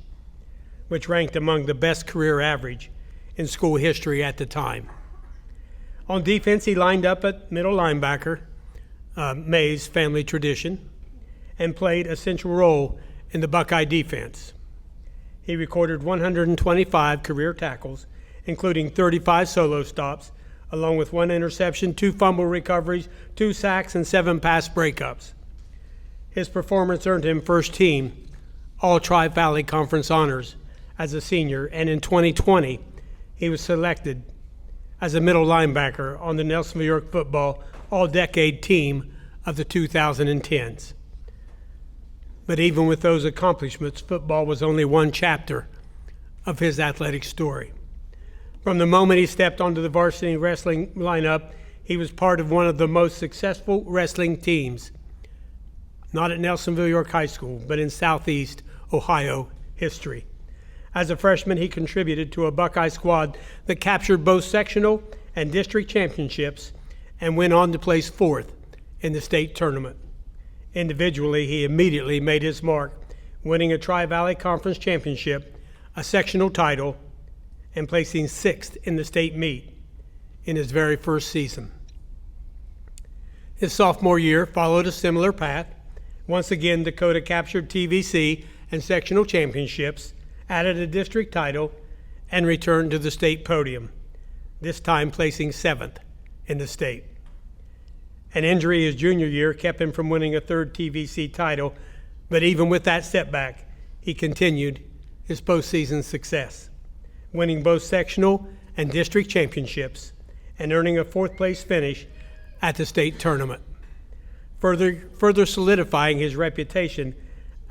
which ranked among the best career average in school history at the time. On defense, he lined up at middle linebacker, Mays' family tradition, and played a central role in the Buckeye defense. He recorded 125 career tackles, including 35 solo stops, along with 1 interception, 2 fumble recoveries, 2 sacks, and 7 pass breakups. His performance earned him first team All Tri-Valley Conference honors as a senior, and in 2020, he was selected as a middle linebacker on the Nelsonville York football all-decade team of the 2010s. But even with those accomplishments, football was only one chapter of his athletic story. From the moment he stepped onto the varsity wrestling lineup, he was part of one of the most successful wrestling teams, not at Nelsonville York High School, but in Southeast Ohio history. As a freshman, he contributed to a Buckeye squad that captured both sectional and district championships and went on to place 4th in the state tournament. Individually, he immediately made his mark, winning a Tri-Valley Conference championship, a sectional title, and placing 6th in the state meet in his very first season. His sophomore year followed a similar path. Once again, Dakota captured TVC and sectional championships, added a district title, and returned to the state podium, this time placing 7th in the state. An injury his junior year kept him from winning a 3rd TVC title, but even with that setback, he continued his postseason success, winning both sectional and district championships and earning a 4th place finish at the state tournament, further solidifying his reputation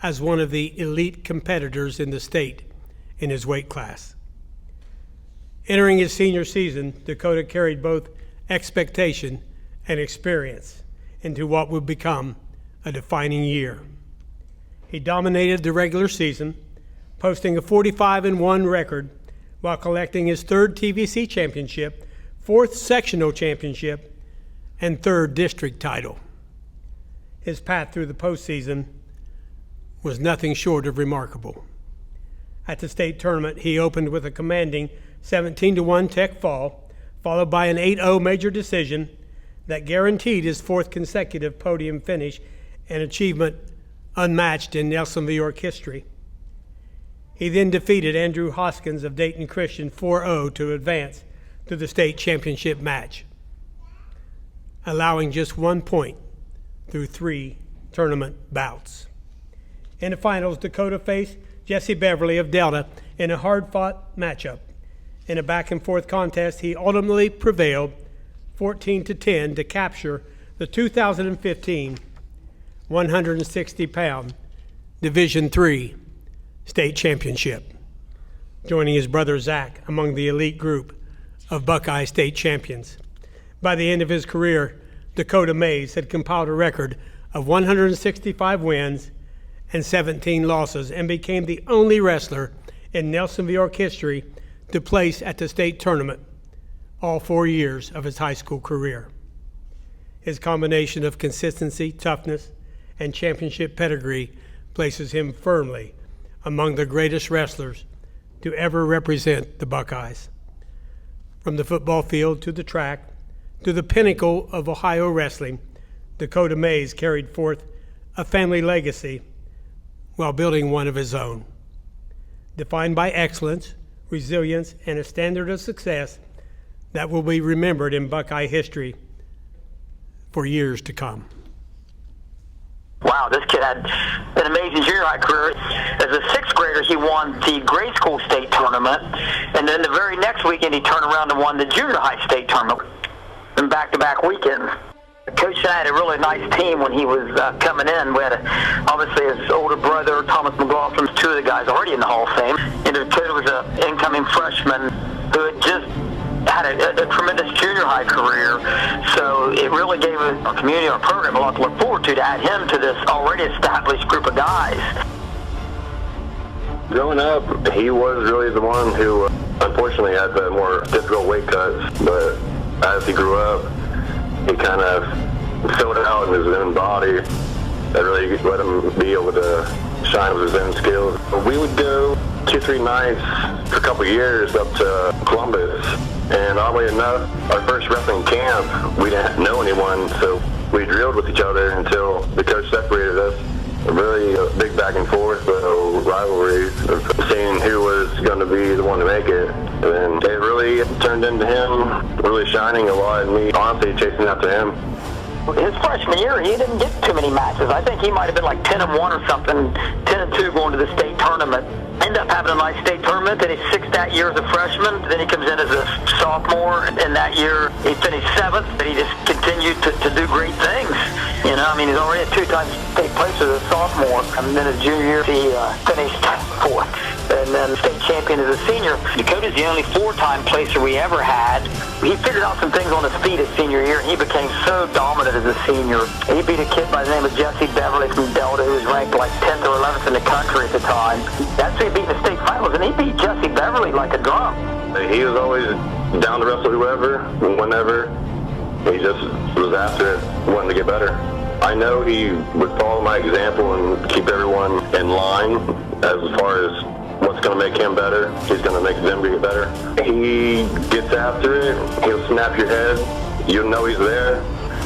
as one of the elite competitors in the state in his weight class. Entering his senior season, Dakota carried both expectation and experience into what would become a defining year. He dominated the regular season, posting a 45-1 record while collecting his 3rd TVC championship, 4th sectional championship, and 3rd district title. His path through the postseason was nothing short of remarkable. At the state tournament, he opened with a commanding 17-1 Tech fall, followed by an 8-0 major decision that guaranteed his 4th consecutive podium finish, an achievement unmatched in Nelsonville York history. He then defeated Andrew Hoskins of Dayton Christian 4-0 to advance to the state championship match, allowing just 1 point through 3 tournament bouts. In the finals, Dakota faced Jesse Beverly of Delta in a hard-fought matchup. In a back-and-forth contest, he ultimately prevailed 14-10 to capture the 2015 160-pound Division III state championship, joining his brother Zach among the elite group of Buckeye state champions. By the end of his career, Dakota Mays had compiled a record of 165 wins and 17 losses and became the only wrestler in Nelsonville York history to place at the state tournament all 4 years of his high school career. His combination of consistency, toughness, and championship pedigree places him firmly among the greatest wrestlers to ever represent the Buckeyes. From the football field to the track to the pinnacle of Ohio wrestling, Dakota Mays carried forth a family legacy while building one of his own. Defined by excellence, resilience, and a standard of success that will be remembered in Buckeye history for years to come. Wow, this kid had an amazing junior high career. As a 6th grader, he won the grade school state tournament, and then the very next weekend he turned around and won the junior high state tournament in back-to-back weekends. Coach and I had a really nice team when he was coming in. We had, obviously, his older brother, Thomas McLaughlin, 2 of the guys already in the Hall of Fame. And Dakota was an incoming freshman who had just had a tremendous junior high career. So it really gave our community, our program, a lot to look forward to add him to this already established group of guys. Growing up, he was really the one who unfortunately had the more difficult weight cuts, but as he grew up, he kind of filled it out in his own body. That really let him be able to shine with his own skills. We would go 2-3 nights for a couple of years up to Columbus, and oddly enough, our first wrestling camp, we didn't know anyone, so we drilled with each other until the coach separated us. Really a big back and forth rivalry of seeing who was going to be the one to make it. And then it really turned into him really shining a lot and me honestly chasing after him. His freshman year, he didn't get too many matches. I think he might have been like 10-1 or something, 10-2 going to the state tournament. Ended up having a nice state tournament. Then he's 6th that year as a freshman. Then he comes in as a sophomore, and that year he finished 7th. But he just continued to do great things. You know, I mean, he's already a 2-time state placer as a sophomore. And then his junior year, he finished 4th. And then state champion as a senior. Dakota's the only 4-time placer we ever had. He figured out some things on his feet his senior year, and he became so dominant as a senior. He beat a kid by the name of Jesse Beverly from Delta, who was ranked like 10th or 11th in the country at the time. That's who he beat in the state finals, and he beat Jesse Beverly like a drum. He was always down to wrestle whoever, whenever. He just was after it, wanting to get better. I know he would follow my example and keep everyone in line as far as what's going to make him better. He's going to make them get better. He gets after it. He'll snap your head. You'll know he's there.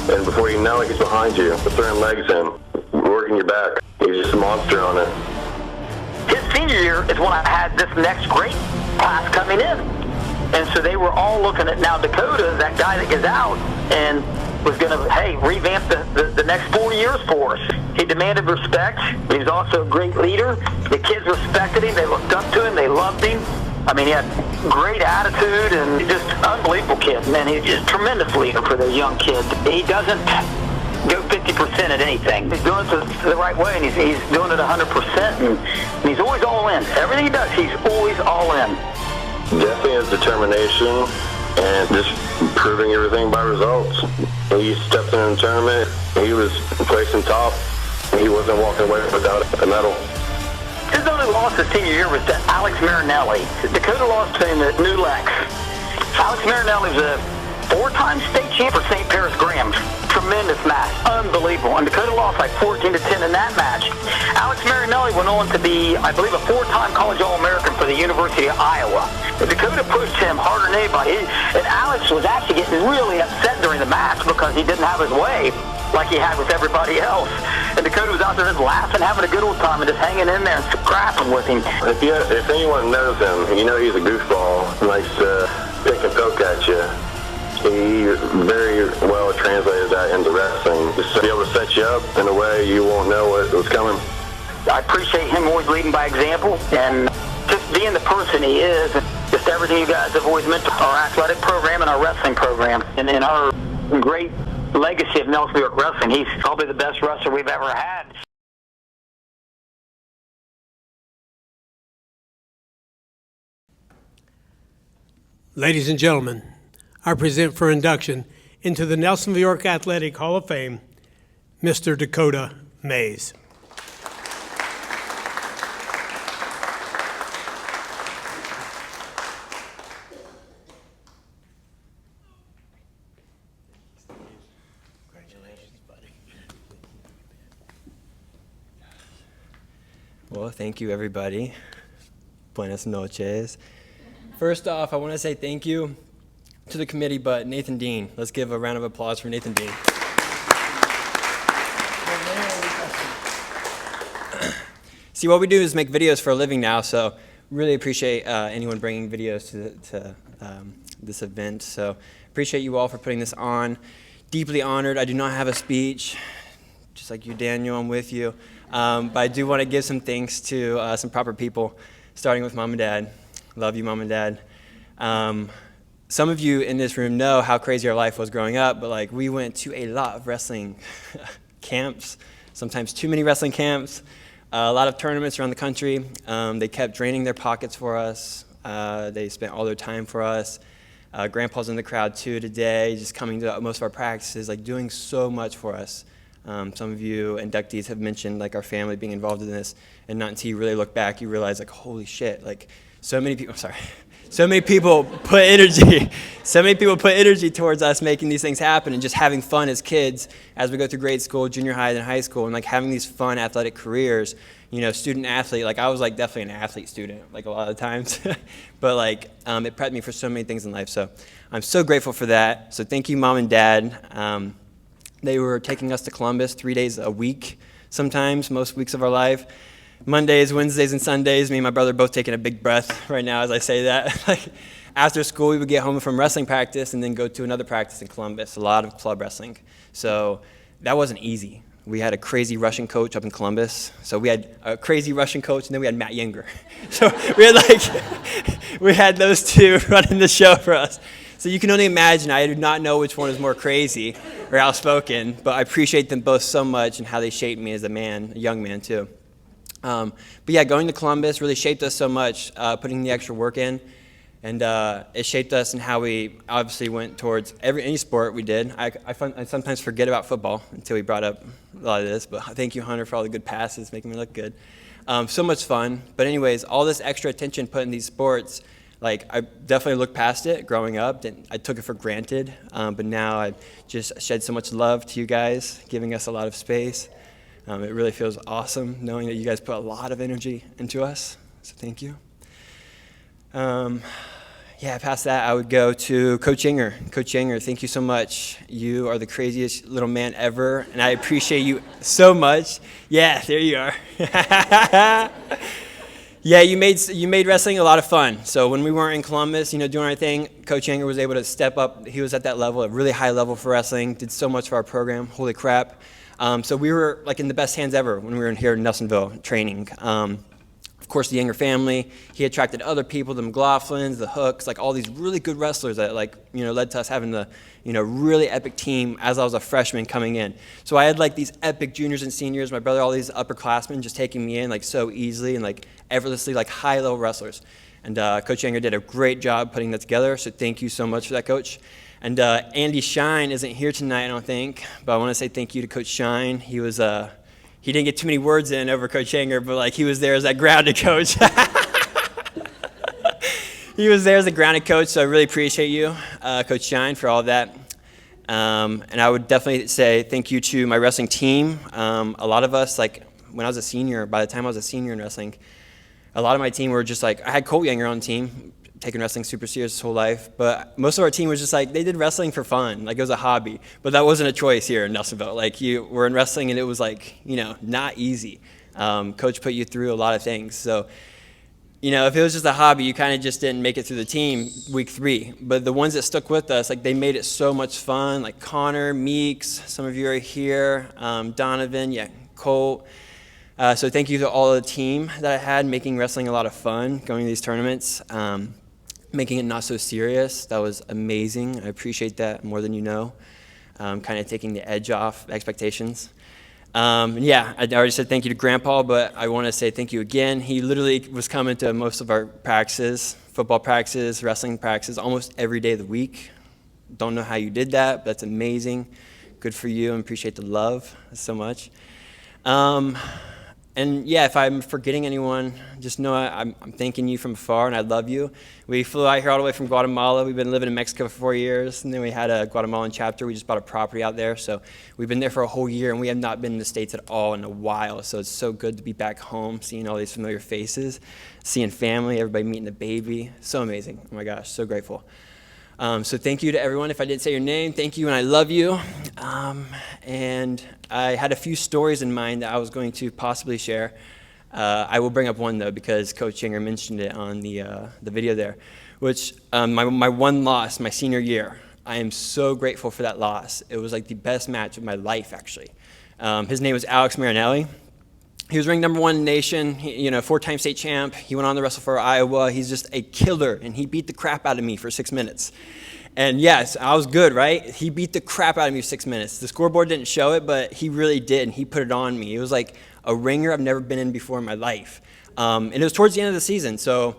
And before you know it, he's behind you, throwing legs in, working your back. He's just a monster on it. His senior year is when I had this next great class coming in. And so they were all looking at now Dakota, that guy that gets out, and was going to, hey, revamp the next 4 years for us. He demanded respect. He was also a great leader. The kids respected him. They looked up to him. They loved him. I mean, he had great attitude and just unbelievable kid. Man, he's just a tremendous leader for the young kid. He doesn't go 50% at anything. He's doing it the right way, and he's doing it 100%, and he's always all in. Everything he does, he's always all in. Definitely his determination and just proving everything by results. He stepped in a tournament. He was placing top. He wasn't walking away without a medal. His only loss his senior year was to Alex Marinelli. Dakota lost to him at New Lex. Alex Marinelli was a 4-time state champ for St. Paris Graham. Tremendous match. unbelievable. And Dakota lost like 14-10 in that match. Alex Marinelli went on to be, I believe, a 4-time college All-American for the University of Iowa. And Dakota pushed him harder than anybody. And Alex was actually getting really upset during the match because he didn't have his way like he had with everybody else. And Dakota was out there just laughing, having a good old time, and just hanging in there and scrapping with him. If anyone knows him, you know he's a goofball. He likes to pick and poke at you. He very well translated that into wrestling. Just to be able to set you up in a way you won't know what's coming. I appreciate him always leading by example and just being the person he is. And just everything you guys have always meant to our athletic program and our wrestling program. And in our great legacy of Nelsonville York wrestling, he's probably the best wrestler we've ever had. Ladies and gentlemen, I present for induction into the Nelsonville York Athletic Hall of Fame, Mr. Dakota Mays. Well, thank you, everybody. Buenas noches. First off, I want to say thank you to the committee, but Nathan Dean. Let's give a round of applause for Nathan Dean. See, what we do is make videos for a living now, so really appreciate anyone bringing videos to this event. So appreciate you all for putting this on. Deeply honored. I do not have a speech. Just like you, Daniel, I'm with you. But I do want to give some thanks to some proper people, starting with Mom and Dad. Love you, Mom and Dad. Some of you in this room know how crazy our life was growing up, but like we went to a lot of wrestling camps, sometimes too many wrestling camps, a lot of tournaments around the country. They kept draining their pockets for us. They spent all their time for us. Grandpa's in the crowd too today, just coming to most of our practices, like doing so much for us. Some of you inductees have mentioned like our family being involved in this, and not until you really look back, you realize like, holy shit, like so many people put energy towards us making these things happen and just having fun as kids as we go through grade school, junior high, and high school, and like having these fun athletic careers. You know, student athlete, like I was like definitely an athlete student, like a lot of times, but like it prepped me for so many things in life. So I'm so grateful for that. So thank you, Mom and Dad. They were taking us to Columbus 3 days a week, sometimes, most weeks of our life. Mondays, Wednesdays, and Sundays, me and my brother both taking a big breath right now as I say that. Like after school, we would get home from wrestling practice and then go to another practice in Columbus, a lot of club wrestling. So that wasn't easy. We had a crazy Russian coach up in Columbus. So we had a crazy Russian coach, and then we had Matt Yenger. So we had those two running the show for us. So you can only imagine, I do not know which one is more crazy or outspoken, but I appreciate them both so much and how they shaped me as a man, a young man too. But yeah, going to Columbus really shaped us so much, putting the extra work in, and it shaped us in how we obviously went towards any sport we did. I sometimes forget about football until we brought up a lot of this, but thank you, Hunter, for all the good passes, making me look good. So much fun. But anyways, all this extra attention put in these sports, like I definitely looked past it growing up. I took it for granted, but now I just shed so much love to you guys, giving us a lot of space. It really feels awesome knowing that you guys put a lot of energy into us, so thank you. Yeah, past that, I would go to Coach Yenger. Coach Yenger, thank you so much. You are the craziest little man ever, and I appreciate you so much. Yeah, there you are. Yeah, you made wrestling a lot of fun. So when we weren't in Columbus, doing our thing, Coach Yenger was able to step up. He was at that level, a really high level for wrestling, did so much for our program. Holy crap. So we were like in the best hands ever when we were in here in Nelsonville training. Of course, the Yenger family, he attracted other people, the McLaughlins, the Hooks, like all these really good wrestlers that led to us having the, really epic team as I was a freshman coming in. So I had like these epic juniors and seniors, my brother, all these upperclassmen just taking me in like so easily and like effortlessly, like high level wrestlers. And Coach Yenger did a great job putting that together. So thank you so much for that, Coach. And Andy Shine isn't here tonight, I don't think, but I want to say thank you to Coach Shine. He was, he didn't get too many words in over Coach Yenger, but like he was there as that grounded coach. He was there as a grounded coach, so I really appreciate you, Coach Shine, for all of that. And I would definitely say thank you to my wrestling team. A lot of us, like when I was a senior, by the time I was a senior in wrestling, a lot of my team were just like, I had Colt Younger on the team, taking wrestling super serious his whole life, but most of our team was just like, they did wrestling for fun, like it was a hobby, but that wasn't a choice here in Nelsonville. Like you were in wrestling and it was like, not easy. Coach put you through a lot of things. So, if it was just a hobby, you kind of just didn't make it through the team week 3. But the ones that stuck with us, like they made it so much fun, like Connor, Meeks, some of you are here, Donovan, Colt. So thank you to all of the team that I had, making wrestling a lot of fun, going to these tournaments, making it not so serious. That was amazing. I appreciate that more than you know, kind of taking the edge off expectations. I already said thank you to Grandpa, but I want to say thank you again. He literally was coming to most of our practices, football practices, wrestling practices, almost every day of the week. Don't know how you did that, but that's amazing. Good for you, and appreciate the love so much. If I'm forgetting anyone, just know I'm thanking you from afar, and I love you. We flew out here all the way from Guatemala. We've been living in Mexico for 4 years, and then we had a Guatemalan chapter. We just bought a property out there, so we've been there for a whole year, and we have not been in the States at all in a while, so it's so good to be back home, seeing all these familiar faces, seeing family, everybody meeting the baby. So amazing. Oh my gosh, so grateful. So thank you to everyone. If I didn't say your name, thank you, and I love you. And I had a few stories in mind that I was going to possibly share. I will bring up one, though, because Coach Younger mentioned it on the video there, which my one loss my senior year. I am so grateful for that loss. It was like the best match of my life, actually. His name was Alex Marinelli. He was ranked #1 in the nation, 4-time state champ. He went on to wrestle for Iowa. He's just a killer, and he beat the crap out of me for 6 minutes. And yes, I was good, right? He beat the crap out of me for 6 minutes. The scoreboard didn't show it, but he really did, and he put it on me. It was like a ringer I've never been in before in my life. And it was towards the end of the season, so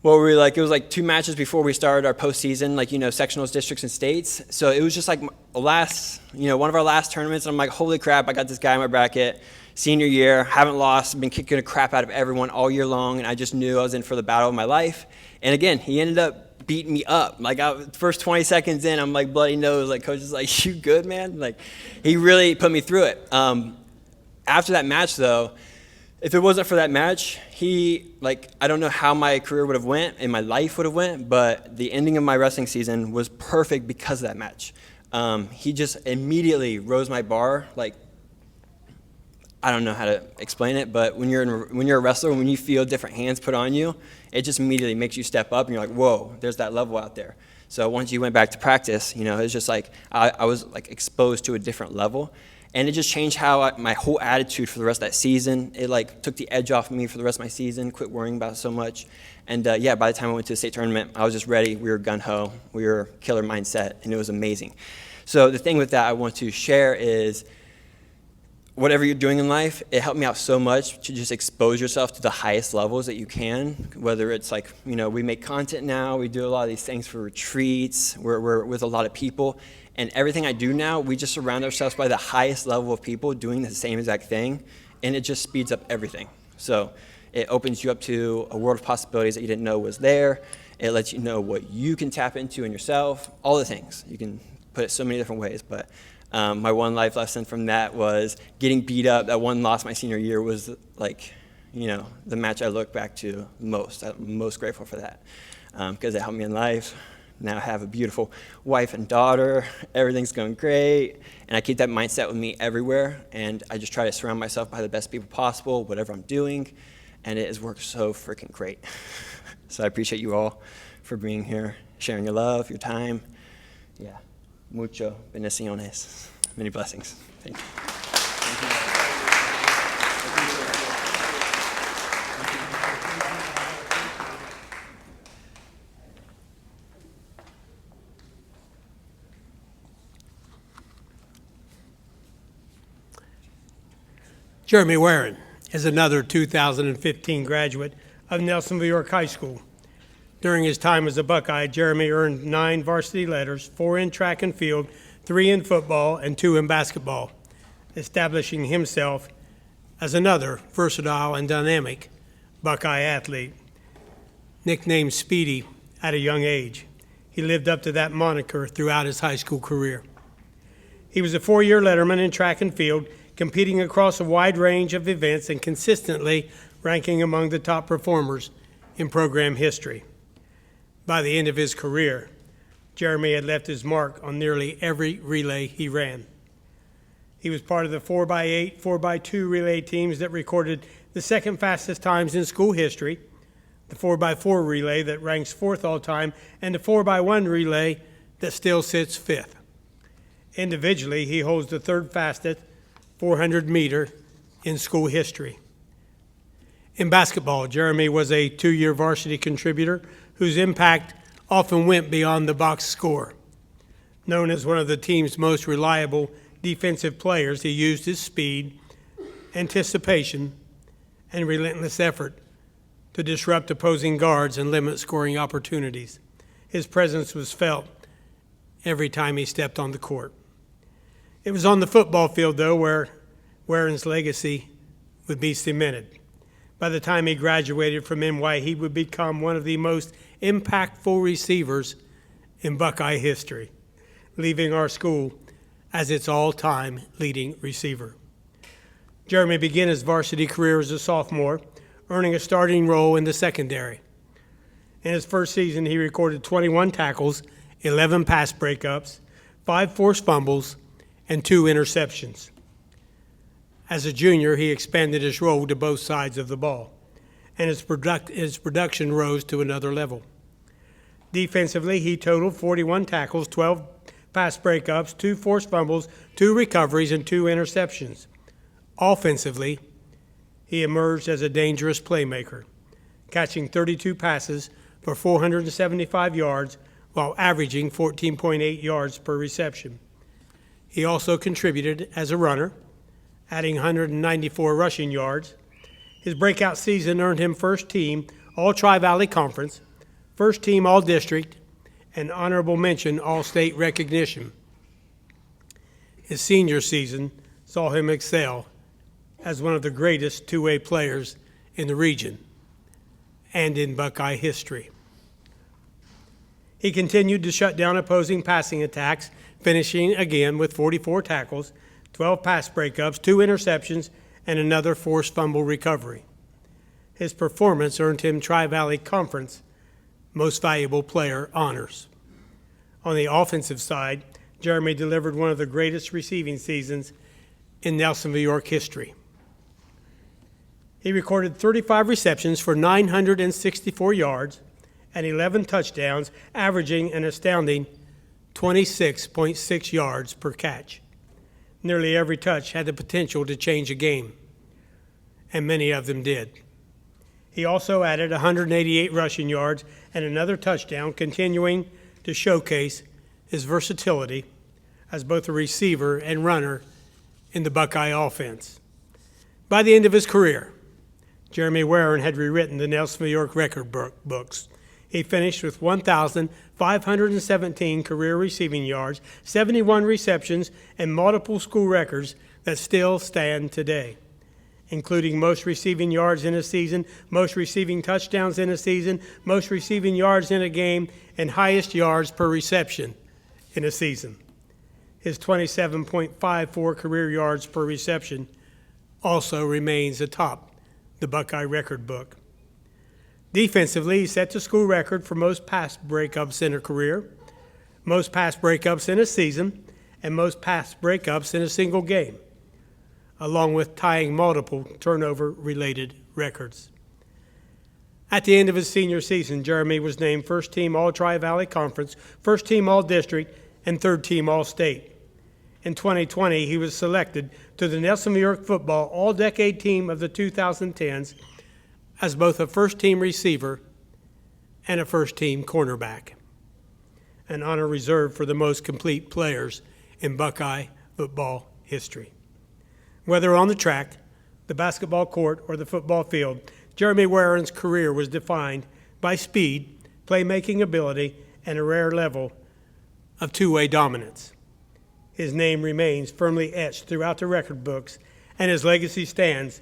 what were we like? It was like 2 matches before we started our postseason, sectionals, districts, and states. So it was just like one of our last tournaments, and I'm like, holy crap, I got this guy in my bracket. Senior year, haven't lost, been kicking the crap out of everyone all year long, and I just knew I was in for the battle of my life. And again, he ended up beating me up. Like, first 20 seconds in, I'm like bloody nose. Like, coach is like, you good, man? Like, he really put me through it. After that match, though, if it wasn't for that match, I don't know how my career would have went and my life would have went, but the ending of my wrestling season was perfect because of that match. He just immediately rose my bar, like, I don't know how to explain it, but when you're a wrestler, when you feel different hands put on you, it just immediately makes you step up, and you're like, whoa, there's that level out there. So once you went back to practice, it's just like I was like exposed to a different level, and it just changed my whole attitude for the rest of that season. It like took the edge off of me for the rest of my season, quit worrying about it so much. And by the time I went to the state tournament, I was just ready. We were gung-ho. We were killer mindset, and it was amazing. So the thing with that I want to share is, whatever you're doing in life, it helped me out so much to just expose yourself to the highest levels that you can, whether it's like, we make content now, we do a lot of these things for retreats, we're with a lot of people, and everything I do now, we just surround ourselves by the highest level of people doing the same exact thing, and it just speeds up everything. So it opens you up to a world of possibilities that you didn't know was there. It lets you know what you can tap into in yourself, all the things. You can put it so many different ways, but my one life lesson from that was getting beat up. That one loss my senior year was like, the match I look back to most. I'm most grateful for that because it helped me in life. Now I have a beautiful wife and daughter. Everything's going great. And I keep that mindset with me everywhere. And I just try to surround myself by the best people possible, whatever I'm doing. And it has worked so freaking great. So I appreciate you all for being here, sharing your love, your time. Yeah. Mucho bendiciones. Many blessings. Thank you. Jeremy Warren is another 2015 graduate of Nelsonville York High School. During his time as a Buckeye, Jeremy earned 9 varsity letters, 4 in track and field, 3 in football, and 2 in basketball, establishing himself as another versatile and dynamic Buckeye athlete. Nicknamed Speedy at a young age, he lived up to that moniker throughout his high school career. He was a 4-year letterman in track and field, competing across a wide range of events and consistently ranking among the top performers in program history. By the end of his career, Jeremy had left his mark on nearly every relay he ran. He was part of the 4x8, 4x2 relay teams that recorded the second fastest times in school history, the 4x4 relay that ranks 4th all time, and the 4x1 relay that still sits 5th. Individually, he holds the 3rd fastest 400 meter in school history. In basketball, Jeremy was a 2-year varsity contributor whose impact often went beyond the box score. Known as one of the team's most reliable defensive players, he used his speed, anticipation, and relentless effort to disrupt opposing guards and limit scoring opportunities. His presence was felt every time he stepped on the court. It was on the football field, though, where Warren's legacy would be cemented. By the time he graduated from NY, he would become one of the most impactful receivers in Buckeye history, leaving our school as its all-time leading receiver. Jeremy began his varsity career as a sophomore, earning a starting role in the secondary. In his first season, he recorded 21 tackles, 11 pass breakups, 5 forced fumbles, and 2 interceptions. As a junior, he expanded his role to both sides of the ball, and his production rose to another level. Defensively, he totaled 41 tackles, 12 pass breakups, 2 forced fumbles, 2 recoveries, and 2 interceptions. Offensively, he emerged as a dangerous playmaker, catching 32 passes for 475 yards while averaging 14.8 yards per reception. He also contributed as a runner, adding 194 rushing yards. His breakout season earned him first team All-Tri-Valley Conference, first team All-District, and honorable mention All-State recognition. His senior season saw him excel as one of the greatest two-way players in the region and in Buckeye history. He continued to shut down opposing passing attacks, finishing again with 44 tackles, 12 pass breakups, 2 interceptions, and another forced fumble recovery. His performance earned him Tri-Valley Conference Most Valuable Player honors. On the offensive side, Jeremy delivered one of the greatest receiving seasons in Nelsonville, York history. He recorded 35 receptions for 964 yards and 11 touchdowns, averaging an astounding 26.6 yards per catch. Nearly every touch had the potential to change a game, and many of them did. He also added 188 rushing yards and another touchdown, continuing to showcase his versatility as both a receiver and runner in the Buckeye offense. By the end of his career, Jeremy Warren had rewritten the Nelsonville York record books. He finished with 1,517 career receiving yards, 71 receptions, and multiple school records that still stand today, including most receiving yards in a season, most receiving touchdowns in a season, most receiving yards in a game, and highest yards per reception in a season. His 27.54 career yards per reception also remains atop the Buckeye record book. Defensively, he set the school record for most pass breakups in a career, most pass breakups in a season, and most pass breakups in a single game, along with tying multiple turnover-related records. At the end of his senior season, Jeremy was named first team All-Tri-Valley Conference, first team All-District, and third team All-State. In 2020, he was selected to the Nelsonville York football All-Decade Team of the 2010s as both a first-team receiver and a first-team cornerback, an honor reserved for the most complete players in Buckeye football history. Whether on the track, the basketball court, or the football field, Jeremy Warren's career was defined by speed, playmaking ability, and a rare level of two-way dominance. His name remains firmly etched throughout the record books, and his legacy stands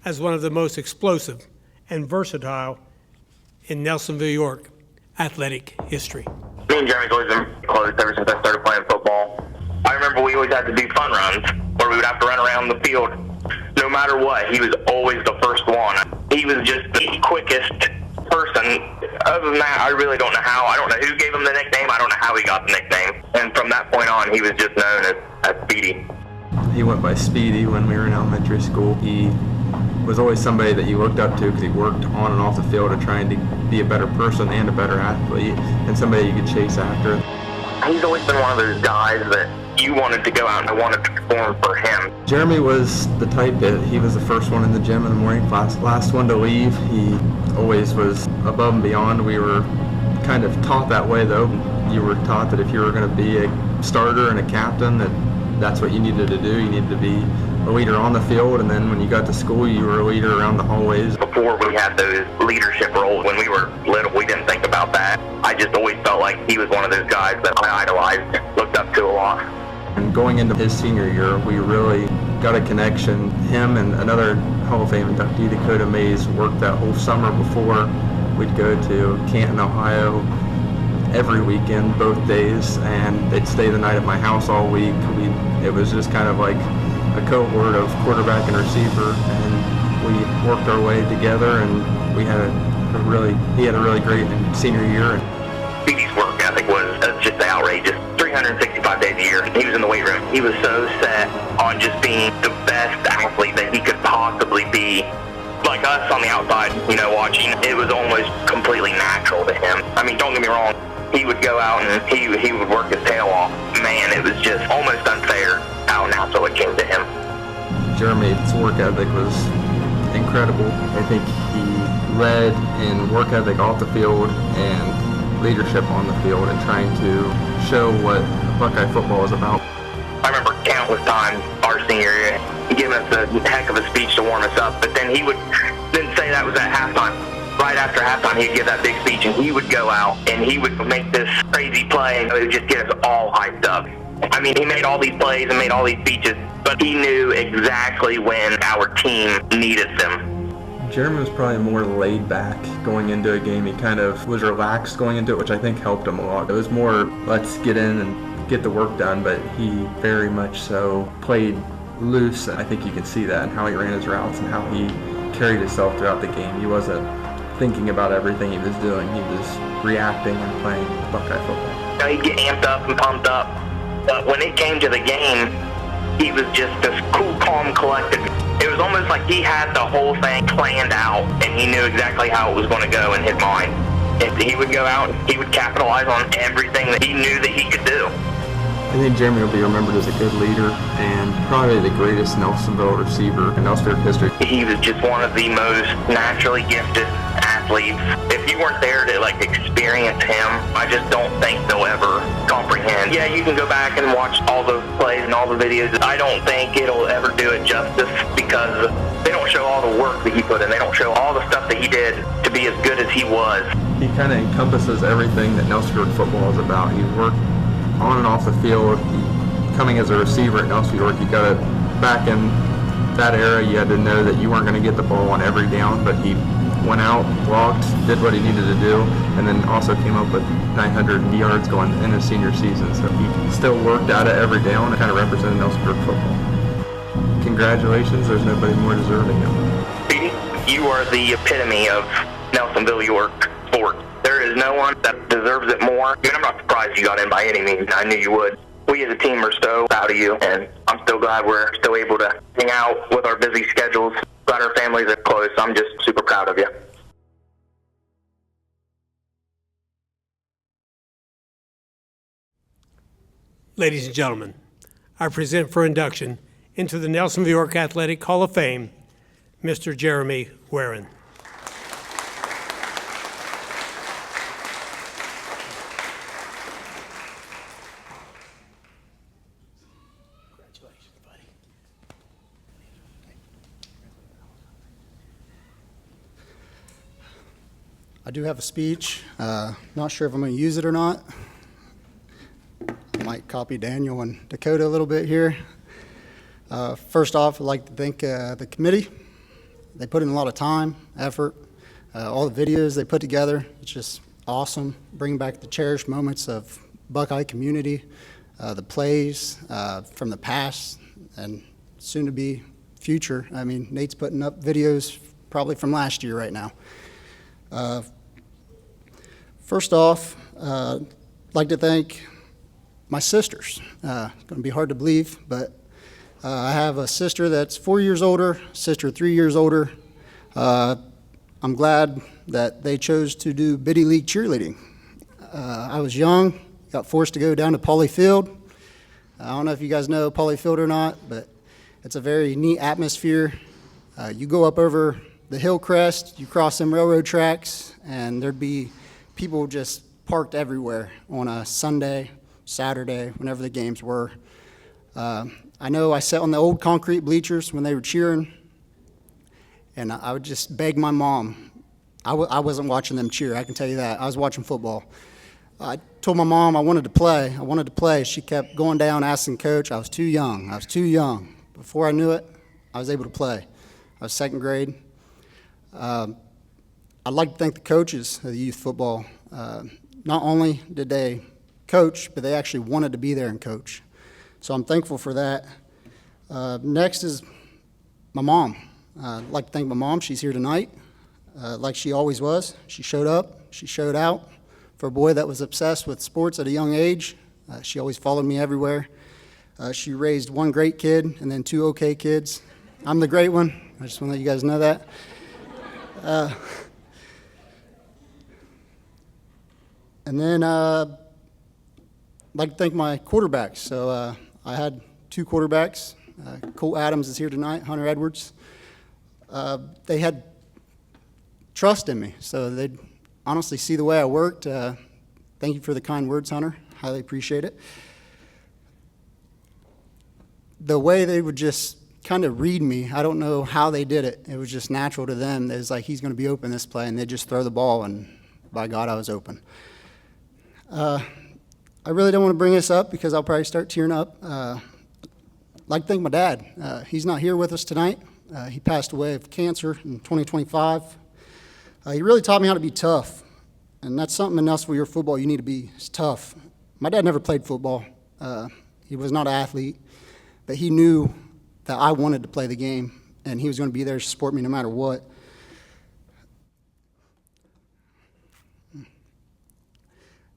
as one of the most explosive and versatile in Nelsonville, York athletic history. Me and Jeremy's always been close ever since I started playing football. I remember we we always had to do fun runs where we would have to run around the field. No matter what, he was always the first one. He was just the quickest person. Other than that, I really don't know how. I don't know who gave him the nickname. I don't know how he got the nickname. And from that point on, he was just known as Speedy. He went by Speedy when we were in elementary school. He was always somebody that you looked up to because he worked on and off the field of trying to be a better person and a better athlete and somebody you could chase after. He's always been one of those guys that you wanted to go out and wanted to perform for him. Jeremy was the type that he was the first one in the gym in the morning class, last one to leave. He always was above and beyond. We were kind of taught that way though. You were taught that if you were going to be a starter and a captain, that's what you needed to do. You needed to be a leader on the field, and then when you got to school, you were a leader around the hallways. Before we had those leadership roles, when we were little, we didn't think about that. I just always felt like he was one of those guys that I idolized, looked up to a lot. And going into his senior year, we really got a connection. Him and another Hall of Fame inductee, Dakota Mays, worked that whole summer before. We'd go to Canton, Ohio every weekend, both days, and they'd stay the night at my house all week. It was just kind of like a cohort of quarterback and receiver, and we worked our way together, and he had a really great senior year. Speedy's work ethic was just outrageous. 365 days a year, he was in the weight room. He was so set on just being the best athlete that he could possibly be. Like us on the outside, watching, it was almost completely natural to him. I mean, don't get me wrong, he would go out and he would work his tail off. Man, it was just almost unfair how natural it came to him. Jeremy's work ethic was incredible. I think he led in work ethic off the field and leadership on the field and trying to show what Buckeye football is about. I remember countless times our senior year, giving us a heck of a speech to warm us up, but then he would then say that was at halftime. Right after halftime, he'd give that big speech, and he would go out, and he would make this crazy play, and it would just get us all hyped up. I mean, he made all these plays and made all these speeches, but he knew exactly when our team needed them. Jeremy was probably more laid back going into a game. He kind of was relaxed going into it, which I think helped him a lot. It was more, let's get in and get the work done, but he very much so played loose. I think you can see that in how he ran his routes and how he carried himself throughout the game. He wasn't thinking about everything he was doing. He was reacting and playing Buckeye football. He'd get amped up and pumped up, but when it came to the game, he was just this cool, calm, collected. It was almost like he had the whole thing planned out, and he knew exactly how it was going to go in his mind. And he would go out and he would capitalize on everything that he knew that he could do. I think Jeremy will be remembered as a good leader and probably the greatest Nelsonville receiver in Nelsonville history. He was just one of the most naturally gifted athletes. If you weren't there to experience him, I just don't think they'll ever comprehend. Yeah, you can go back and watch all those plays and all the videos. I don't think it'll ever do it justice because they don't show all the work that he put in. They don't show all the stuff that he did to be as good as he was. He kind of encompasses everything that Nelsonville football is about. He worked on and off the field. Coming as a receiver at Nelsonville, you got to, back in that era, you had to know that you weren't going to get the ball on every down, but he went out, blocked, did what he needed to do, and then also came up with 900 yards going in his senior season. So he still worked at it every down and kind of represented Nelsonville football. Congratulations, there's nobody more deserving of it. You are the epitome of Nelsonville York sport. There is no one that deserves it more. I mean, I'm not surprised you got in by any means. I knew you would. We as a team are so proud of you, and I'm so glad we're still able to hang out with our busy schedules. Glad our families are close. I'm just super proud of you. Ladies and gentlemen, I present for induction into the Nelsonville York Athletic Hall of Fame, Mr. Jeremy Warren. I do have a speech. Not sure if I'm going to use it or not. I might copy Daniel and Dakota a little bit here. First off, I'd like to thank the committee. They put in a lot of time, effort, all the videos they put together. It's just awesome. Bringing back the cherished moments of Buckeye community, the plays from the past and soon to be future. I mean, Nate's putting up videos probably from last year right now. First off, I'd like to thank my sisters. It's going to be hard to believe, but I have a sister that's 4 years older, sister 3 years older. I'm glad that they chose to do Biddy League cheerleading. I was young, got forced to go down to Pauley Field. I don't know if you guys know Pauley Field or not, but it's a very neat atmosphere. You go up over the hill crest, you cross them railroad tracks, and there'd be people just parked everywhere on a Sunday, Saturday, whenever the games were. I know I sat on the old concrete bleachers when they were cheering, and I would just beg my mom. I wasn't watching them cheer, I can tell you that. I was watching football. I told my mom I wanted to play. She kept going down, asking coach. I was too young. Before I knew it, I was able to play. I was second grade. I'd like to thank the coaches of the youth football. Not only did they coach, but they actually wanted to be there and coach. So I'm thankful for that. Next is my mom. I'd like to thank my mom. She's here tonight, like she always was. She showed up. She showed out. For a boy that was obsessed with sports at a young age, she always followed me everywhere. She raised one great kid and then two okay kids. I'm the great one. I just want to let you guys know that. And then I'd like to thank my quarterbacks. So I had two quarterbacks. Colt Adams is here tonight, Hunter Edwards. They had trust in me, so they'd honestly see the way I worked. Thank you for the kind words, Hunter. Highly appreciate it. The way they would just kind of read me, I don't know how they did it. It was just natural to them. It was like, he's going to be open this play, and they'd just throw the ball, and by God, I was open. I really don't want to bring this up because I'll probably start tearing up. I'd like to thank my dad. He's not here with us tonight. He passed away of cancer in 2025. He really taught me how to be tough, and that's something in Nelsonville football you need to be tough. My dad never played football. He was not an athlete, but he knew that I wanted to play the game, and he was going to be there to support me no matter what.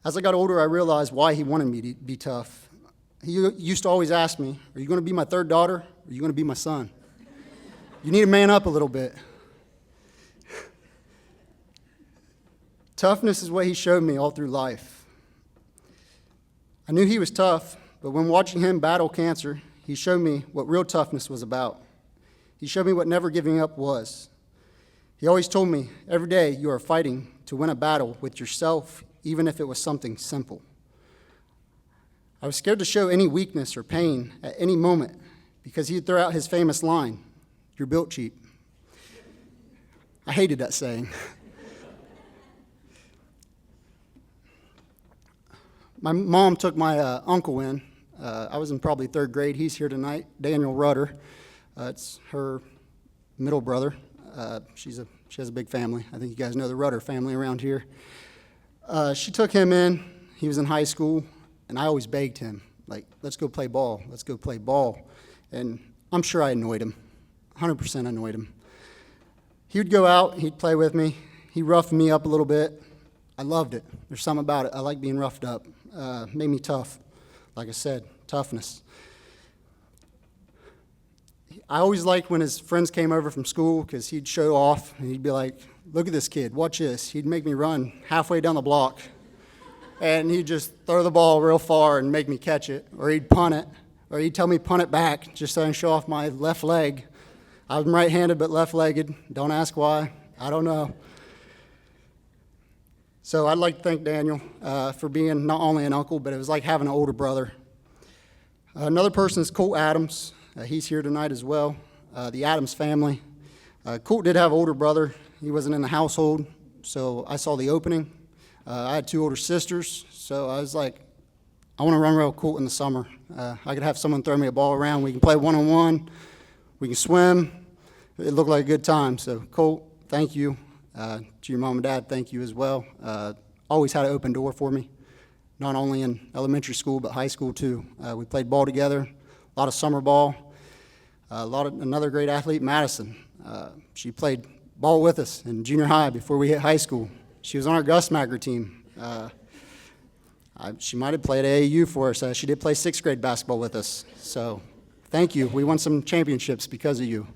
As I got older, I realized why he wanted me to be tough. He used to always ask me, are you going to be my third daughter, or are you going to be my son? You need to man up a little bit. Toughness is what he showed me all through life. I knew he was tough, but when watching him battle cancer, he showed me what real toughness was about. He showed me what never giving up was. He always told me, every day you are fighting to win a battle with yourself, even if it was something simple. I was scared to show any weakness or pain at any moment because he'd throw out his famous line, "You're built cheap." I hated that saying. My mom took my uncle in. I was in probably third grade. He's here tonight, Daniel Rudder. It's her middle brother. She has a big family. I think you guys know the Rudder family around here. She took him in. He was in high school, and I always begged him, like, let's go play ball. Let's go play ball. And I'm sure I annoyed him, 100% annoyed him. He would go out. He'd play with me. He roughed me up a little bit. I loved it. There's something about it. I like being roughed up. Made me tough. Like I said, toughness. I always liked when his friends came over from school because he'd show off and he'd be like, look at this kid, watch this. He'd make me run halfway down the block and he'd just throw the ball real far and make me catch it, or he'd punt it, or he'd tell me punt it back just so I can show off my left leg. I was right-handed but left-legged. Don't ask why. I don't know. So I'd like to thank Daniel for being not only an uncle, but it was like having an older brother. Another person is Colt Adams. He's here tonight as well, the Adams family. Colt did have an older brother. He wasn't in the household, so I saw the opening. I had two older sisters, so I was like, I want to run around Colt in the summer. I could have someone throw me a ball around. We can play one-on-one. We can swim. It looked like a good time. So Colt, thank you. To your mom and dad, thank you as well. Always had an open door for me. not only in elementary school but high school too. We played ball together, a lot of summer ball. Another great athlete, Madison. She played ball with us in junior high before we hit high school. She was on our Gus Macker team. She might have played AAU for us. She did play 6th grade basketball with us. So thank you. We won some championships because of you.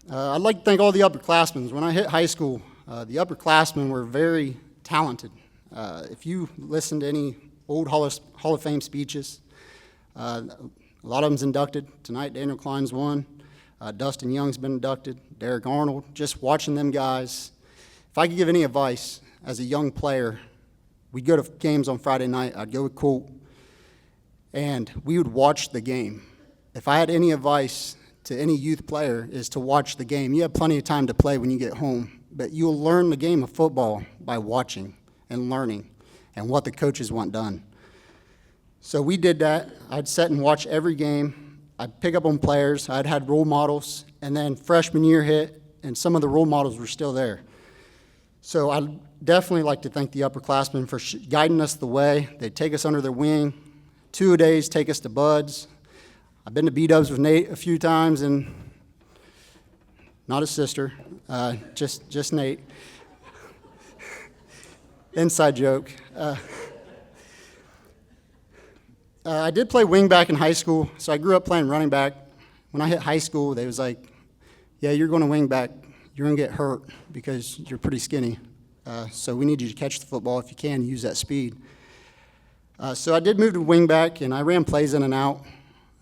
I'd like to thank all the upperclassmen. When I hit high school, the upperclassmen were very talented. If you listen to any old Hall of Fame speeches, a lot of them's inducted. Tonight, Daniel Klein's one. Dustin Young's been inducted. Derek Arnold. Just watching them guys. If I could give any advice as a young player, we'd go to games on Friday night. I'd go with Colt, and we would watch the game. If I had any advice to any youth player, is to watch the game. You have plenty of time to play when you get home, but you'll learn the game of football by watching and learning and what the coaches want done. So we did that. I'd sit and watch every game. I'd pick up on players. I'd had role models, and then freshman year hit, and some of the role models were still there. So I'd definitely like to thank the upperclassmen for guiding us the way. They'd take us under their wing. 2-a-days take us to Buds. I've been to B-dubs with Nate a few times, and not his sister, just Nate. Inside joke. I did play wingback in high school, so I grew up playing running back. When I hit high school, they was like, yeah, you're going to wingback. You're going to get hurt because you're pretty skinny. So we need you to catch the football if you can, use that speed. So I did move to wingback, and I ran plays in and out.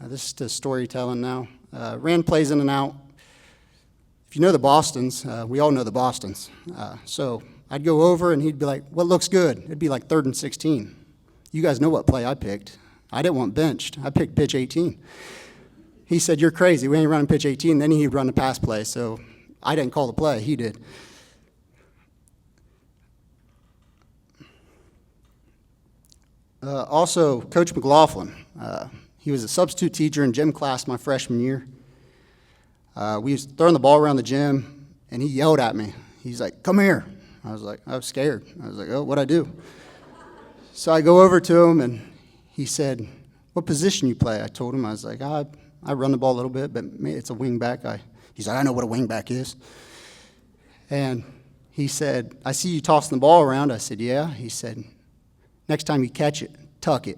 This is to storytelling now. Ran plays in and out. If you know the Bostons, we all know the Bostons. So I'd go over, and he'd be like, what looks good? It'd be like 3rd and 16. You guys know what play I picked. I didn't want benched. I picked pitch 18. He said, you're crazy. We ain't running pitch 18. Then he'd run the pass play. So I didn't call the play. He did. Also, Coach McLaughlin. He was a substitute teacher in gym class my freshman year. We was throwing the ball around the gym, and he yelled at me. He's like, come here. I was scared. I was like, oh, what'd I do? So I go over to him, and he said, what position you play? I told him. I was like, I run the ball a little bit, but it's a wing back. He said, I know what a wing back is. And he said, I see you tossing the ball around. I said, yeah. He said, next time you catch it, tuck it.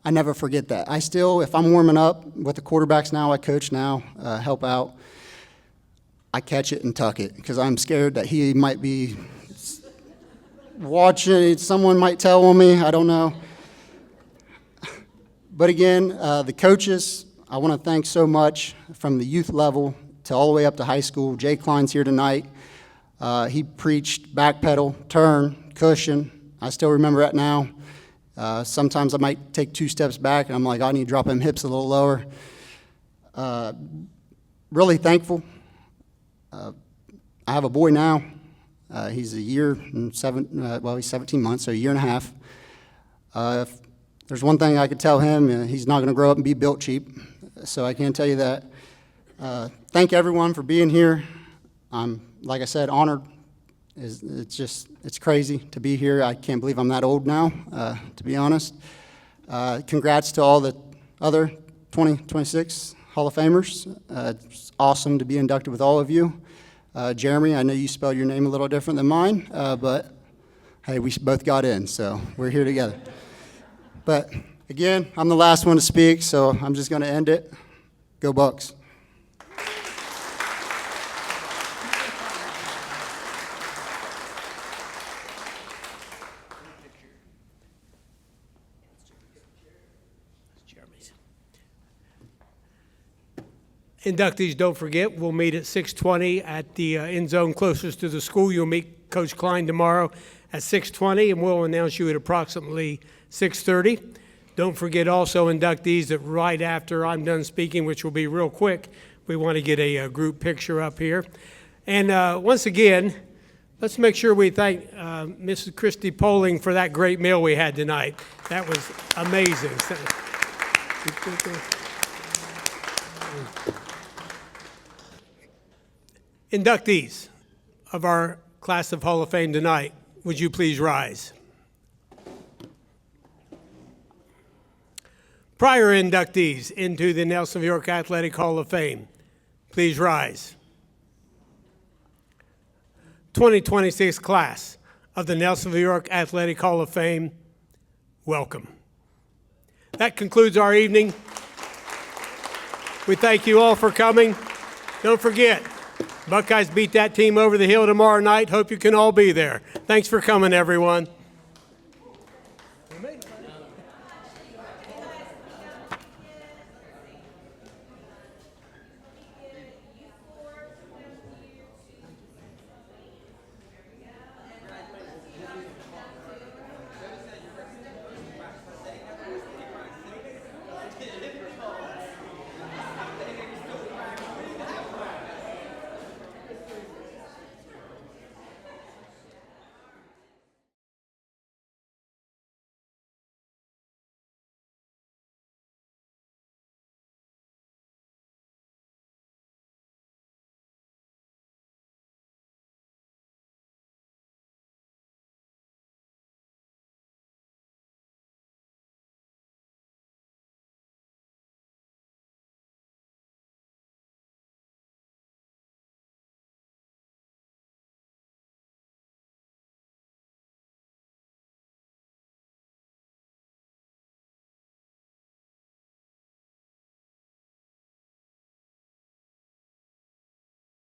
I never forget that. I still, if I'm warming up with the quarterbacks now, I coach now, help out, I catch it and tuck it because I'm scared that he might be watching. Someone might tell on me. I don't know. But again, the coaches, I want to thank so much from the youth level to all the way up to high school. Jay Klein's here tonight. He preached backpedal, turn, cushion. I still remember that now. Sometimes I might take 2 steps back, and I'm like, I need to drop them hips a little lower. Really thankful. I have a boy now. He's a year and he's 17 months, so a year and a half. If there's one thing I could tell him, he's not going to grow up and be built cheap, so I can't tell you that. Thank everyone for being here. I'm, like I said, honored. It's crazy to be here. I can't believe I'm that old now, to be honest. Congrats to all the other 26 Hall of Famers. It's awesome to be inducted with all of you. Jeremy, I know you spelled your name a little different than mine, but hey, we both got in, so we're here together. But again, I'm the last one to speak, so I'm just going to end it. Go Bucks. Inductees, don't forget, we'll meet at 6:20 at the end zone closest to the school. You'll meet Coach Klein tomorrow at 6:20, and we'll announce you at approximately 6:30. Don't forget also, inductees, that right after I'm done speaking, which will be real quick, we want to get a group picture up here. And once again, let's make sure we thank Mrs. Christy Poling for that great meal we had tonight. That was amazing. Inductees of our class of Hall of Fame tonight. Would you please rise? Prior inductees into the Nelsonville York Athletic Hall of Fame, please rise. 2026 class of the Nelsonville York Athletic Hall of Fame, welcome. That concludes our evening. We thank you all for coming. Don't forget, Buckeyes beat that team over the hill tomorrow night. Hope you can all be there. Thanks for coming, everyone.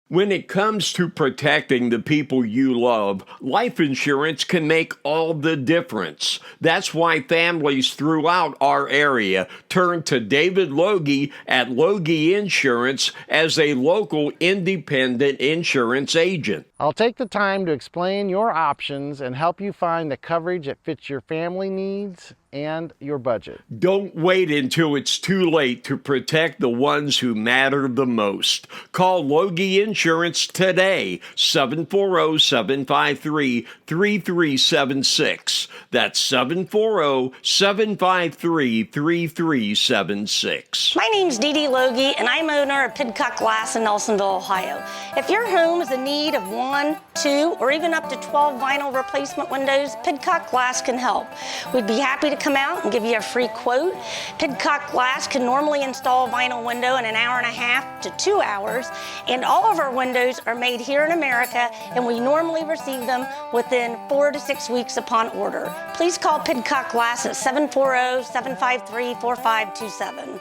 When it comes to protecting the people you love, life insurance can make all the difference. That's why families throughout our area turn to David Logie at Logie Insurance as a local independent insurance agent. I'll take the time to explain your options and help you find the coverage that fits your family needs and your budget. Don't wait until it's too late to protect the ones who matter the most. Call Logie Insurance today, 740-753-3376. That's 740-753-3376. My name's Dee Dee Logie, and I'm owner of Pidcock Glass in Nelsonville, Ohio. If your home is in need of 1, 2, or even up to 12 vinyl replacement windows, Pidcock Glass can help. We'd be happy to come out and give you a free quote. Pidcock Glass can normally install a vinyl window in an hour and a half to 2 hours, and all of our windows are made here in America, and we normally receive them within 4 to 6 weeks upon order. Please call Pidcock Glass at 740-753-4527.